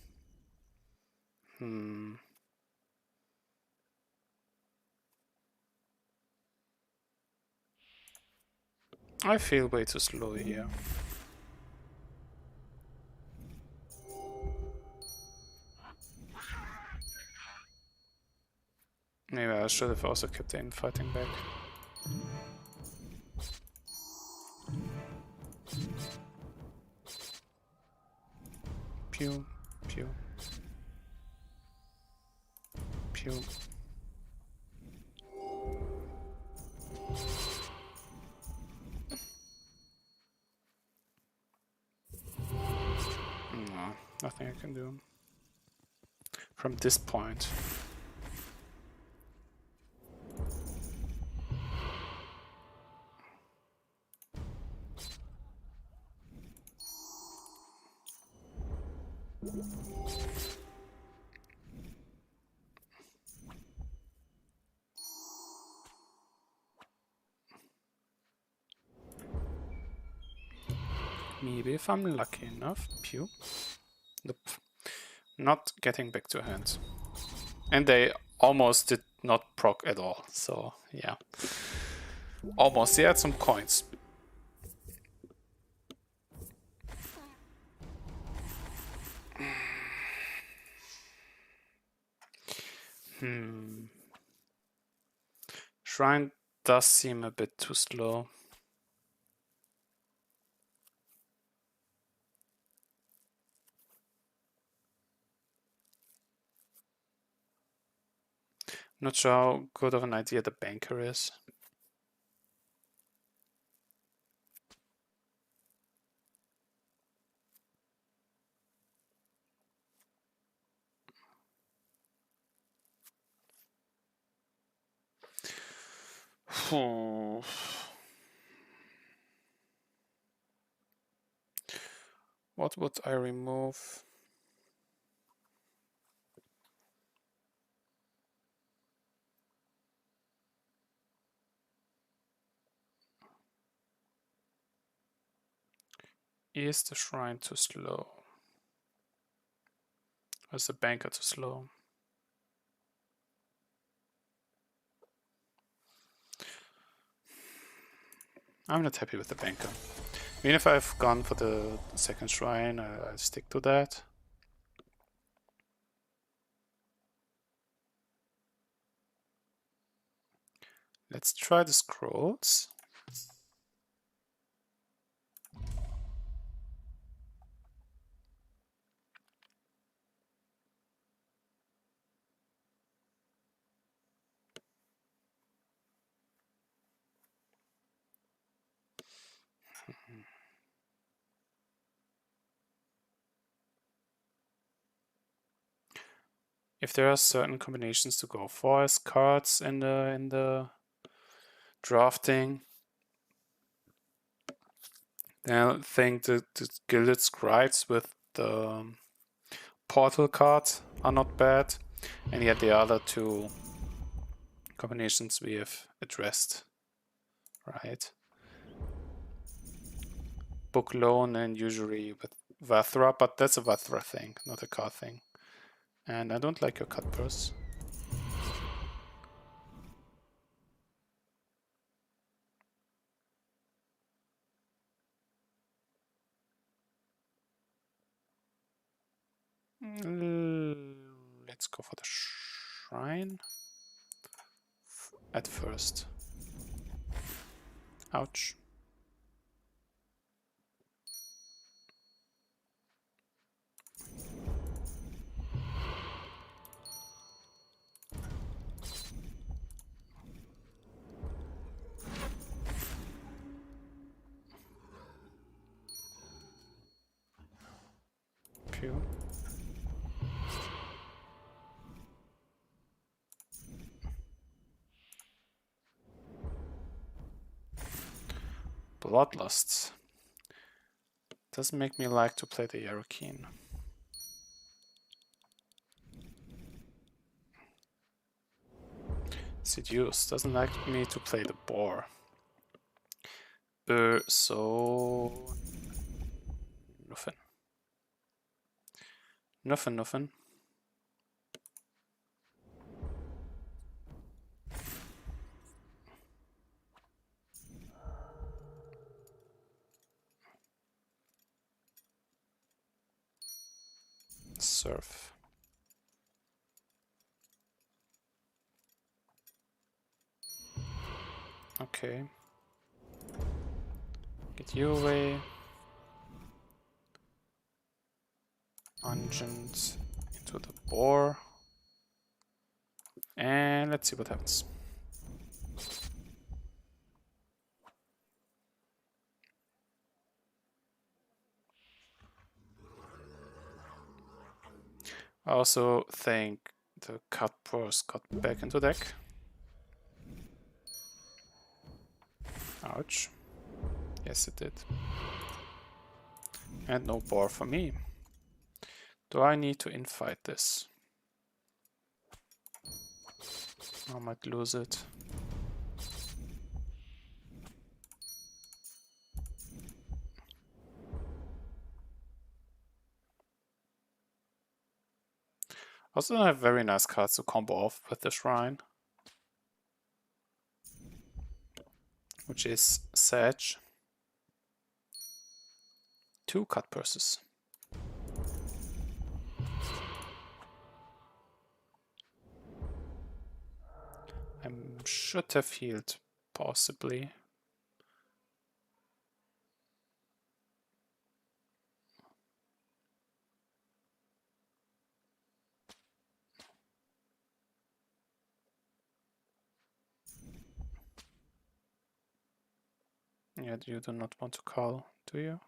I feel way too slow here. Maybe I should have also kept the infighting back. Pew, pew. Pew. No, nothing I can do from this point. Maybe if I'm lucky enough. Pew. Nope. Not getting back to hand. And they almost did not proc at all. So, yeah. Almost. They had some coins. Shrine does seem a bit too slow. Not sure how good of an idea the banker is. What would I remove? Is the shrine too slow? Or is the banker too slow? I'm not happy with the banker. Even if I've gone for the second shrine, I'll stick to that. Let's try the scrolls. If there are certain combinations to go for as cards in the drafting, then I think the Gilded Scribes with the portal card are not bad, and yet the other two combinations we have addressed, right? Book loan and usury with Vaetha, but that's a Vaetha thing, not a card thing. And I don't like your cut purse. Let's go for the shrine at first. Ouch. Pew. Bloodlust. Doesn't make me like to play the Yarokeen. Seduce. Doesn't like me to play the boar. So... Nothing. Nothing. Surf. Okay. Get you away. Unguent into the boar. And let's see what happens. I also think the Cutpurse got back into deck. Ouch. Yes, it did. And no boar for me. Do I need to infight this? I might lose it. Also, I have very nice cards to combo off with the Shrine, which is Sedge, 2 Cutpurses. I should have healed, possibly. Yeah, you do not want to call, do you?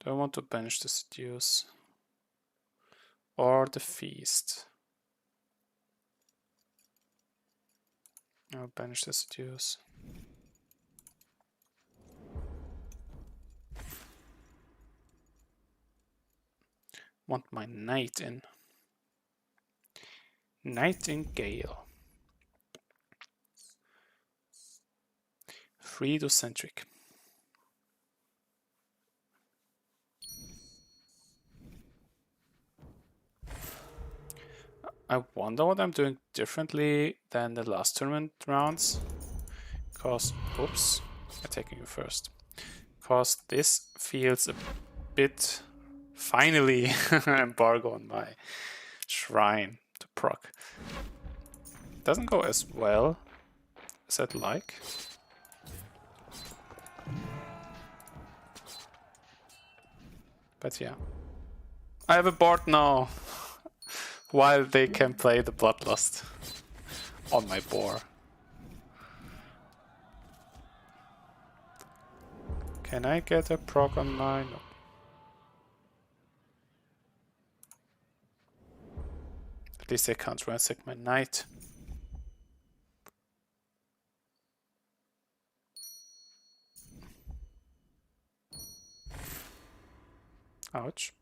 Do I want to banish the Seduce? Or the Feast? I'll banish the Seduce. Want my Knight in. Nightingale. 3-centric. I wonder what I'm doing differently than the last tournament rounds. Because, oops, I'm taking you first. Because this feels a bit, finally, embargo on my Shrine to proc. Doesn't go as well as I'd like. But yeah. I have a board now! While they can play the Bloodlust on my board. Can I get a proc on mine? No. At least I can't ransack my Knight. Ouch.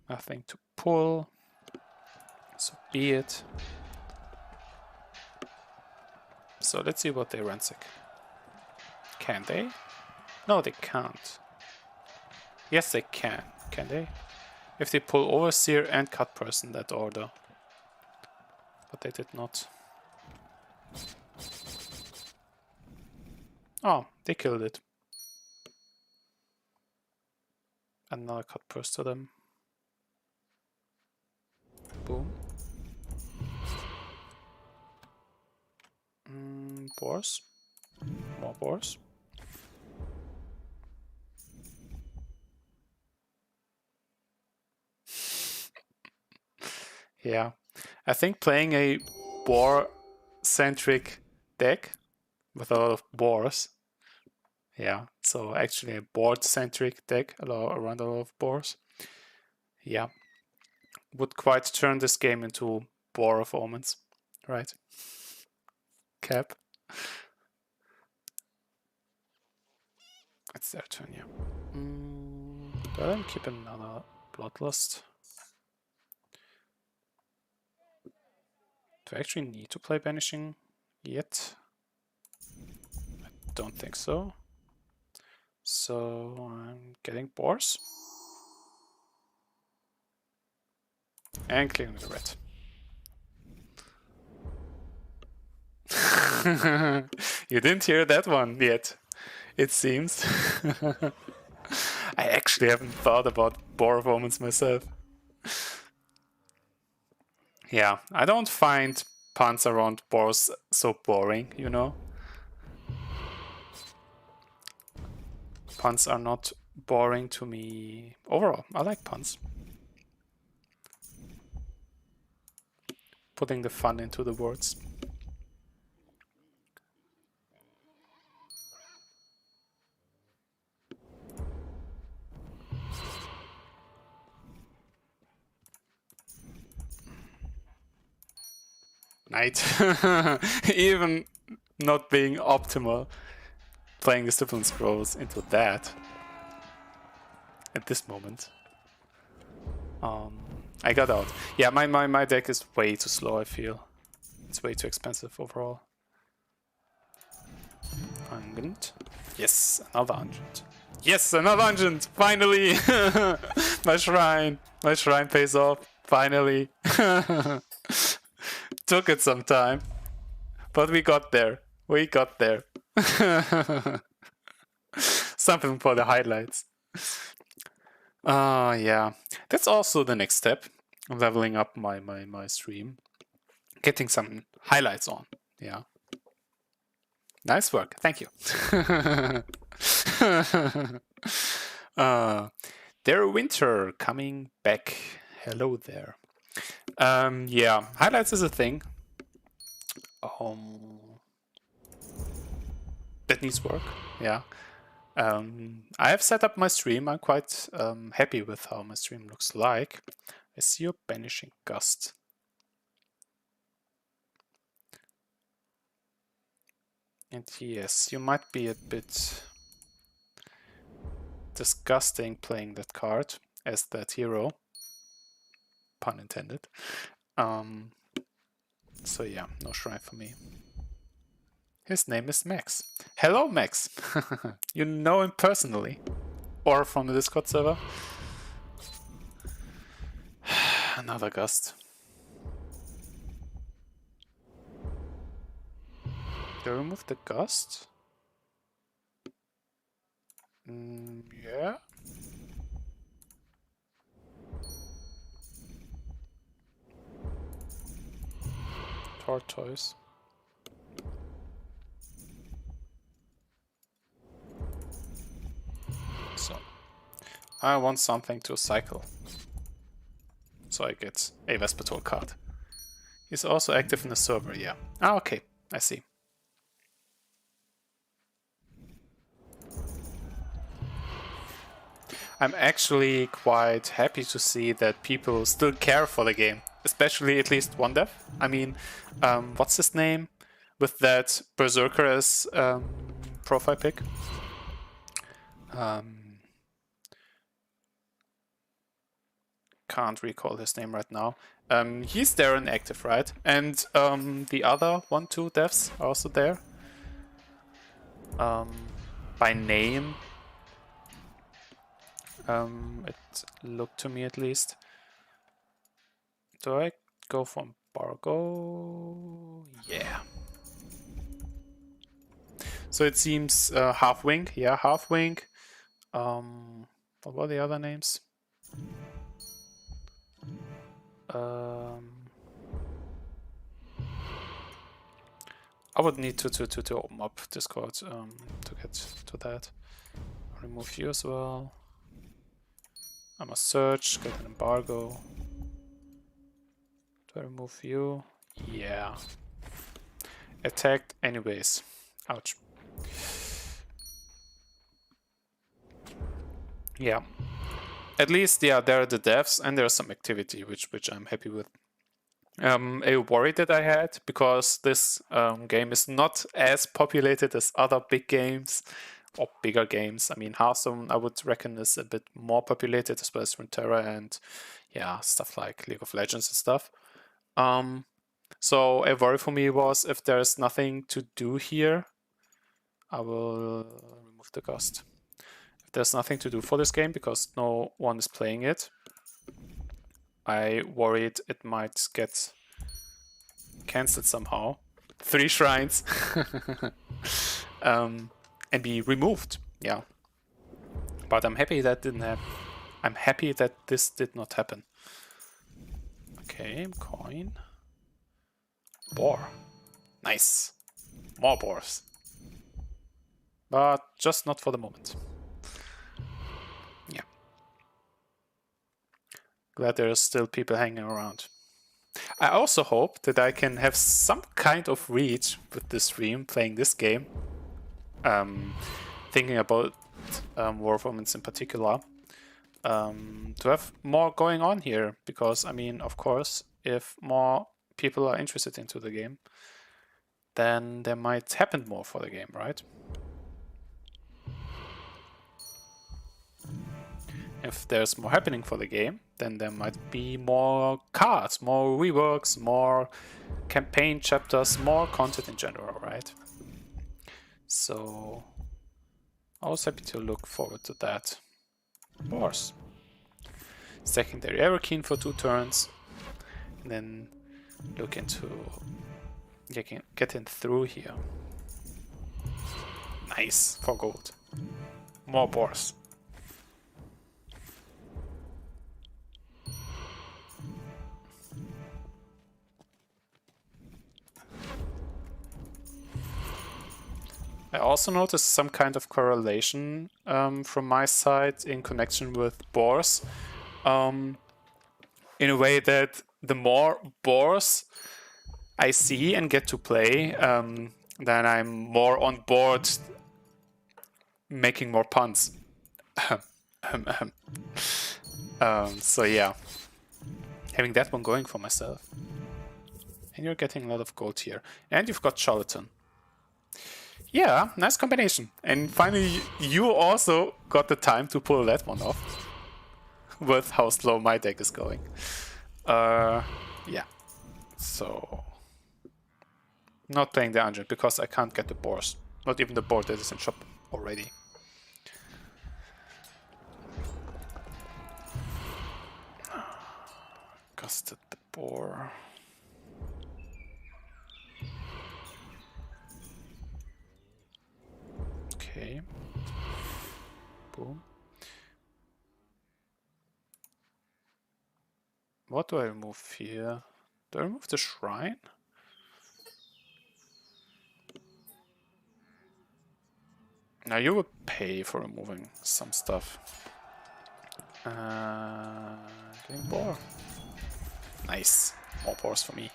Nothing to pull. So be it. So let's see what they ransack. Can they? No, they can't. Yes, they can. Can they? If they pull Overseer and Cutpurse in that order. But they did not. Oh, they killed it. Another Cutpurse to them. Boom. Boars. More boars. Yeah. I think playing a boar-centric deck with a lot of boars. Yeah, so actually a board-centric deck around a lot of boars. Yeah. Would quite turn this game into War of Omens, right? Cap. It's their turn, yeah. Do I then keep another Bloodlust? Do I actually need to play Banishing yet? I don't think so. So I'm getting boars. And clearing the red. You didn't hear that one yet, it seems. I actually haven't thought about War of Omens myself. Yeah, I don't find puns around boars so boring, you know? Puns are not boring to me overall. I like puns. Putting the fun into the words. Knight. Even not being optimal, playing the Stipple Scrolls into that at this moment. I got out. Yeah, my deck is way too slow, I feel. It's way too expensive overall. Ungent. Yes, another Ungent. Yes, another Ungent! Finally! My shrine pays off. Finally. Took it some time. But we got there. We got there. Something for the highlights. Yeah. That's also the next step. Leveling up my stream. Getting some highlights on. Yeah. Nice work. Thank you. There Winter coming back. Hello there. Yeah, highlights is a thing. That needs work. Yeah. I have set up my stream. I'm quite happy with how my stream looks like. I see your Banishing Gust. And yes, you might be a bit disgusting playing that card as that hero. Pun intended. So yeah, no shrine for me. His name is Max. Hello, Max. You know him personally. Or from the Discord server. Another gust. Do I remove the gust? Yeah. Tortoise. So, I want something to cycle. So I get a Vespitole card. He's also active in the server, yeah. Ah, okay, I see. I'm actually quite happy to see that people still care for the game. Especially at least one dev. I mean, what's his name? With that Berserker as profile pick. Can't recall his name right now. He's there and active, right? And the other 1-2 devs are also there. By name, it looked to me at least. Do I go for embargo? Yeah. So it seems half wing. Yeah, half wing. What were the other names? I would need to open up Discord to get to that. I'll remove you as well. I must search, get an embargo. Do I remove you? Yeah. Attacked anyways. Ouch. Yeah. At least, yeah, there are the devs and there's some activity, which I'm happy with. A worry that I had, because this game is not as populated as other big games or bigger games. I mean, Hearthstone, I would reckon, is a bit more populated, as well as Runeterra and yeah, stuff like League of Legends and stuff. So a worry for me was, if there's nothing to do here, I will remove the gust. If there's nothing to do for this game because no one is playing it, I worried it might get cancelled somehow. 3 shrines. And be removed. Yeah. But I'm happy that didn't happen. I'm happy that this did not happen. Okay, coin. boar. Nice. More boars. But just not for the moment. Yeah. Glad there are still people hanging around. I also hope that I can have some kind of reach with this stream, playing this game. Thinking about War of Omens in particular. To have more going on here. Because, I mean, of course, if more people are interested into the game, then there might happen more for the game, right? If there's more happening for the game, then there might be more cards, more reworks, more campaign chapters, more content in general, right? So I was happy to look forward to that. Boars. Secondary Aerokeen for 2 turns, and then look into getting through here. Nice, for gold. More boars. I also noticed some kind of correlation from my side in connection with boars. In a way that the more boars I see and get to play, then I'm more on board making more puns. So yeah, having that one going for myself. And you're getting a lot of gold here. And you've got Charlatan. Yeah, nice combination. And finally, you also got the time to pull that one off. With how slow my deck is going. Yeah. So... not playing the engine, because I can't get the boars. Not even the board that is in shop already. Gusted the boar. Okay. Boom. What do I remove here? Do I remove the shrine? Now you would pay for removing some stuff. Getting boar. Nice. More boars for me.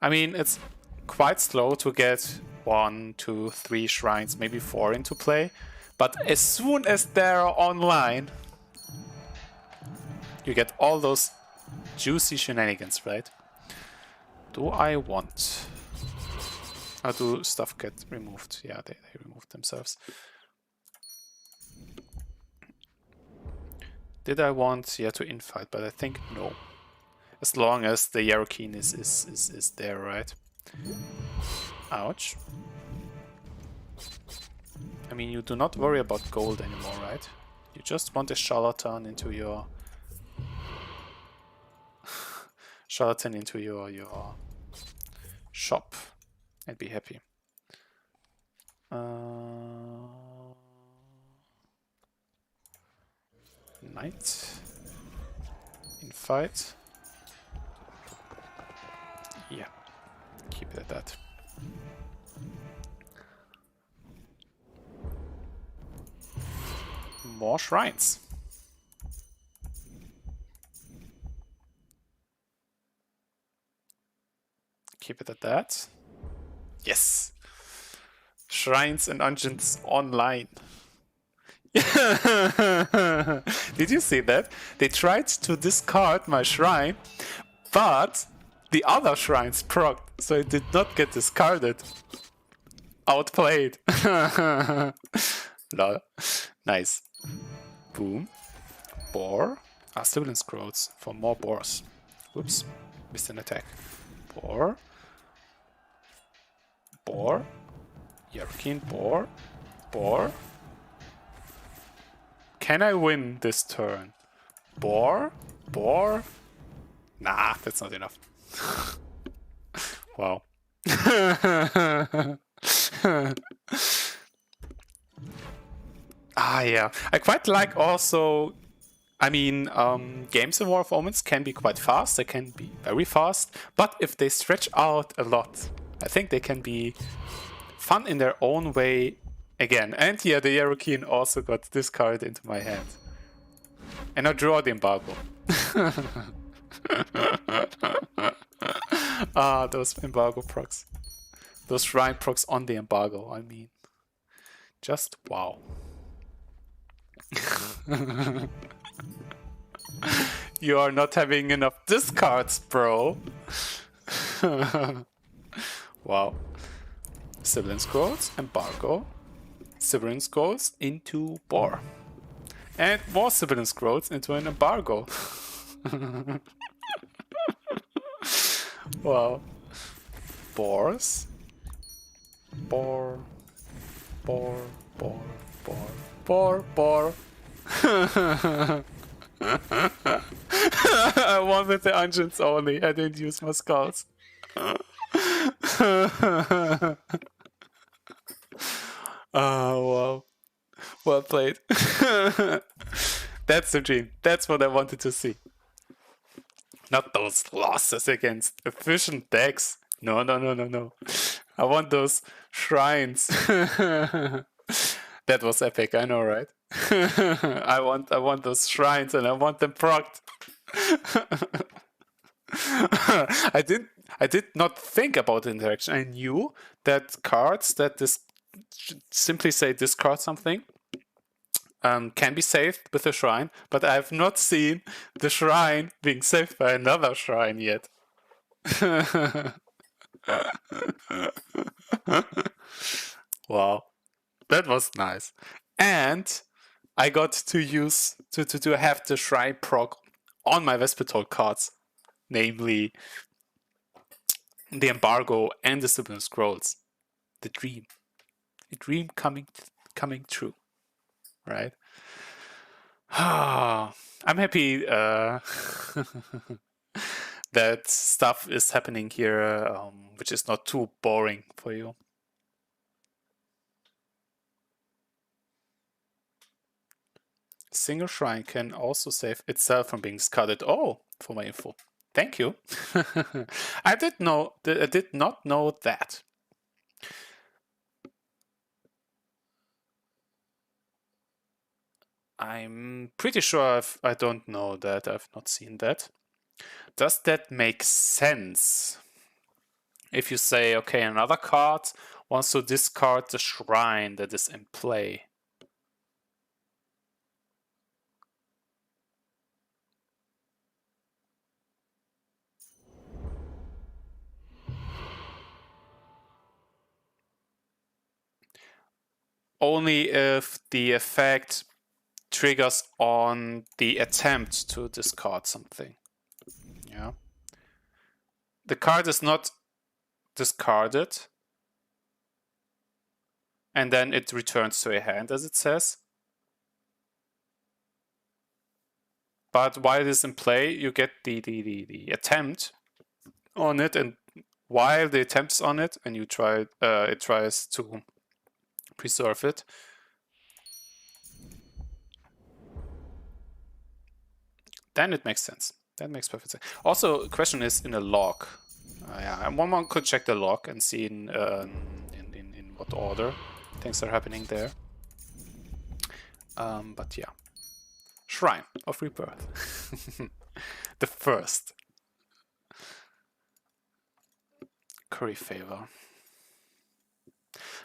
I mean, it's quite slow to get 1, 2, 3 shrines, maybe 4 into play. But as soon as they're online, you get all those juicy shenanigans, right? Do I want... how do stuff get removed? Yeah, they removed themselves. Did I want, yeah, to infight, but I think no. As long as the Aerokeen is there, right? Ouch. I mean, you do not worry about gold anymore, right? You just want a charlatan into your... charlatan into your shop and be happy. Knight. Infight. Yeah, keep it at that. More shrines. Keep it at that. Yes! Shrines and dungeons online. Did you see that? They tried to discard my shrine, but the other shrines procced, so it did not get discarded. Outplayed. Lol. Nice. Boom. Boar. Sibilant Scrolls for more boars. Whoops. Missed an attack. Boar. Boar. Aerokeen. Boar. Boar. Can I win this turn? Boar? Boar? Nah, that's not enough. Wow. Ah, yeah. I quite like also... I mean, games in War of Omens can be quite fast. They can be very fast. But if they stretch out a lot, I think they can be fun in their own way again. And yeah, the Yerokin also got discarded into my hand. And I draw the embargo. Ah, those embargo procs. Those shrine procs on the embargo, I mean. Just wow. You are not having enough discards, bro. Wow. Sibling Scrolls, embargo. Sibling Scrolls into Boar. And more Sibling Scrolls into an embargo. Wow. Boars. Boar. Boar. Boar. Boar. Boar. Boar. I wanted the engines only. I didn't use my skulls. Oh, wow. Well played. That's the dream. That's what I wanted to see. Not those losses against efficient decks. No, no, no, no, no. I want those shrines. That was epic, I know, right? I want those shrines and I want them procced. I did not think about the interaction. I knew that cards that simply say discard something can be saved with a shrine, but I have not seen the shrine being saved by another shrine yet. Wow, that was nice. And I got to use to have the shrine proc on my Vespitole cards, namely the embargo and the Sibling Scrolls. The dream coming true, right? I'm happy that stuff is happening here, which is not too boring for you. Single shrine can also save itself from being discarded. Oh, for my info. Thank you. I did not know that. I'm pretty sure I don't know that. I've not seen that. Does that make sense? If you say, okay, another card wants to discard the shrine that is in play. Only if the effect triggers on the attempt to discard something. Yeah. The card is not discarded, and then it returns to a hand, as it says. But while it is in play, you get the attempt on it, and while the attempt is on it, and you try, it tries to preserve it. Then it makes sense. That makes perfect sense. Also, the question is in a log. Yeah, and one could check the log and see in what order things are happening there. But yeah. Shrine of Rebirth. The first. Curry favor.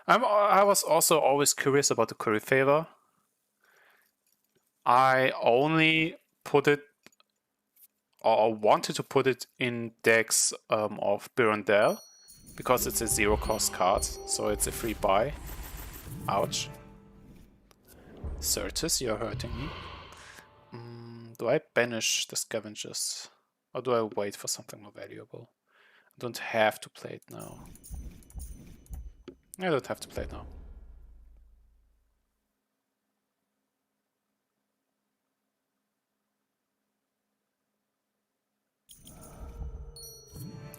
I was also always curious about the curry favor. I only put it, or wanted to put it in decks of Birundel, because it's a 0-cost card, so it's a free buy. Ouch. Certus, you're hurting me. Do I banish the scavengers? Or do I wait for something more valuable? I don't have to play it now. I don't have to play it now.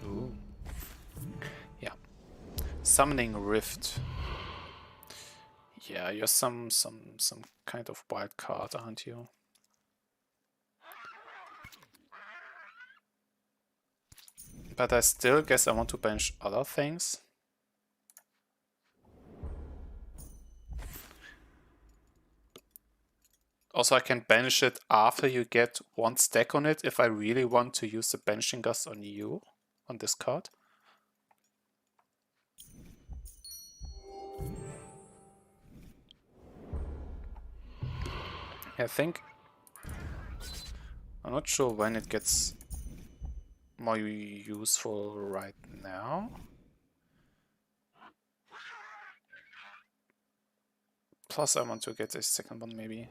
Ooh. Yeah. Summoning Rift. Yeah, you're some kind of wild card, aren't you? But I still guess I want to bench other things. Also, I can banish it after you get one stack on it if I really want to use the banishing gust on you, on this card. I think... I'm not sure when it gets more useful right now. Plus I want to get a second one maybe.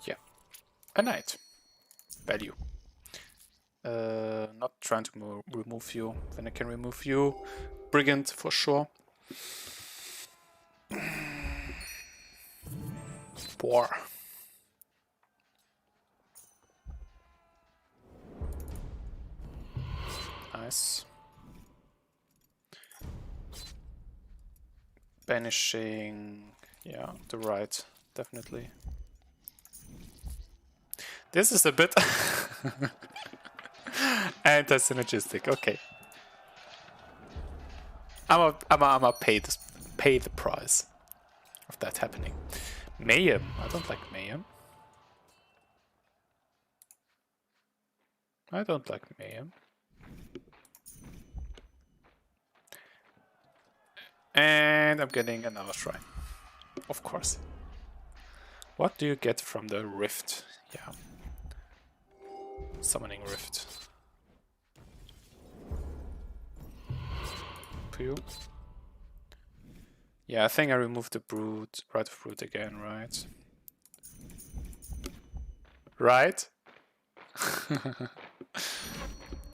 Yeah, a knight. Value. Not trying to remove you. Then I can remove you. Brigand for sure. War. Nice. Banishing. Yeah, the right, definitely. This is a bit anti-synergistic. Okay. I'ma pay the price of that happening. Mayhem. I don't like mayhem. I don't like mayhem. And I'm getting another shrine. Of course. What do you get from the rift? Yeah. Summoning rift. Pew. Yeah, I think I removed the brute, right of brute again, right? Right?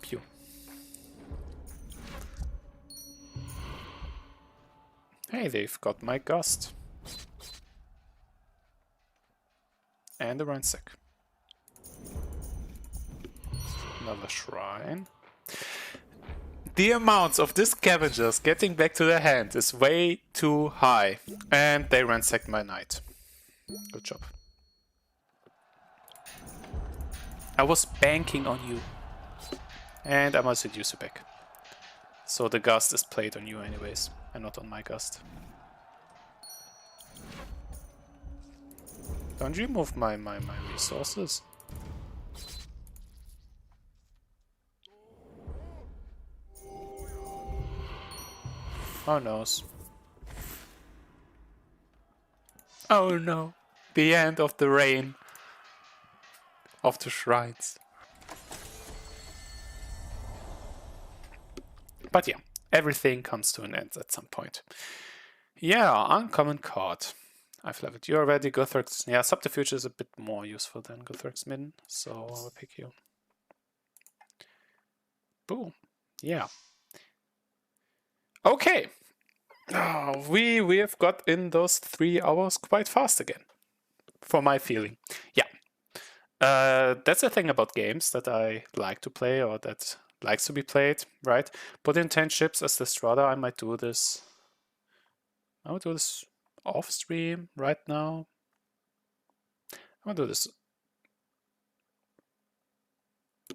Pew. Hey, they've got my gust. And a ransack. Another shrine. The amount of these scavengers getting back to their hand is way too high. And they ransacked my knight. Good job. I was banking on you. And I must seduce you back. So the gust is played on you anyways, and not on my gust. Don't remove my resources. Oh no. Oh no. The end of the reign of the shrines. But yeah, everything comes to an end at some point. Yeah, uncommon card. I've leveled you already. Guthrag's, yeah, Subterfuge is a bit more useful than Guthrag's Midden, so I will pick you. Boom. Yeah. Okay. Oh, we have got in those 3 hours quite fast again, for my feeling. Yeah. That's the thing about games that I like to play, or that likes to be played, right? Put in 10 ships as Listrata. I might do this. I will do this off stream right now. I will do this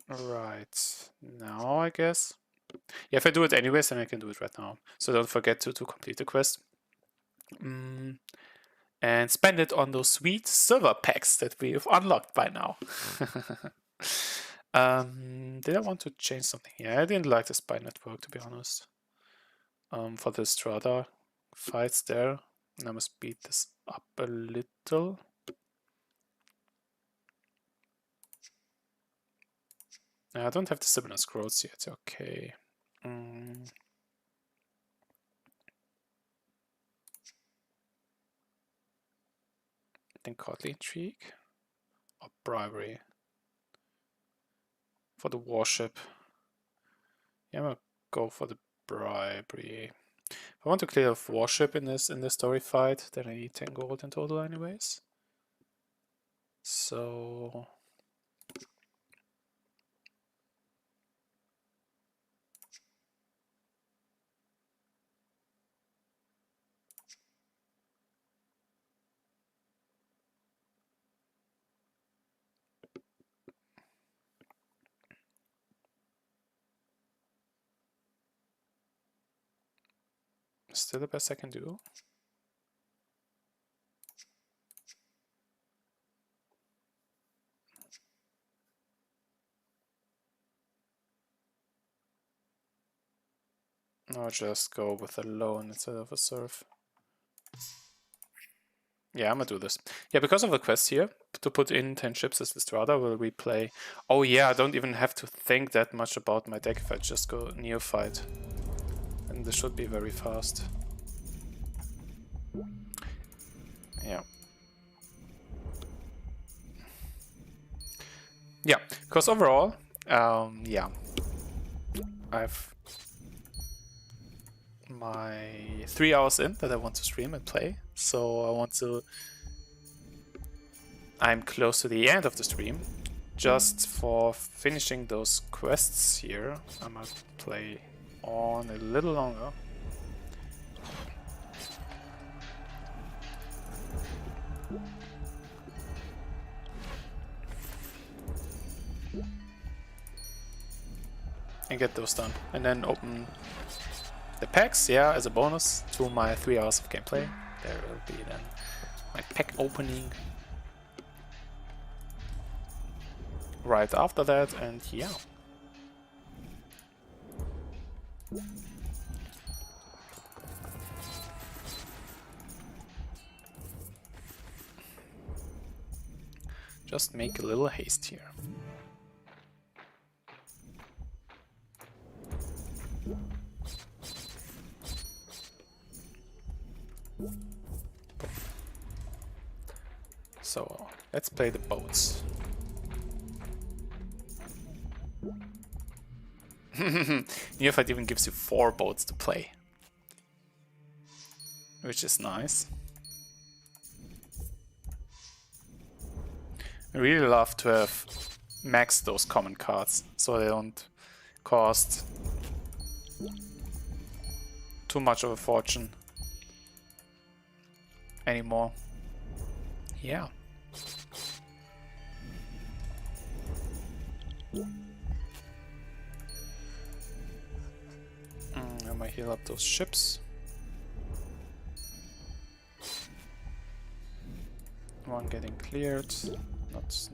right now, I guess. Yeah, if I do it anyways, then I can do it right now. So don't forget to complete the quest. And spend it on those sweet silver packs that we've unlocked by now. Did I want to change something? Yeah, I didn't like the spy network, to be honest. For the Strata fights there. And I must speed this up a little. I don't have the Similar Scrolls yet, okay. Then Courtly Intrigue or Bribery for the warship. Yeah, I'm gonna go for the Bribery. If I want to clear off warship in this story fight, then I need 10 gold in total anyways. So still the best I can do. Or just go with a loan instead of a serve. Yeah, I'm gonna do this. Yeah, because of the quest here, to put in 10 ships as Listrata will replay. Oh yeah, I don't even have to think that much about my deck if I just go Neophyte. And this should be very fast. Yeah. Yeah, because overall, yeah, I've my 3 hours in that I want to stream and play. So I'm close to the end of the stream. Just for finishing those quests here, I might play on a little longer. And get those done. And then open the packs, yeah, as a bonus to my 3 hours of gameplay. There will be then my pack opening right after that, and yeah. Just make a little haste here. So let's play the boats. Neophyte even gives you 4 boats to play, which is nice. I really love to have maxed those common cards so they don't cost too much of a fortune anymore. Yeah. I might heal up those ships. One getting cleared.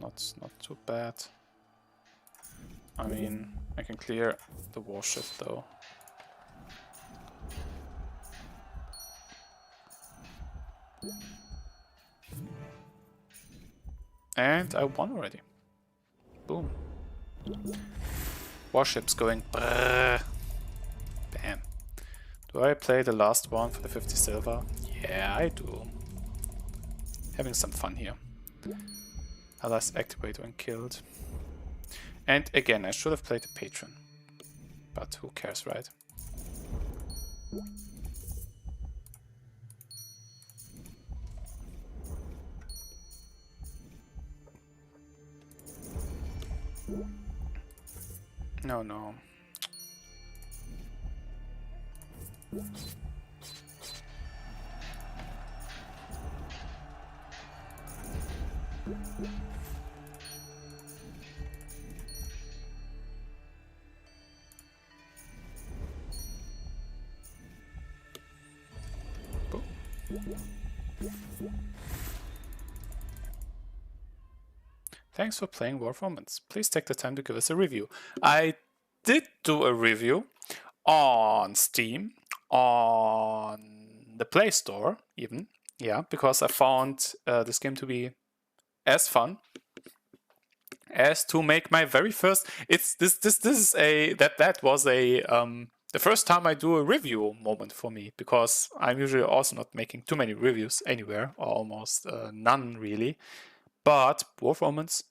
Not too bad. I mean, I can clear the warship though. And I won already. Boom. Warships going brrr. Bam. Do I play the last one for the 50 silver? Yeah, I do. Having some fun here. Alas, activate when killed. And again, I should have played the patron. But who cares, right? No. Thanks for playing War of Omens. Please take the time to give us a review. I did do a review on Steam, on the Play Store even, yeah, because I found this game to be as fun as to make my very first. It's this is a that was a the first time I do a review moment for me, because I'm usually also not making too many reviews anywhere, or almost none really. But War of Omens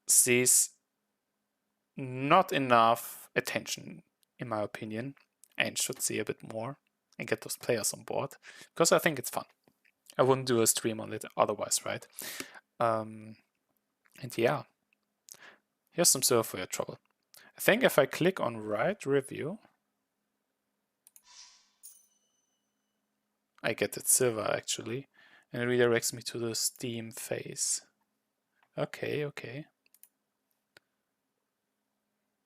sees not enough attention, in my opinion. and should see a bit more and get those players on board, because I think it's fun. I wouldn't do a stream on it otherwise, right? And yeah, here's some silver for your trouble. I think if I click on write review, I get it silver actually, and it redirects me to the Steam phase. Okay, okay.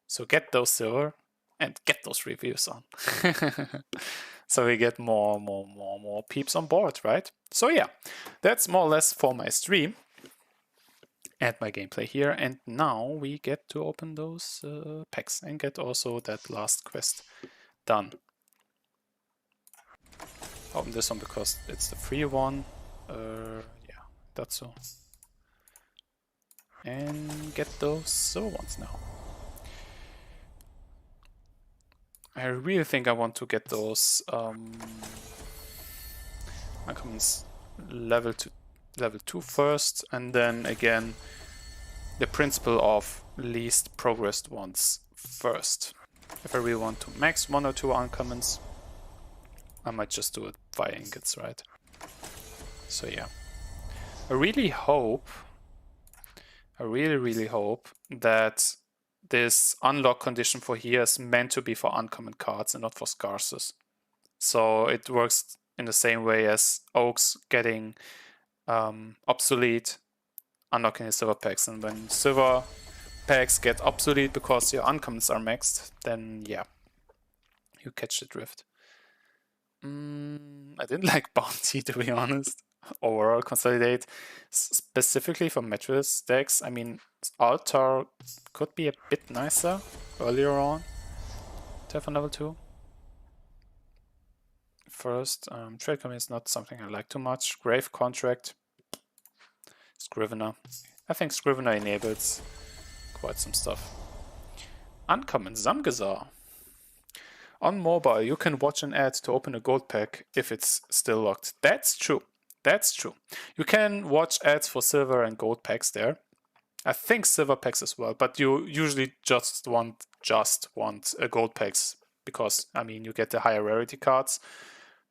So get those silver and get those reviews on. So we get more peeps on board, right? So yeah, that's more or less for my stream and my gameplay here. And now we get to open those packs and get also that last quest done. Open this one because it's the free one. Yeah, that's so. And get those silver ones now. I really think I want to get those uncommons level 2 first, and then again the principle of least progressed ones first. If I really want to max 1 or 2 uncommons, I might just do it via ingots, right? So yeah, I really hope, I really hope that this unlock condition for here is meant to be for uncommon cards and not for scarces. So it works in the same way as Oaks getting obsolete, unlocking his silver packs. And when silver packs get obsolete because your uncommons are maxed, then yeah, you catch the drift. I didn't like Bounty, to be honest. Overall, Consolidate, specifically for Mattress decks. I mean, Altar could be a bit nicer earlier on to have on level 2. First, Trade Command is not something I like too much. Grave Contract, Scrivener. I think Scrivener enables quite some stuff. Uncommon, Zamgazar. On mobile, you can watch an ad to open a gold pack if it's still locked. That's true. That's true. You can watch ads for silver and gold packs there. I think silver packs as well, but you usually just want gold packs because, I mean, you get the higher rarity cards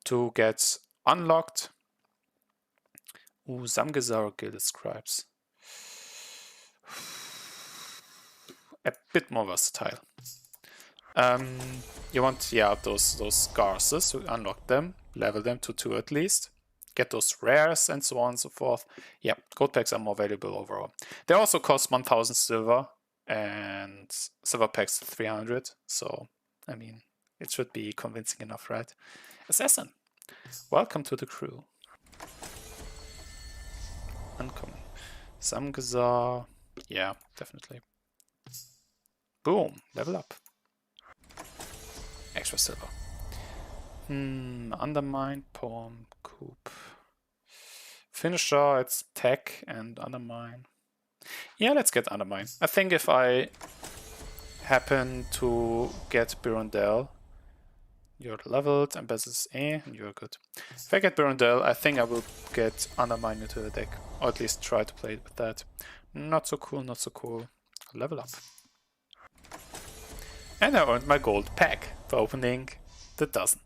to get unlocked. Ooh, Zamgazar Gilded Scribes. A bit more versatile. You want, yeah, those scarces to unlock them, level them to 2 at least, get those rares and so on and so forth. Yeah, gold packs are more valuable overall. They also cost 1000 silver and silver packs 300. So, I mean, it should be convincing enough, right? Assassin, welcome to the crew. Uncommon. Zamgazar, yeah, definitely. Boom, level up. Extra silver. Undermine, Poem, Coop. Finisher, it's Tech and Undermine. Yeah, let's get Undermine. I think if I happen to get Birundel, you're leveled, and Bezos and you're good. If I get Birundel, I think I will get Undermine into the deck, or at least try to play with that. Not so cool, not so cool. Level up. And I earned my gold pack for opening the dozen.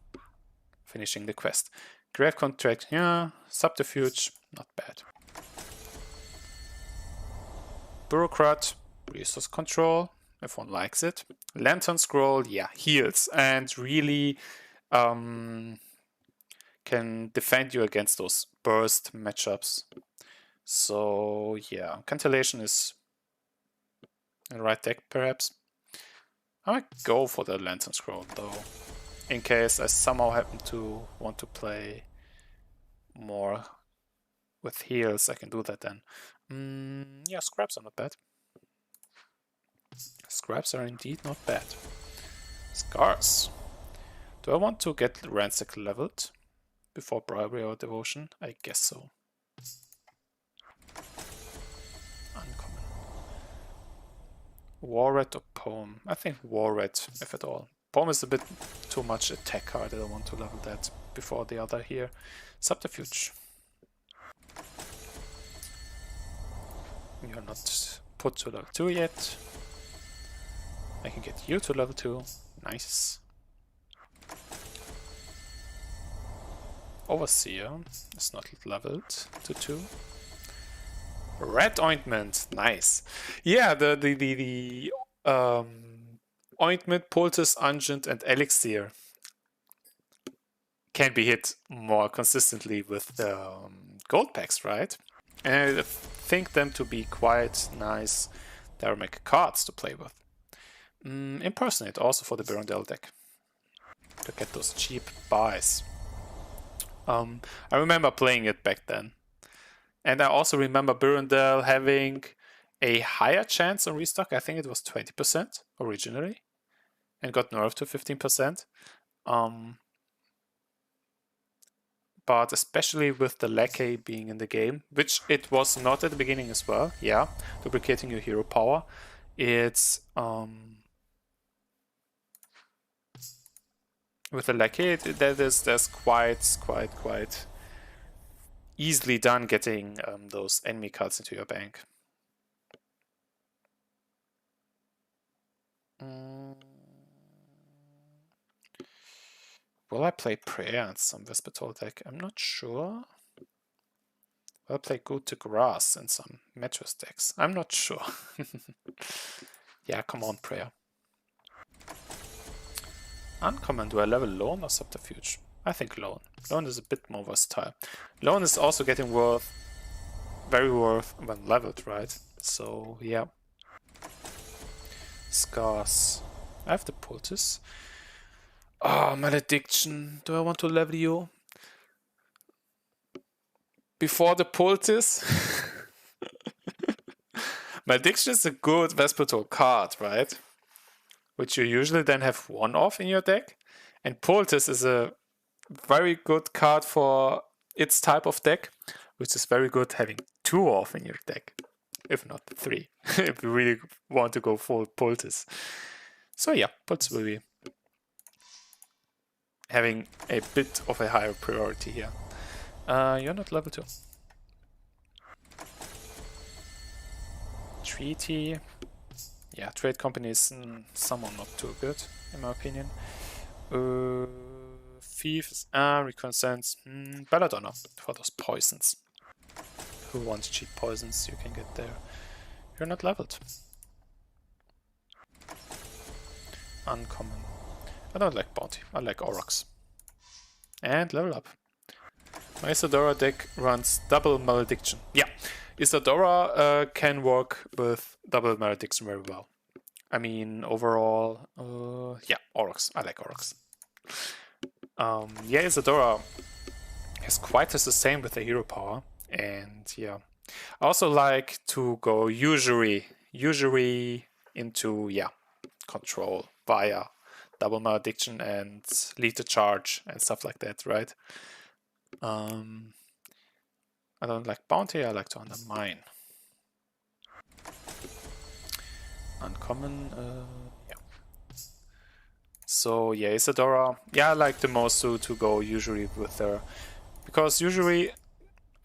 Finishing the quest. Grave Contract, yeah. Subterfuge, not bad. Bureaucrat, Resource Control, if one likes it. Lantern Scroll, yeah, heals and really can defend you against those burst matchups. So yeah, Cantillation is the right deck perhaps. I might go for the Lantern Scroll though, in case I somehow happen to want to play more with heals. I can do that then. Yeah, Scraps are not bad. Scraps are indeed not bad. Scars. Do I want to get Ransack leveled before Bribery or Devotion? I guess so. Uncommon. War Red or Poem? I think War Red, if at all. Poem is a bit too much attack card. I don't want to level that before the other here. Subterfuge. You're not put to level 2 yet. I can get you to level 2. Nice. Overseer is not leveled to 2. Red Ointment, nice. Yeah, the Ointment, Poultice, Unguent, and Elixir can be hit more consistently with the gold packs, right? And I think them to be quite nice Daramic cards to play with. Impersonate also for the Burundel deck to get those cheap buys. I remember playing it back then. And I also remember Burundel having a higher chance on restock. I think it was 20% originally and got nerfed to 15%. But especially with the Lackey being in the game, which it was not at the beginning as well. Yeah, duplicating your hero power. It's with the Lackey, there's quite easily done getting those enemy cards into your bank. Will I play Prayer in some Vespitole deck? I'm not sure. Will I play Good to Grass in some Mattress decks? I'm not sure. Yeah, come on, Prayer. Uncommon, do I level Loan or Subterfuge? I think Loan. Loan is a bit more versatile. Loan is also getting very worth when leveled, right? So, yeah. Scars. I have the Poultice. Oh, Malediction. Do I want to level you? Before the Poultice? Malediction is a good Vespitole card, right? Which you usually then have 1 off in your deck. And Poultice is a very good card for its type of deck, which is very good having 2 off in your deck. If not 3, if you really want to go full Poultice. So yeah, Poultice will be having a bit of a higher priority here. You're not level 2. Treaty. Yeah, trade companies, someone not too good, in my opinion. Thieves, Reconnaissance, Belladonna for those poisons. Who wants cheap poisons? You can get there. You're not leveled. Uncommon. I don't like Bounty, I like Aurochs. And level up. My Isadora deck runs double Malediction. Yeah, Isadora can work with double Malediction very well. I mean, overall, yeah, Aurochs. I like Aurochs. Yeah, Isadora has quite the same with the hero power. And yeah, I also like to go usury into, yeah, control via double Malediction and lead the charge and stuff like that, right? I don't like Bounty, I like to undermine. Uncommon, yeah. So yeah, Isadora, yeah, I like the most to go usually with her. Because usually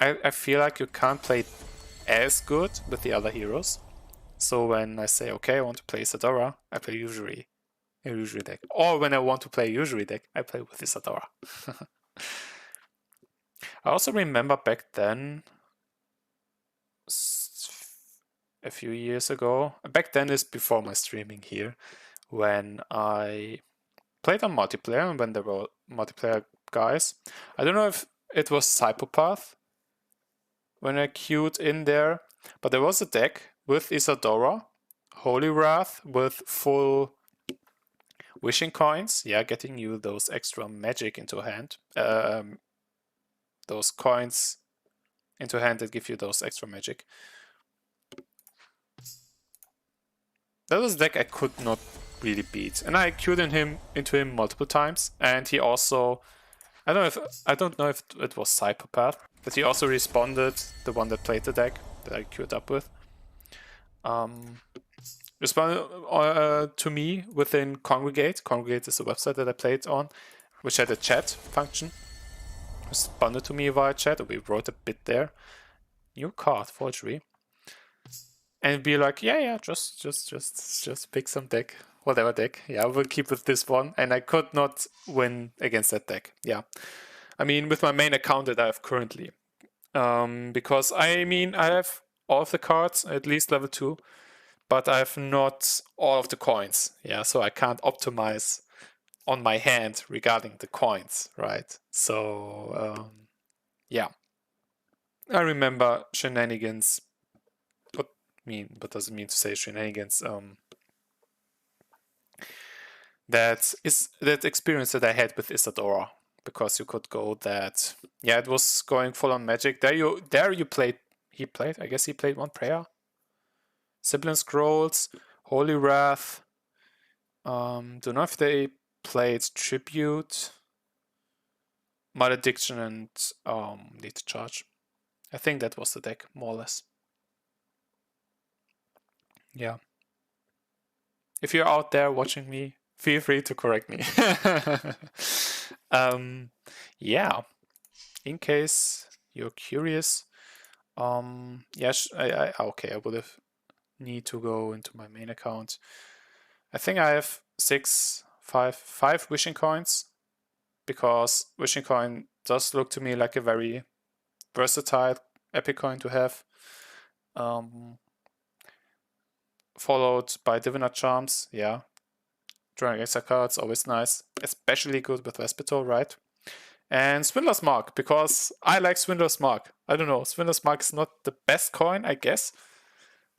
I feel like you can't play as good with the other heroes. So when I say, okay, I want to play Isadora, I play usury. A usury deck. Or when I want to play a usury deck, I play with Isadora. I also remember back then, a few years ago, back then is before my streaming here, when I played on multiplayer and when there were multiplayer guys. I don't know if it was Psychopath when I queued in there, but there was a deck with Isadora, Holy Wrath with full Wishing Coins, yeah, getting you those extra magic into hand. Those coins into hand that give you those extra magic. That was a deck I could not really beat, and I queued into him multiple times. And he also, I don't know if it was Psychopath, but he also responded, the one that played the deck that I queued up with. Responded to me within Congregate. Congregate is a website that I played on, which had a chat function. Responded to me via chat, we wrote a bit there. New card, forgery. And be like, yeah, just pick some deck, whatever deck. Yeah, we'll keep with this one. And I could not win against that deck. Yeah, I mean, with my main account that I have currently. Because I mean, I have all of the cards, at least level 2, but I have not all of the coins. Yeah, so I can't optimize on my hand regarding the coins, right? So, yeah. I remember shenanigans. What does it mean to say shenanigans? That experience that I had with Isadora, because you could go that, yeah, it was going full on magic. There you played. I guess he played one prayer. Sibling Scrolls, Holy Wrath. Don't know if they played Tribute, Malediction, and Need to Charge. I think that was the deck, more or less. Yeah. If you're out there watching me, feel free to correct me. Yeah. In case you're curious, yes, okay, I would have need to go into my main account. I think I have five wishing coins, because wishing coin does look to me like a very versatile epic coin to have. Followed by Divinate Charms, yeah. Drawing extra cards, always nice. Especially good with Vespitole, right? And Swindler's Mark, because I like Swindler's Mark. I don't know, Swindler's Mark is not the best coin, I guess.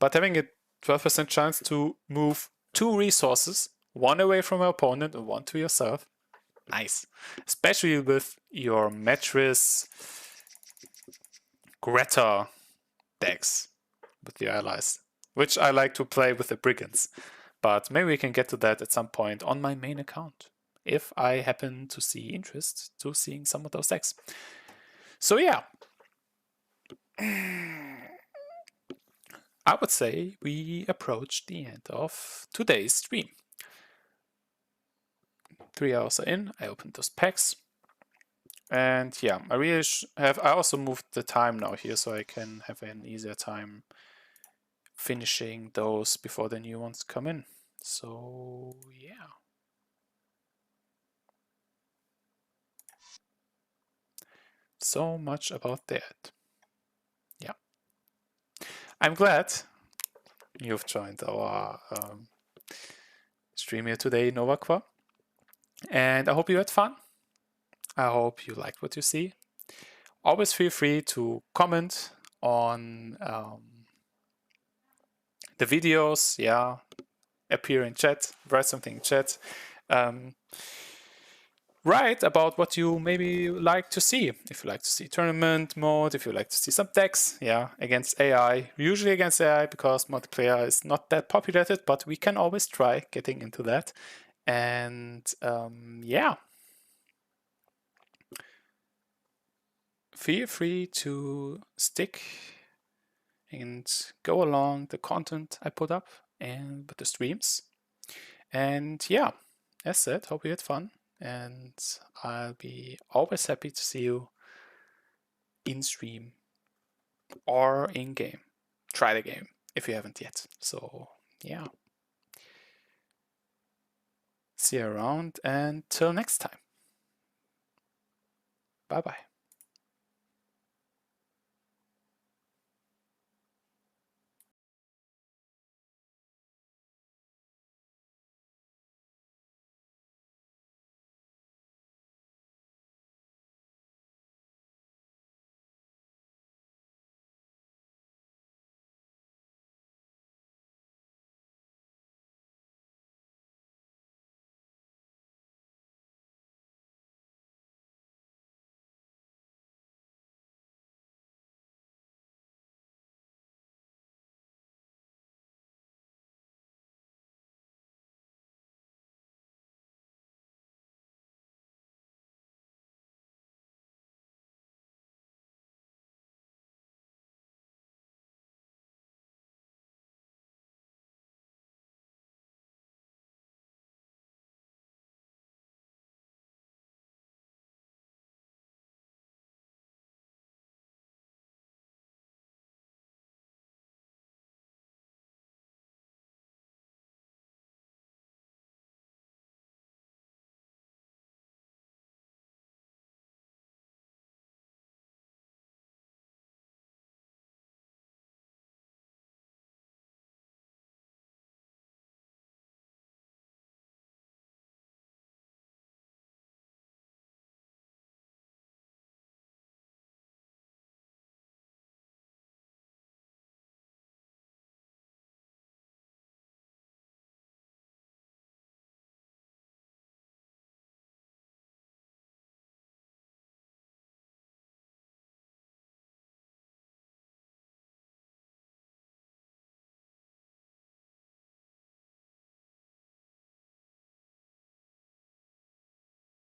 But having a 12% chance to move 2 resources, one away from your opponent and one to yourself, nice. Especially with your Mattress Greta decks with your allies, which I like to play with the Brigands. But maybe we can get to that at some point on my main account, if I happen to see interest to seeing some of those decks. So yeah, I would say we approach the end of today's stream. 3 hours are in, I opened those packs. And yeah, I really I also moved the time now here, so I can have an easier time finishing those before the new ones come in. So yeah. So much about that. Yeah. I'm glad you've joined our stream here today, Novaqua. And I hope you had fun. I hope you liked what you see. Always feel free to comment on the videos, yeah, appear in chat, write something in chat. Write about what you maybe like to see. If you like to see tournament mode, if you like to see some decks, yeah, against AI. Usually against AI, because multiplayer is not that populated, but we can always try getting into that. And yeah. Feel free to stick and go along the content I put up and with the streams. And yeah, as said, hope you had fun. And I'll be always happy to see you in stream or in game. Try the game if you haven't yet. So yeah. See you around, and till next time. Bye bye.